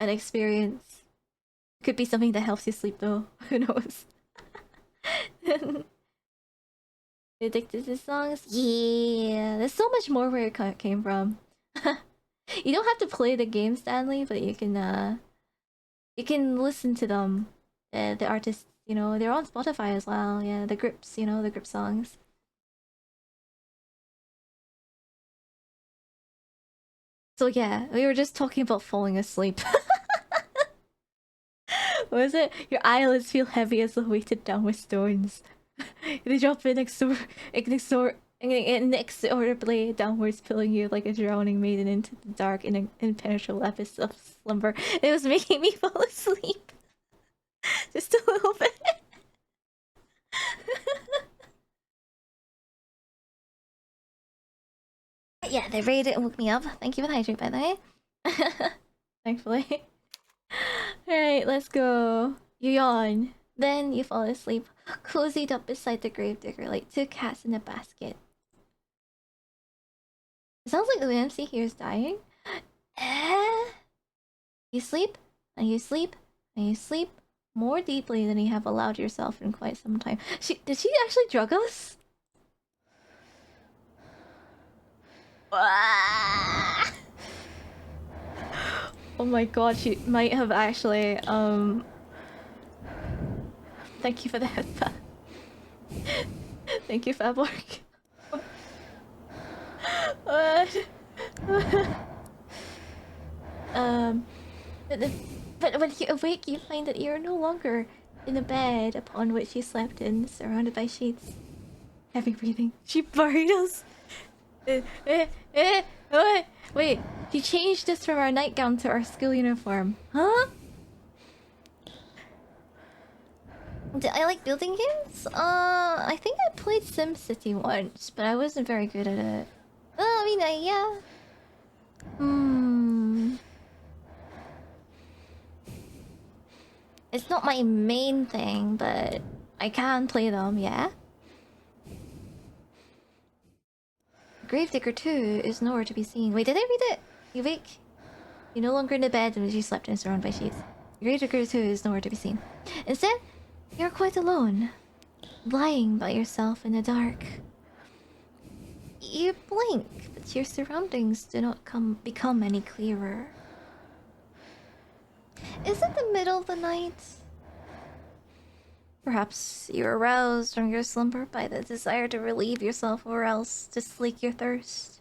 an experience. Could be something that helps you sleep though. Who knows? Addicted to songs? Yeah, there's so much more where it came from. You don't have to play the game, Stanley, but you can listen to them. The artists, you know, they're on Spotify as well. Yeah, the grips, you know, the grip songs. So yeah, we were just talking about falling asleep. What was it? Your eyelids feel heavy as though weighted down with stones. They drop inexorably downwards, pulling you like a drowning maiden into the dark in an impenetrable abyss of slumber. It was making me fall asleep. Just a little bit. Yeah, they raided and woke me up. Thank you for the hydrate, by the way. Thankfully. Alright, let's go. You yawn. Then you fall asleep, cozied up beside the gravedigger like two cats in a basket. It sounds like the MC here is dying. You sleep, and you sleep, and you sleep more deeply than you have allowed yourself in quite some time. Did she actually drug us? Oh my god, she might have actually, Thank you for the headband. Thank you, Faborg. What? um, but when you awake, you find that you're no longer in a bed upon which you slept in, surrounded by sheets. Heavy breathing. She buried us. Wait, she changed us from our nightgown to our school uniform. Huh? Did I like building games? I think I played SimCity once, but I wasn't very good at it. I mean, yeah. It's not my main thing, but I can play them, yeah? Gravedigger 2 is nowhere to be seen. Wait, did I read it? You wake. You're no longer in the bed in which you slept and surrounded by sheets. Gravedigger 2 is nowhere to be seen. Instead, you're quite alone, lying by yourself in the dark. You blink, but your surroundings do not become any clearer. Is it the middle of the night? Perhaps you're aroused from your slumber by the desire to relieve yourself or else to slake your thirst.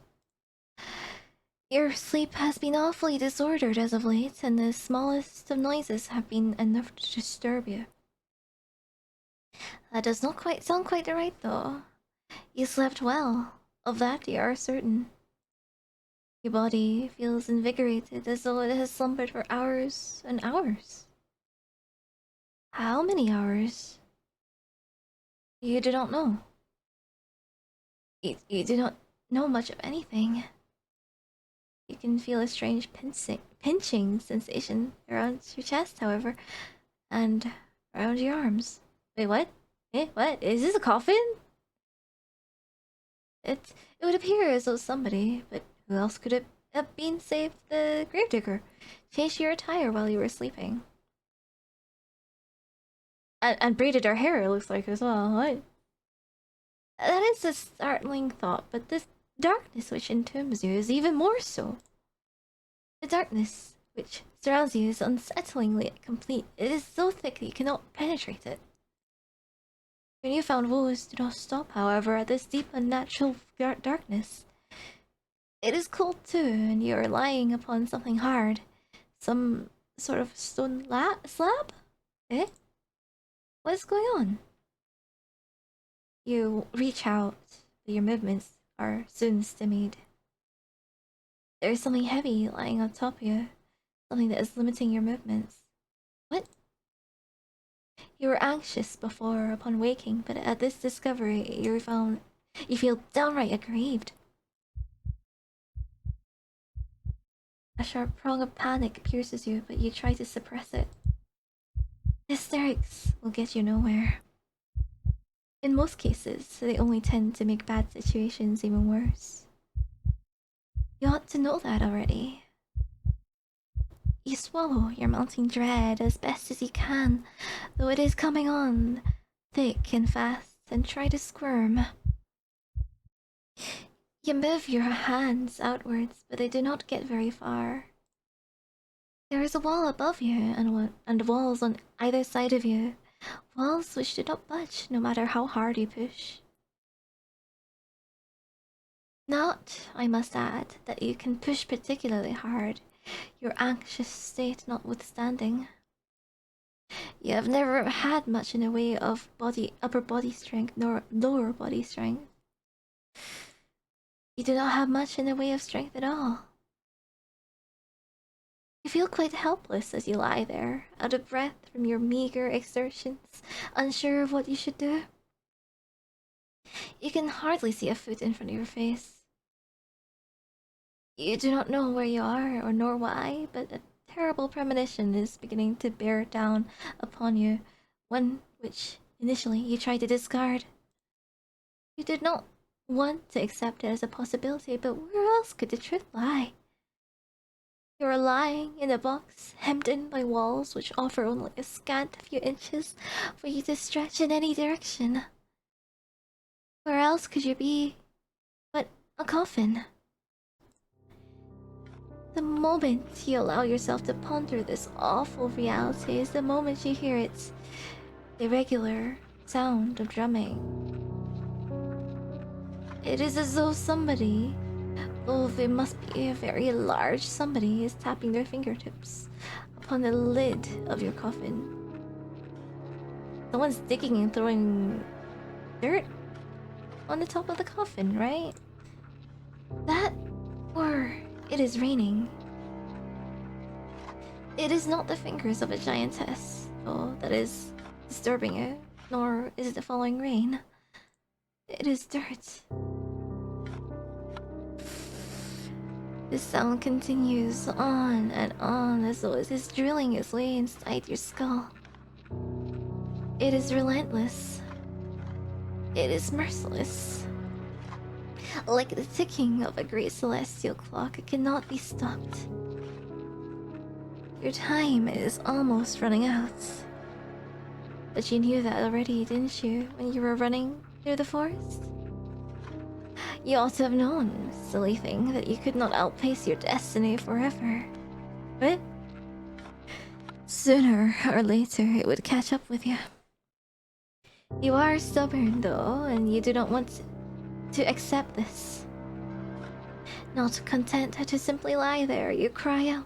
Your sleep has been awfully disordered as of late, and the smallest of noises have been enough to disturb you. That does not quite sound quite right, though. You slept well. Of that you are certain. Your body feels invigorated as though it has slumbered for hours and hours. How many hours? You do not know. You do not know much of anything. You can feel a strange pinching sensation around your chest, however, and around your arms. Wait, what? What? Is this a coffin? It would appear as though somebody, but who else could it have been save the gravedigger, changed your attire while you were sleeping? And braided her hair, it looks like, as well. What? That is a startling thought, but this darkness which entombs you is even more so. The darkness which surrounds you is unsettlingly complete. It is so thick that you cannot penetrate it. Your newfound woes do not stop, however, at this deep unnatural darkness. It is cold too, and you are lying upon something hard. Some sort of stone slab? Eh? What is going on? You reach out, but your movements are soon stymied. There is something heavy lying on top of you, something that is limiting your movements. What? You were anxious before upon waking, but at this discovery you feel downright aggrieved. A sharp prong of panic pierces you, but you try to suppress it. Hysterics will get you nowhere. In most cases, they only tend to make bad situations even worse. You ought to know that already. You swallow your mounting dread as best as you can, though it is coming on thick and fast, and try to squirm. You move your hands outwards, but they do not get very far. There is a wall above you, and walls on either side of you, walls which do not budge no matter how hard you push. Not, I must add, that you can push particularly hard, your anxious state notwithstanding. You have never had much in the way of upper body strength nor lower body strength. You do not have much in the way of strength at all. You feel quite helpless as you lie there, out of breath from your meager exertions, unsure of what you should do. You can hardly see a foot in front of your face. You do not know where you are or nor why, but a terrible premonition is beginning to bear down upon you, one which initially you tried to discard. You did not want to accept it as a possibility, but where else could the truth lie? You are lying in a box hemmed in by walls which offer only a scant few inches for you to stretch in any direction. Where else could you be but a coffin? The moment you allow yourself to ponder this awful reality is the moment you hear its irregular sound of drumming. It is as though somebody, though they must be a very large somebody, is tapping their fingertips upon the lid of your coffin. Someone's digging and throwing dirt on the top of the coffin, right? That, or it is raining. It is not the fingers of a giantess, though, that is disturbing it, nor is it the falling rain. It is dirt. The sound continues on and on as though it is drilling its way inside your skull. It is relentless. It is merciless. Like the ticking of a great celestial clock, it cannot be stopped. Your time is almost running out. But you knew that already, didn't you, when you were running through the forest? You ought to have known, silly thing, that you could not outpace your destiny forever. But sooner or later it would catch up with you. You are stubborn, though, and you do not want to accept this. Not content to simply lie there, you cry out.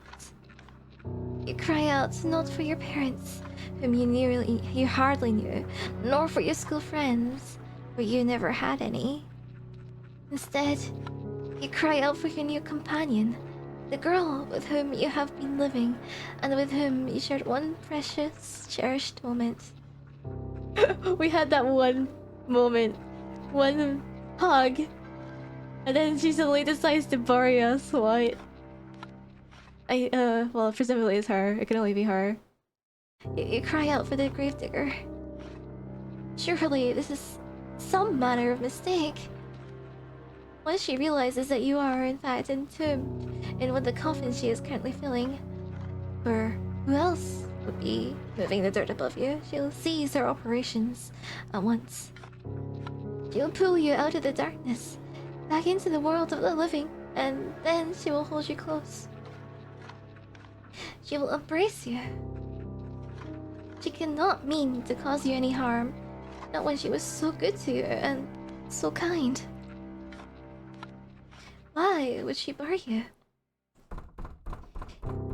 You cry out not for your parents, whom you hardly knew, nor for your school friends, for you never had any. Instead, you cry out for your new companion, the girl with whom you have been living, and with whom you shared one precious, cherished moment. We had that one moment, one hug, and then she suddenly decides to bury us. What? Well, presumably it's her. It can only be her. You cry out for the gravedigger. Surely this is some manner of mistake. Once she realizes that you are in fact entombed in what the coffin she is currently filling, for who else would be moving the dirt above you, she'll cease her operations at once. She'll pull you out of the darkness, back into the world of the living, and then she will hold you close. She will embrace you. She cannot mean to cause you any harm, not when she was so good to you and so kind. Why would she bury you?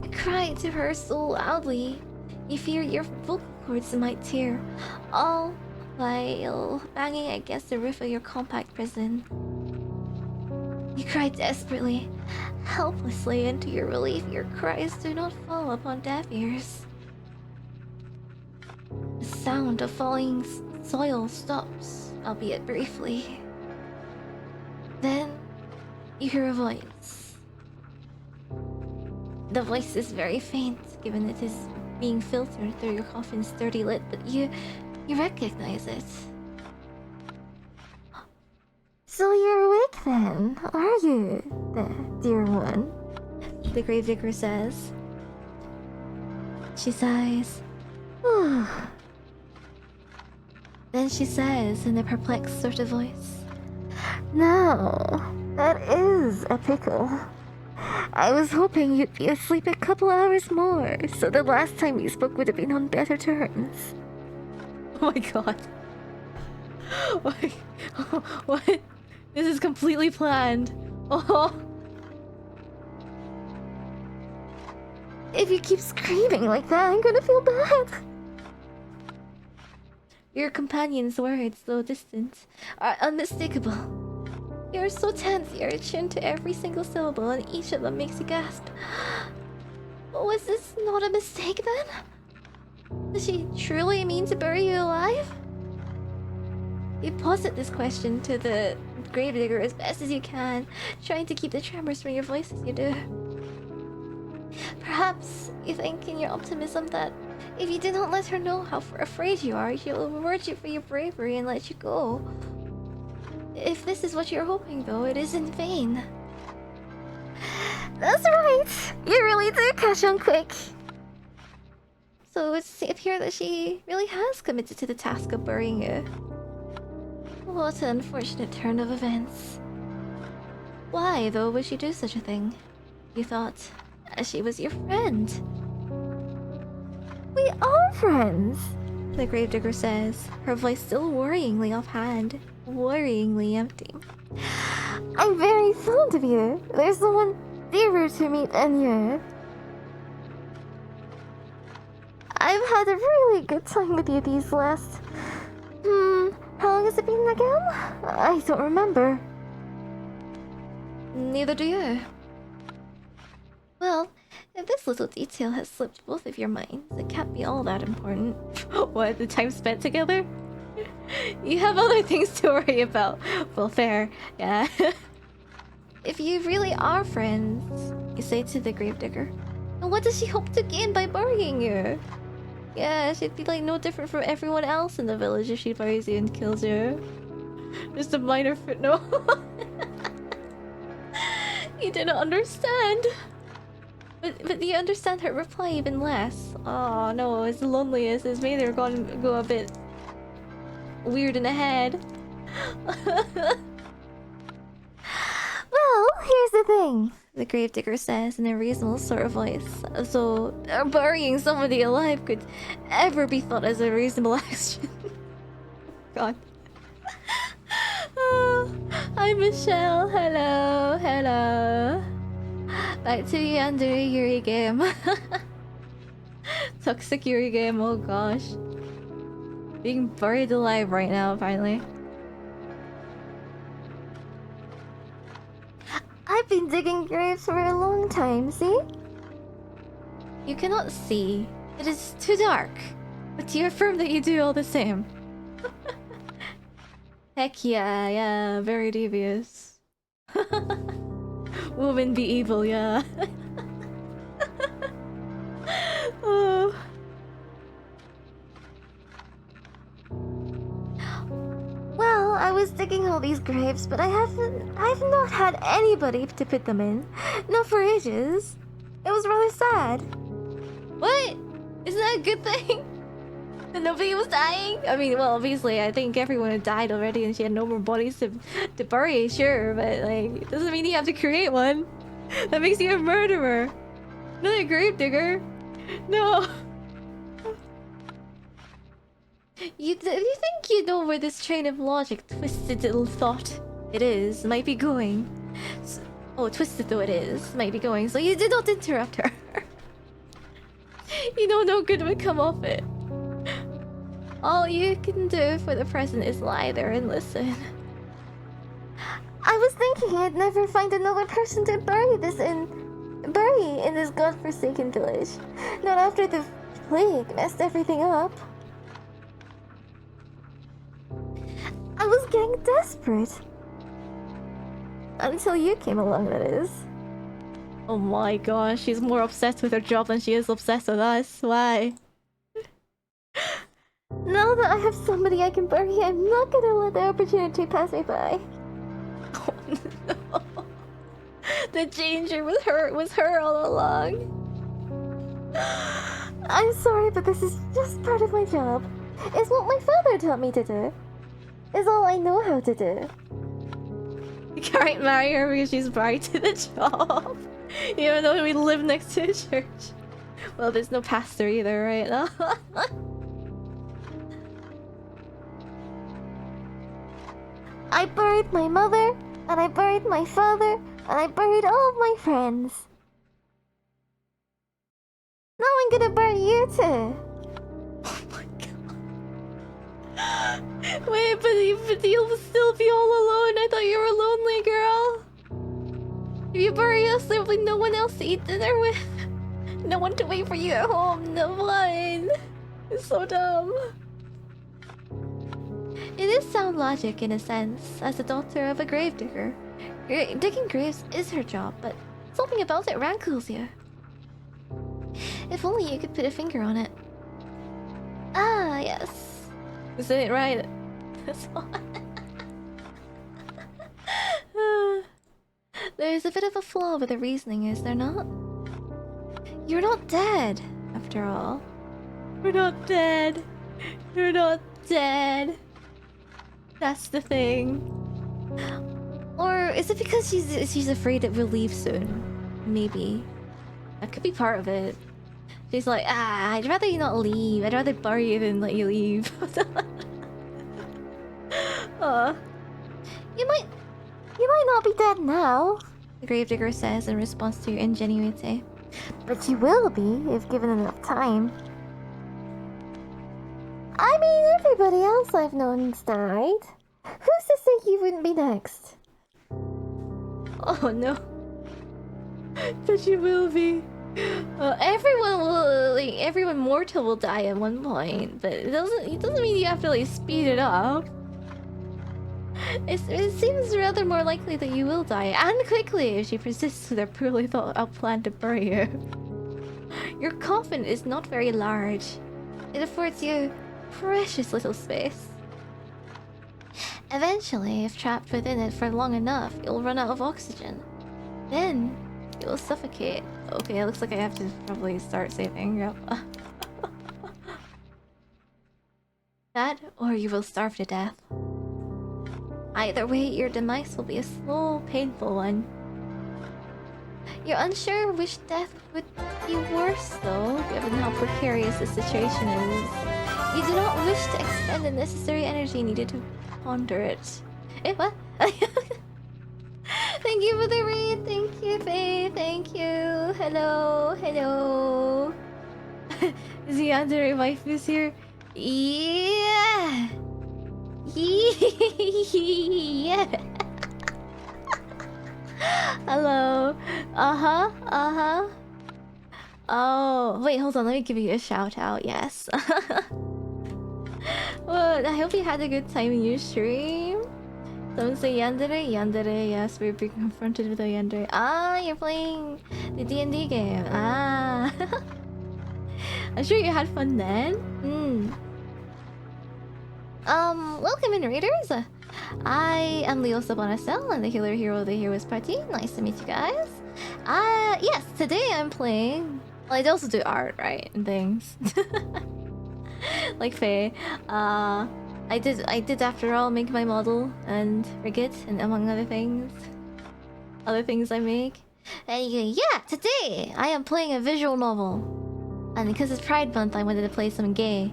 You cry to her so loudly, you fear your vocal cords might tear, all while banging against the roof of your compact prison. You cry desperately, helplessly, and to your relief, your cries do not fall upon deaf ears. The sound of falling soil stops, albeit briefly. Then you hear a voice. The voice is very faint, given it is being filtered through your coffin's dirty lid, but you recognize it. So you're awake then, are you, the dear one? The gravedigger says. She sighs. Then she says in a perplexed sort of voice, "Now, that is a pickle. I was hoping you'd be asleep a couple hours more, so the last time we spoke would have been on better terms." Oh my god. What? This is completely planned. Oh. If you keep screaming like that, I'm gonna feel bad. Your companion's words, though distant, are unmistakable. You're so tense, you're attuned to every single syllable, and each of them makes you gasp. Was this not a mistake then? Does she truly mean to bury you alive? You posit this question to the gravedigger as best as you can, trying to keep the tremors from your voice as you do. Perhaps you think in your optimism that if you do not let her know how afraid you are, she will reward you for your bravery and let you go. If this is what you're hoping, though, it is in vain. That's right! You really do catch on quick! So it's appear that she really has committed to the task of burying you. What an unfortunate turn of events. Why, though, would she do such a thing? You thought. She was your friend. We are friends, the gravedigger says, her voice still worryingly offhand, worryingly empty. I'm very fond of you. There's no one dearer to me than you. I've had a really good time with you these last... how long has it been again? I don't remember. Neither do you. Well, if this little detail has slipped both of your minds, it can't be all that important. What, the time spent together? You have other things to worry about. Well, fair, yeah. If you really are friends, you say to the gravedigger, and what does she hope to gain by burying you? Yeah, she'd be like no different from everyone else in the village if she buries you and kills you. Just a minor footnote. You didn't understand. But do you understand her reply even less? Oh no, it's the loneliest. It's made her go a bit weird in the head. Well, here's the thing, the gravedigger says in a reasonable sort of voice. So, burying somebody alive could ever be thought as a reasonable action. God. Hi, Michelle. Hello. Hello. Back to yandere Yuri game. Toxic Yuri game, oh gosh. Being buried alive right now, apparently. I've been digging graves for a long time, see? You cannot see. It is too dark. But you affirm that you do all the same. Heck yeah, yeah, very devious. Woman be evil, yeah. Oh. Well, I was digging all these graves, but I've not had anybody to put them in. Not for ages. It was rather sad. What? Isn't that a good thing? That nobody was dying? I mean, well, obviously, I think everyone had died already and she had no more bodies to bury, sure, but, like, it doesn't mean you have to create one. That makes you a murderer. Not a gravedigger. No. You think you know where this train of logic, twisted little thought it is, might be going. So, oh, twisted though it is, might be going, so you did not interrupt her. You know no good would come of it. All you can do for the present is lie there and listen. I was thinking I'd never find another person to bury in this godforsaken village. Not after the plague messed everything up. I was getting desperate. Until you came along, that is. Oh my gosh, she's more obsessed with her job than she is obsessed with us. Why? Now that I have somebody I can bury, I'm not gonna let the opportunity pass me by. Oh no. The danger was her all along. I'm sorry, but this is just part of my job. It's what my father taught me to do. It's all I know how to do. You can't marry her because she's married to the job. Even though we live next to a church. Well, there's no pastor either, right? I buried my mother, and I buried my father, and I buried all of my friends. Now I'm gonna bury you too. Oh my god. Wait, but you'll still be all alone. I thought you were lonely, girl. If you bury us, there'll be no one else to eat dinner with. No one to wait for you at home. No one. It's so dumb. It is sound logic in a sense, as the daughter of a gravedigger. Digging graves is her job, but something about it rankles you. If only you could put a finger on it. Ah, yes. Is it right? That's all. There's a bit of a flaw with the reasoning, is there not? You're not dead, after all. You're not dead. You're not dead. That's the thing. Or is it because she's afraid that we'll leave soon? Maybe. That could be part of it. She's like, I'd rather you not leave. I'd rather bury you than let you leave. You might not be dead now, the gravedigger says in response to your ingenuity. But you will be, if given enough time. I mean, everybody else I've known's died. Who's to say you wouldn't be next? Oh no. But you will be. Everyone mortal will die at one point, but it doesn't mean you have to like speed it up. It seems rather more likely that you will die, and quickly, if she persists with her poorly thought out plan to bury you. Your coffin is not very large. It affords you precious little space. Eventually, if trapped within it for long enough, you'll run out of oxygen. Then, you will suffocate. Okay, it looks like I have to probably start saving. Yep. That, or you will starve to death. Either way, your demise will be a slow, painful one. You're unsure which death would be worse, though, given how precarious the situation is. You do not wish to expend the necessary energy needed to ponder it. Eh, what? Thank you for the read. Thank you, Faye. Thank you. Hello. Hello. Is the yandere waifus here? Yeah. Yeah. Hello. Oh, wait, hold on. Let me give you a shout out. Yes. Well, I hope you had a good time in your stream. Someone say yandere? Yandere, yes, we're being confronted with a yandere. Ah, you're playing the D&D game. Ah. I'm sure you had fun then. Welcome in, readers. I am Leo Sabanasel, and the healer hero of the Heroes Party. Nice to meet you guys. Yes, today I'm playing... Well, I also do art, right? And things. Like Faye. I did after all make my model and frigate, and among other things. Other things I make. And yeah, today I am playing a visual novel. And because it's Pride Month, I wanted to play some gay.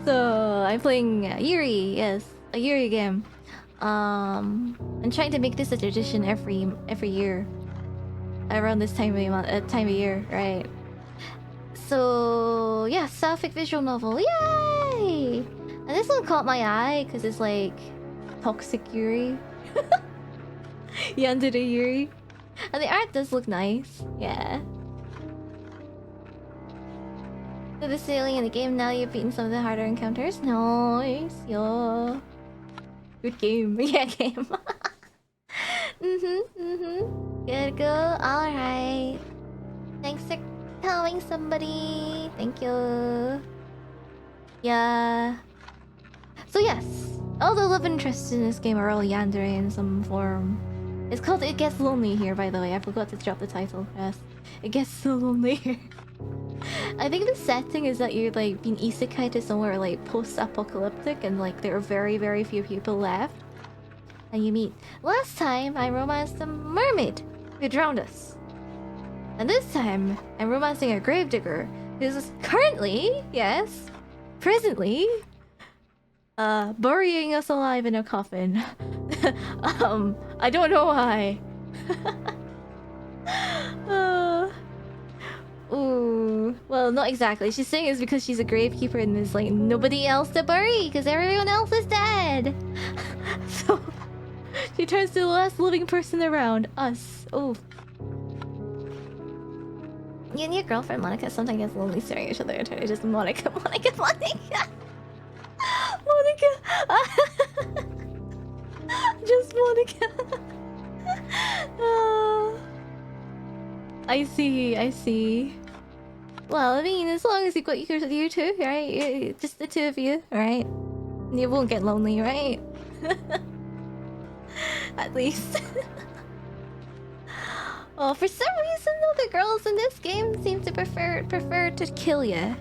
So I'm playing Yuri, yes, a Yuri game. I'm trying to make this a tradition every year, around this time of year, right? So yeah, sapphic visual novel, yay! And this one caught my eye because it's like toxic Yuri, yandere Yuri, and the art does look nice, yeah. So the sailing in the game now, you've beaten some of the harder encounters. Nice, yo. Good game. Yeah, game. Good go. Alright. Thanks for telling somebody. Thank you. Yeah. So yes, all the love interests in this game are all yandere in some form. It's called It Gets Lonely here, by the way. I forgot to drop the title. Yes. It gets so lonely here. I think the setting is that you're like being isekai to somewhere like post-apocalyptic, and like there are very, very few people left. And you meet. Last time I romanced a mermaid who drowned us. And this time I'm romancing a gravedigger who's currently, yes, presently, burying us alive in a coffin. I don't know why. Ooh, well, not exactly. She's saying it's because she's a gravekeeper and there's like nobody else to bury because everyone else is dead. So she turns to the last living person around, us. Oh. You and your girlfriend Monica sometimes gets lonely staring at each other and turn just Monica. Just Monica. I see. Well, I mean, as long as you got you two, right? Just the two of you, right? You won't get lonely, right? At least. Well, for some reason, though, the girls in this game seem to prefer to kill you.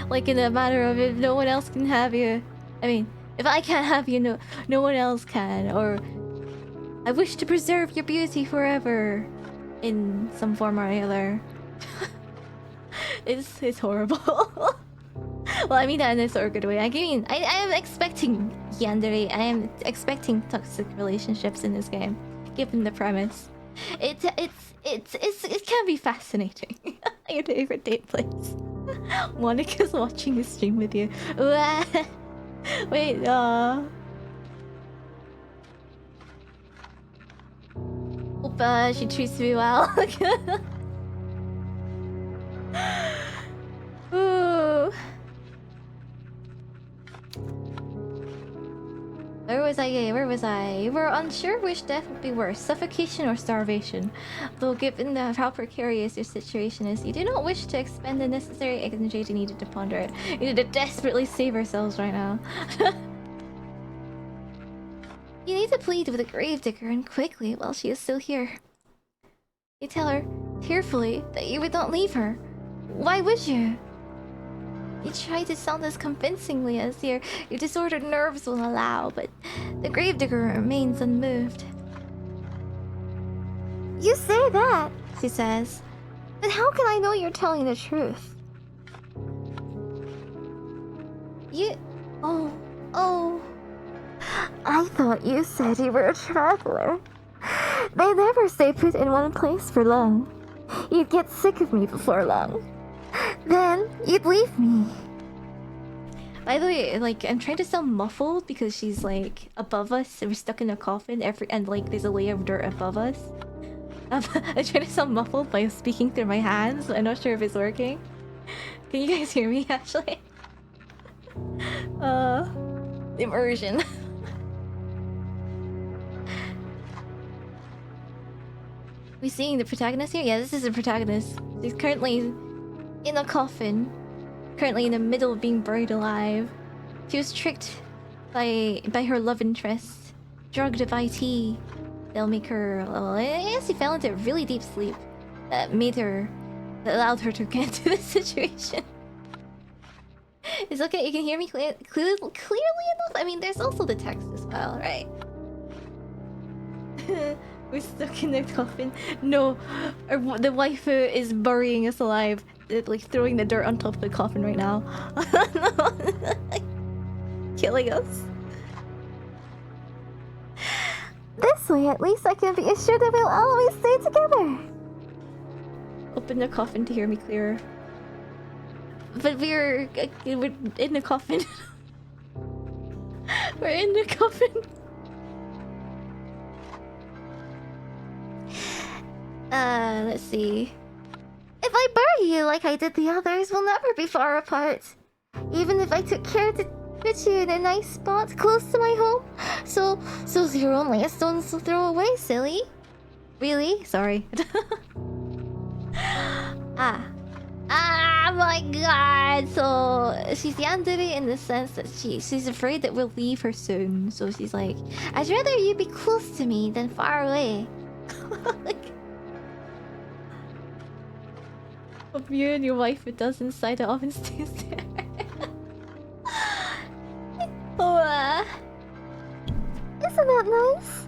Like in a matter of if no one else can have you. I mean, if I can't have you, no one else can. Or I wish to preserve your beauty forever. in some form or other. It's horrible. Well, I mean that in a sort of good way. I mean, I am expecting yandere. I am expecting toxic relationships in this game, given the premise. It can be fascinating. Your favorite date place. Monica's watching a stream with you. Wait, Hope she treats me well. Ooh. Where was I? Where was I? You were unsure which death would be worse, suffocation or starvation. Though given how precarious your situation is, you do not wish to expend the necessary energy needed to ponder it. You need to desperately save ourselves right now. You need to plead with the gravedigger and quickly while she is still here. You tell her, tearfully, that you would not leave her. Why would you? You try to sound as convincingly as your disordered nerves will allow, but the gravedigger remains unmoved. You say that, she says, but how can I know you're telling the truth? Oh. I thought you said you were a traveler. They never stay put in one place for long. You'd get sick of me before long. Then you'd leave me. By the way, like, I'm trying to sound muffled because she's like above us and we're stuck in a coffin and like there's a layer of dirt above us. I'm trying to sound muffled by speaking through my hands. I'm not sure if it's working. Can you guys hear me actually? Immersion. We seeing the protagonist here? Yeah, this is the protagonist. She's currently in a coffin. Currently in the middle of being buried alive. She was tricked by her love interest. Drugged by tea. They'll make her... Well, I guess she fell into a really deep sleep. That allowed her to get into this situation. It's okay, you can hear me clearly enough? I mean, there's also the text as well, right? We're stuck in the coffin. No, the waifu is burying us alive. Like throwing the dirt on top of the coffin right now. Killing us. This way, at least I can be assured that we'll always stay together. Open the coffin to hear me clearer. But we're in the coffin. We're in the coffin. Let's see. If I bury you like I did the others, we'll never be far apart. Even if I took care to put you in a nice spot close to my home. So you're only a stone's throw away, silly. Really? Sorry. My god! So she's yandere in the sense that she's afraid that we'll leave her soon. So she's like, I'd rather you be close to me than far away. Hope you and your wife it does inside the oven stays there. Isn't that nice?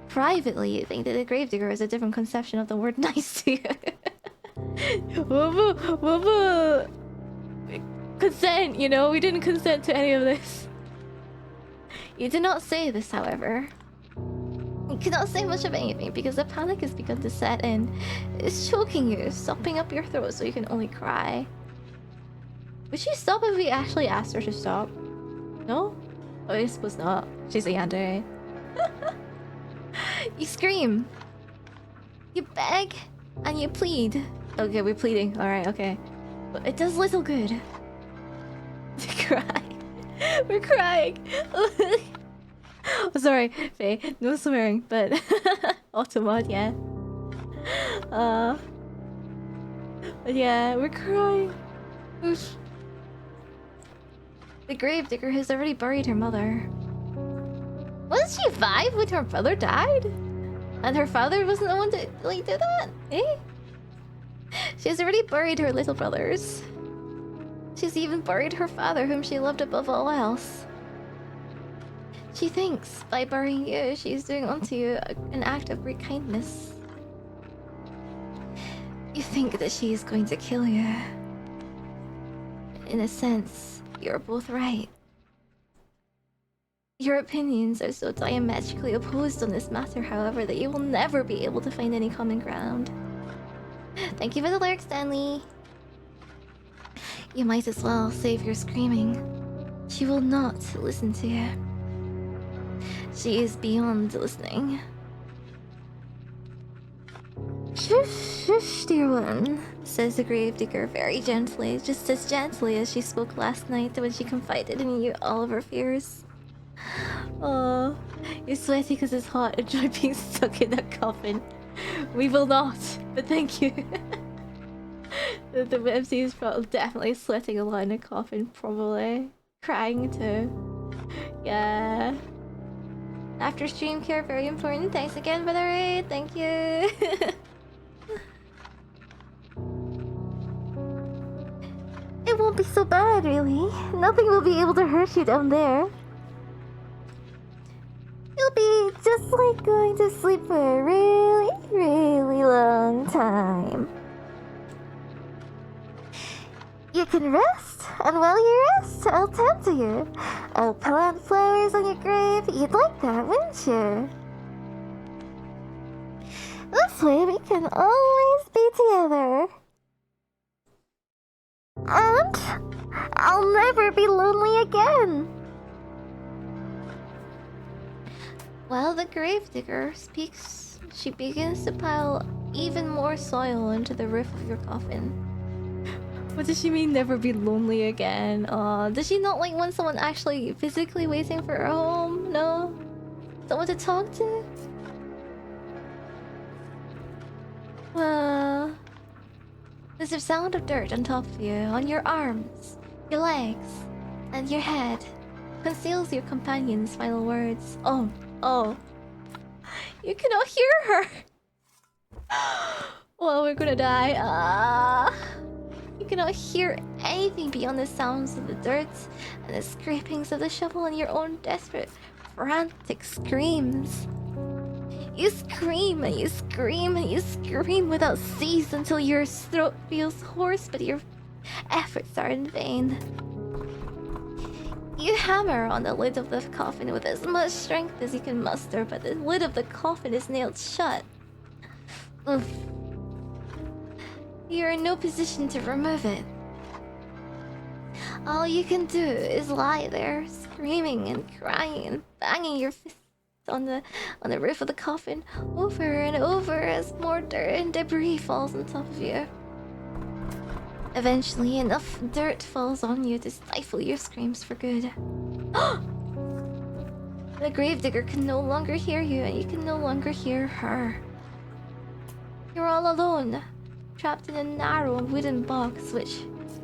Privately, you think that the gravedigger has a different conception of the word nice to you. Consent, you know, we didn't consent to any of this. You did not say this, however. You cannot say much of anything because the panic has begun to set in. It's choking you, stopping up your throat so you can only cry. Would she stop if we actually asked her to stop? No? Oh, I suppose not. She's a yandere. You scream. You beg. And you plead. Okay, we're pleading. Alright, okay. But it does little good. To cry. We're crying. Oh, sorry, Faye. No swearing, but... Automod, yeah. But yeah, we're crying. Oof. The gravedigger has already buried her mother. Wasn't she 5 when her brother died? And her father wasn't the one to, like, do that? Eh? She has already buried her little brothers. She's even buried her father, whom she loved above all else. She thinks, by burying you, she's doing unto you an act of great kindness. You think that she is going to kill you. In a sense, you're both right. Your opinions are so diametrically opposed on this matter, however, that you will never be able to find any common ground. Thank you for the lyrics, Stanley. You might as well save your screaming. She will not listen to you. She is beyond listening. Shush, shush, dear one, says the gravedigger very gently, just as gently as she spoke last night when she confided in you all of her fears. Oh, you're sweaty because it's hot. Enjoy being stuck in that coffin. We will not, but thank you. the MC is probably definitely sweating a lot in a coffin, probably. Crying too. Yeah. After stream care, very important. Thanks again for the raid. Thank you. It won't be so bad, really. Nothing will be able to hurt you down there. You'll be just like going to sleep for a really, really long time. You can rest, and while you rest, I'll tend to you. I'll plant flowers on your grave. You'd like that, wouldn't you? This way we can always be together. And I'll never be lonely again. While the gravedigger speaks, she begins to pile even more soil into the roof of your coffin. What does she mean, never be lonely again? Does she not like want someone actually physically waiting for her home? No? Someone to talk to? Well... there's a sound of dirt on top of you, on your arms, your legs, and your head. Conceals your companion's final words. Oh. You cannot hear her! Well, we're gonna die. You cannot hear anything beyond the sounds of the dirt and the scrapings of the shovel and your own desperate, frantic screams. You scream and you scream and you scream without cease until your throat feels hoarse, but your efforts are in vain. You hammer on the lid of the coffin with as much strength as you can muster, but the lid of the coffin is nailed shut. Oof. You're in no position to remove it. All you can do is lie there, screaming and crying and banging your fists on the roof of the coffin over and over as more dirt and debris falls on top of you. Eventually, enough dirt falls on you to stifle your screams for good. The gravedigger can no longer hear you, and you can no longer hear her. You're all alone, trapped in a narrow wooden box which,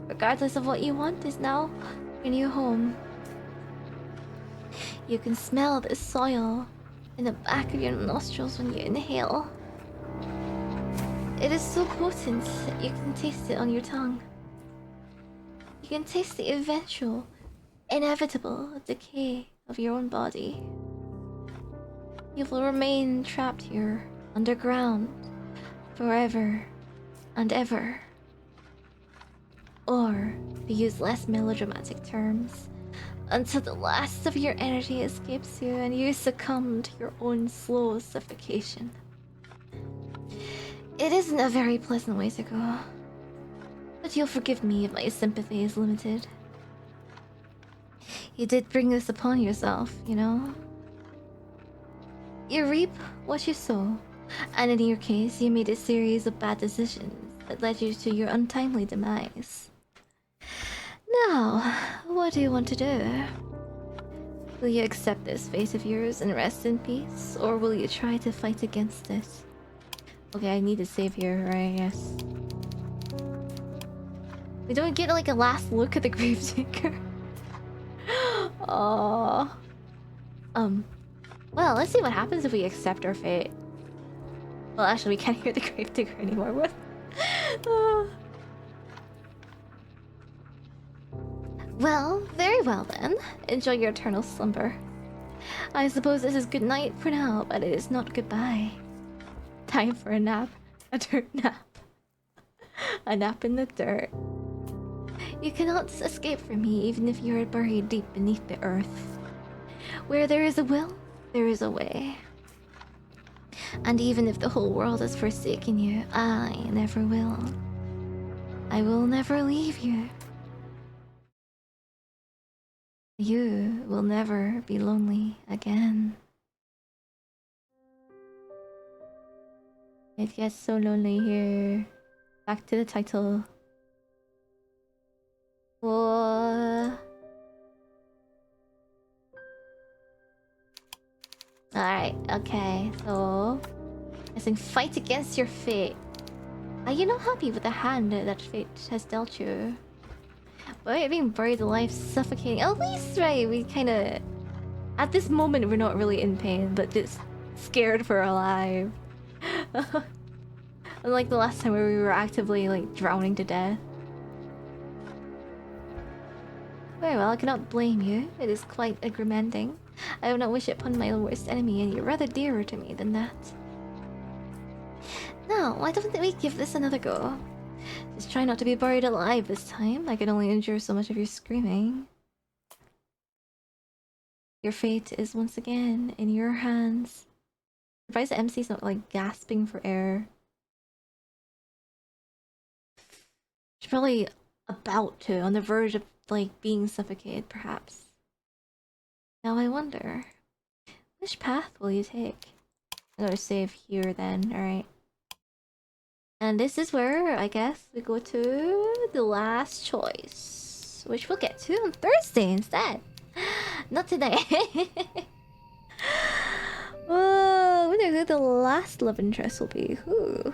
regardless of what you want, is now your new home. You can smell the soil in the back of your nostrils when you inhale. It is so potent that you can taste it on your tongue. You can taste the eventual, inevitable decay of your own body. You will remain trapped here, underground, forever and ever. Or, to use less melodramatic terms, until the last of your energy escapes you and you succumb to your own slow suffocation. It isn't a very pleasant way to go, but you'll forgive me if my sympathy is limited. You did bring this upon yourself, you know? You reap what you sow, and in your case, you made a series of bad decisions that led you to your untimely demise. Now, what do you want to do? Will you accept this fate of yours and rest in peace, or will you try to fight against it? Okay, I need to save here, right? Yes. We don't get like a last look at the gravedigger. Oh. Well, let's see what happens if we accept our fate. Well, actually, we can't hear the gravedigger anymore. What? Well, very well then. Enjoy your eternal slumber. I suppose this is good night for now, but it is not goodbye. Time for a nap. A dirt nap. A nap in the dirt. You cannot escape from me even if you are buried deep beneath the earth. Where there is a will, there is a way. And even if the whole world has forsaken you, I never will. I will never leave you. You will never be lonely again. It gets so lonely here. Back to the title. Whoa. Alright, okay, so... I think fight against your fate. Are you not happy with the hand that fate has dealt you? But being buried alive, suffocating. At least, right, we kinda... At this moment, we're not really in pain, but just scared for our life. Unlike the last time where we were actively, like, drowning to death. Very well, I cannot blame you. It is quite aggravating. I would not wish it upon my worst enemy, and you're rather dearer to me than that. No, why don't we give this another go? Just try not to be buried alive this time. I can only endure so much of your screaming. Your fate is once again in your hands. Surprised the MC's not like gasping for air. She's probably about to, on the verge of like being suffocated, perhaps. Now I wonder, which path will you take? I'm gonna save here then, alright. And this is where, I guess, we go to the last choice. Which we'll get to on Thursday instead. Not today. Oh, I wonder who the last love interest will be. Who?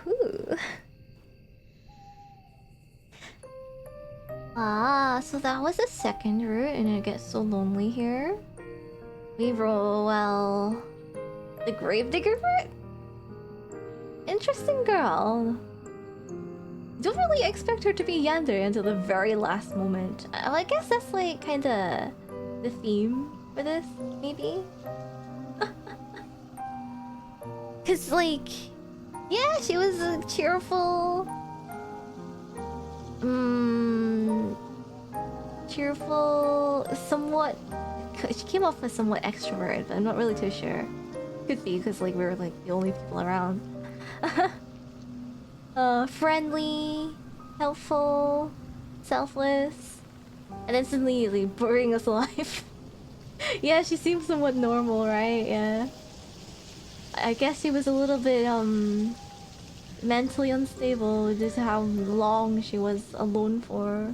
Ah, so that was the second route, and it gets so lonely here. We roll, well... the Gravedigger route? Interesting girl. Don't really expect her to be yandere until the very last moment. I guess that's like kinda the theme for this, maybe? Cause like, yeah, she was a cheerful... cheerful, somewhat... She came off as somewhat extroverted, but I'm not really too sure. Could be, because like we were like the only people around. Friendly, helpful, selfless, and then suddenly like, burying us alive. Yeah, she seems somewhat normal, right? Yeah. I guess she was a little bit mentally unstable due to how long she was alone for.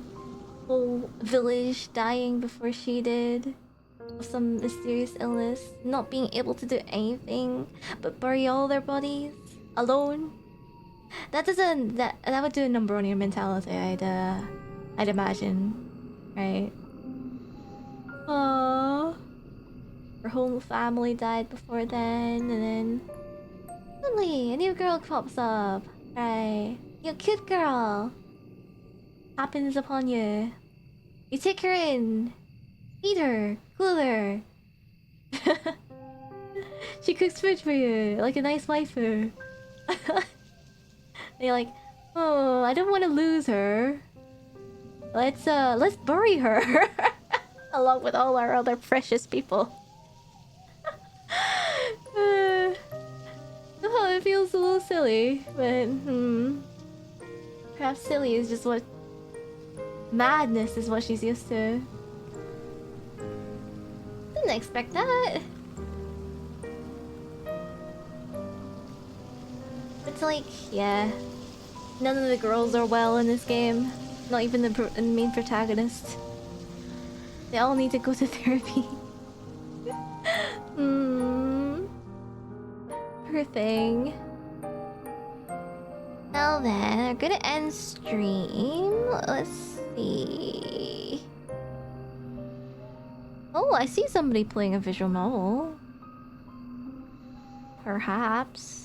Whole village dying before she did. Of some mysterious illness, not being able to do anything but bury all their bodies alone. That would do a number on your mentality. I'd imagine, right? Aww. Her whole family died before then, and then suddenly a new girl pops up. Right? You cute girl happens upon you. You take her in, feed her, cool her. She cooks food for you like a nice waifu. They're like, oh, I don't want to lose her. Let's bury her along with all our other precious people. Oh, it feels a little silly, but perhaps silly is just what madness is what she's used to. Didn't expect that. It's like, yeah, none of the girls are well in this game. Not even the main protagonist. They all need to go to therapy. Poor thing. Now then, we're gonna end stream. Let's see. Oh, I see somebody playing a visual novel. Perhaps.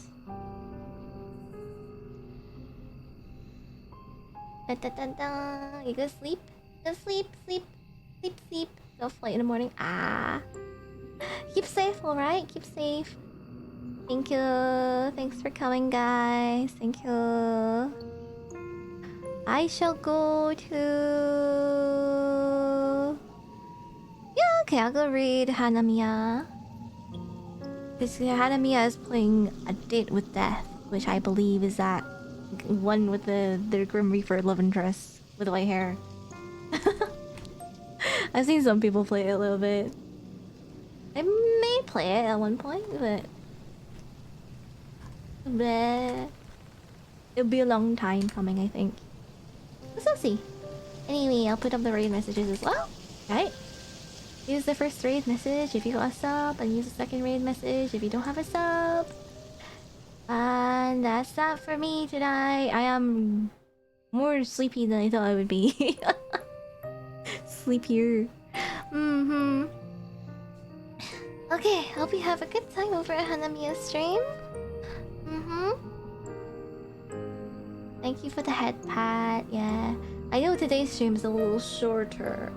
Da, da, da, da. You go sleep? Go sleep, sleep, sleep, sleep. Go flight in the morning. Ah. Keep safe, alright? Keep safe. Thank you. Thanks for coming, guys. Thank you. I shall go to... Yeah, okay, I'll go read Hanamiya. Because Hanamiya is playing A Date with Death, which I believe is that one with the Grim Reaper love interest with white hair. I've seen some people play it a little bit. I may play it at one point, but... Bleh. It'll be a long time coming, I think. Let's see. Anyway, I'll put up the raid messages as well. Right? Use the first raid message if you got a sub, and use the second raid message if you don't have a sub. And that's that for me today. I am more sleepy than I thought I would be. Sleepier. Okay, hope you have a good time over at Hanamiya's stream. Thank you for the head pat. Yeah, I know today's stream is a little shorter.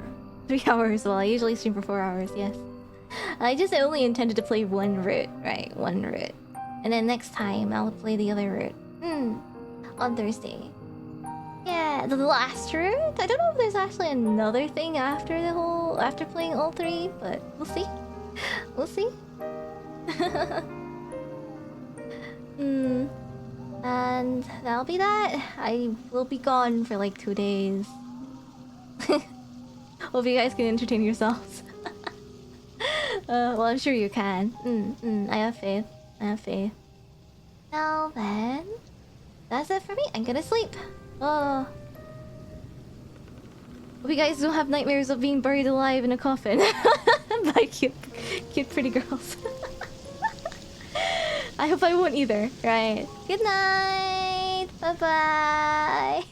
3 hours. Well, I usually stream for 4 hours. Yes. I just only intended to play one route, right? One route, and then next time I'll play the other route. On Thursday. Yeah, the last route. I don't know if there's actually another thing after the whole after playing all 3, but we'll see. We'll see. And that'll be that. I will be gone for like 2 days. Hope you guys can entertain yourselves. Well, I'm sure you can. I have faith. I have faith. Now then, that's it for me. I'm gonna sleep. Oh. Hope you guys don't have nightmares of being buried alive in a coffin by cute pretty girls. I hope I won't either. Right. Good night. Bye bye.